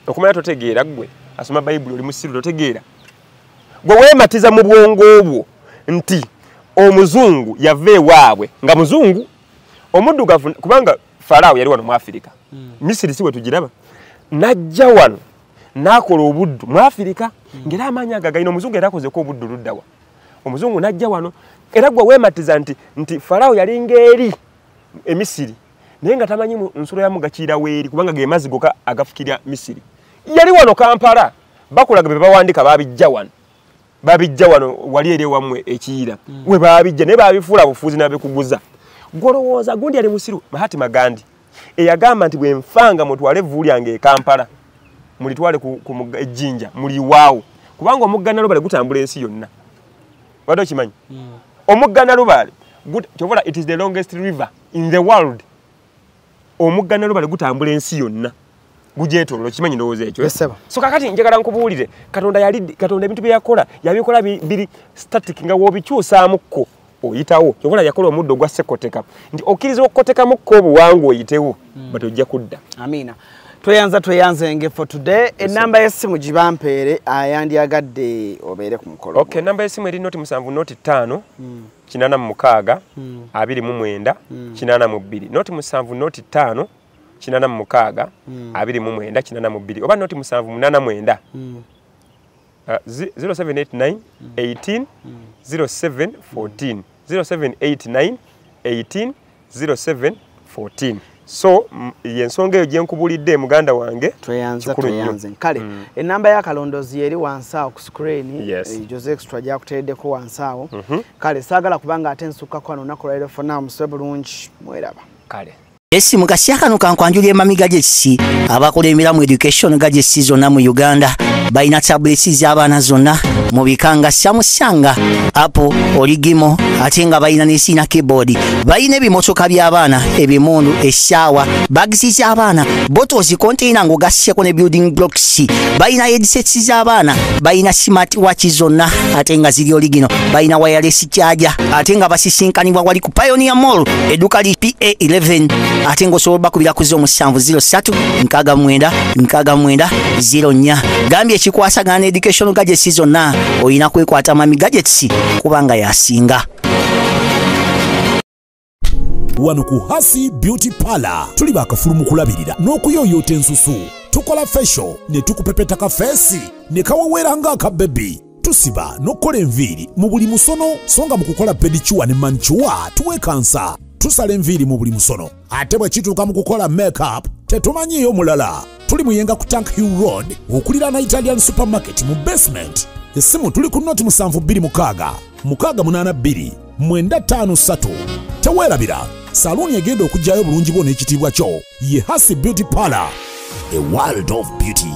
okumanya totegeera gwe asoma Bayibuli oli musiru totegeera gwe wematiza mu bwongo obwo nti omuzungu yava ewaabwe nga muzungu omuddugavu kubanga Falaawo yali wano mu Afrika Misiri siwe tugiraba najja wano nakola obuddu mu Afrika ngera amanya gagayina omuzungu era akozeko obuddu luddawa omuzungu najja wano era gwe wematiza nti Falaawo yali ngeri Misiri naye nga tamanyi nsolo ya mugakiira weeri kubanga ge mazzi goka agafukirya Misiri yali wano Kampala bakulaga be bawandika babijja wano wali eri wamwe ekiira we babijja ne babifuula bufuzi nabikuguza golowooza gundi ali musiru Mahatma Gandhi eyagamba nti bwe mfanga mutwale evvu lyange e Kampala mulitwale ku ejjinja muli waawo kubanga omugga Nalubale gutambula ensi yonna wadde okimanyi omugga Nalubale kyobula it is the longest river in the world omugga Nalubale gutambula ensi yonna gujetolo kimanyi ndowooza ekyo so kakati njagala nkubuulire Katonda ebintu bye yakola yabikola biri static nga wobikyusaamuko oyitawo kyobula yakola omuddo gwa sekoteka nti okkiriza okkotekamukko obuwangu oyitewo but ojja kudda amina tweyanze nge for today enamba y'essimu gibampeere ayandyagadde obeere ku mukolo okay enamba y'essimu eri noti 7 noti 5 86 29 82 noti 7 noti 5 86 29 82 oba noti 7 0789 18 07 14 0789 18 07 14 so yensonga eyo gyenkubulidde muganda wange tweyanze kale enamba ya kalondozi eri wansawo ku screen Jose Extra jakuteddeko wansawo kale saagala kubanga ate nsukako ano nakolera fona muswe bulungi mweraba kale Esi mukasya kano kankwanjulye mami gadgets abakola emiramu education gadgets zonna mu Uganda balina tablets z'abaana zonna mu bikanga Samsung, Apple, Origimo ate nga balina n'esina keyboard balina ebimotoka by'abaana ebimundu eshaawa bags z'abaana bottles container ng'ogasseko ne building blocks balina headsets z'abaana balina smart watch zonna ate nga ziri Origino balina wireless charger ate nga basisinkanibwa wali ku Pioneer Mall edduka li PA11 ate ng'osobola bakubira ku 0703 69 69 04 gambye ekikwasagana education gadgets zonna oyina kwekwata mami gadgets kubanga yasinga wano ku Hasi Beauty Parlor tuli bakafulu mu kulabirira n'okuyoyota ensusu tukola facial ne tukupepeta ka face ne kawawera nga aka baby tusiba n'okola enviiri mu buli musono songa mu kukola pedicure ne manicure tuwekansa tusala enviiri mu buli musono ate bwe kituuka mu kukola makeup tetumanyiyo mulala tuli muyenga ku Tank Hill Road okulira na Italian supermarket mu basement essimu tuli ku noti 726 682 953 teweerabira saluni egenda okujjayo bulungi bwo n'ekitiibwa kyo ye Hasi Beauty Parlor, a world of beauty.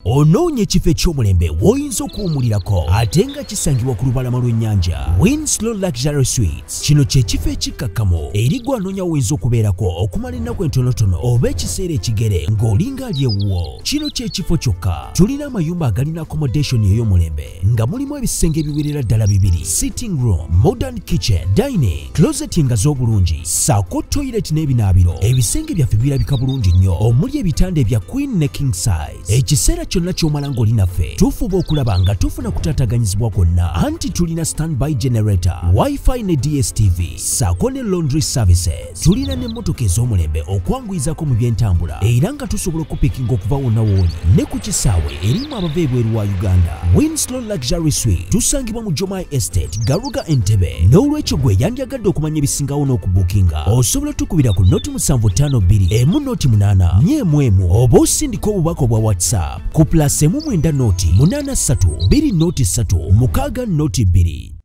Onoonye ekifo eky'omulembe w'oyinza okuwummulirako ate nga kisangibwa ku lubalama lw'ennyanja Winslow Luxury Suites. Kino kye kifo ekikkakamo eri gwe anoonya w'oyinza okubeerako okumala ennaku entonotono oba ekiseera ekigere ng'olinga ali ewuwo. Kino kye kifo kyokka. Tulina amayumba agalina accommodation ey'omulembe nga mulimu ebisenge ebiwerera ddala 2, sitting room, modern kitchen, dining, closet nga z'obulungi, ssaako toilet n'ebinaabiro. Ebisenge byaffe birabika bulungi nnyo omuli ebitanda ebya queen ne king size. Ekiseera kyonna ky'omala ng'oli naffe tufuba okulaba nga tufuna kutaataganyizibwa kwonna anti tulina standby generator, wifi ne DSTV ssaako ne laundry services. Tulina n'emmotoka ez'omulembe okwanguyizako mu by'entambula era nga tusobola okupikinga okuva wonna w'oli ne ku kisaawe erimu abava ebweru wa Uganda. Winslow Luxury Suite tusangibwa mu Jomai Estate, Garuga, Entebbe. N'olwekyo gwe yandyagadde okumanya ebisingawo n'okubuukinga osobola tukubira ku noti 752 emu noti 8 1 oba osindika obubaka obwa WhatsApp ku +9 noti 83 2 noti 3 6 noti 2.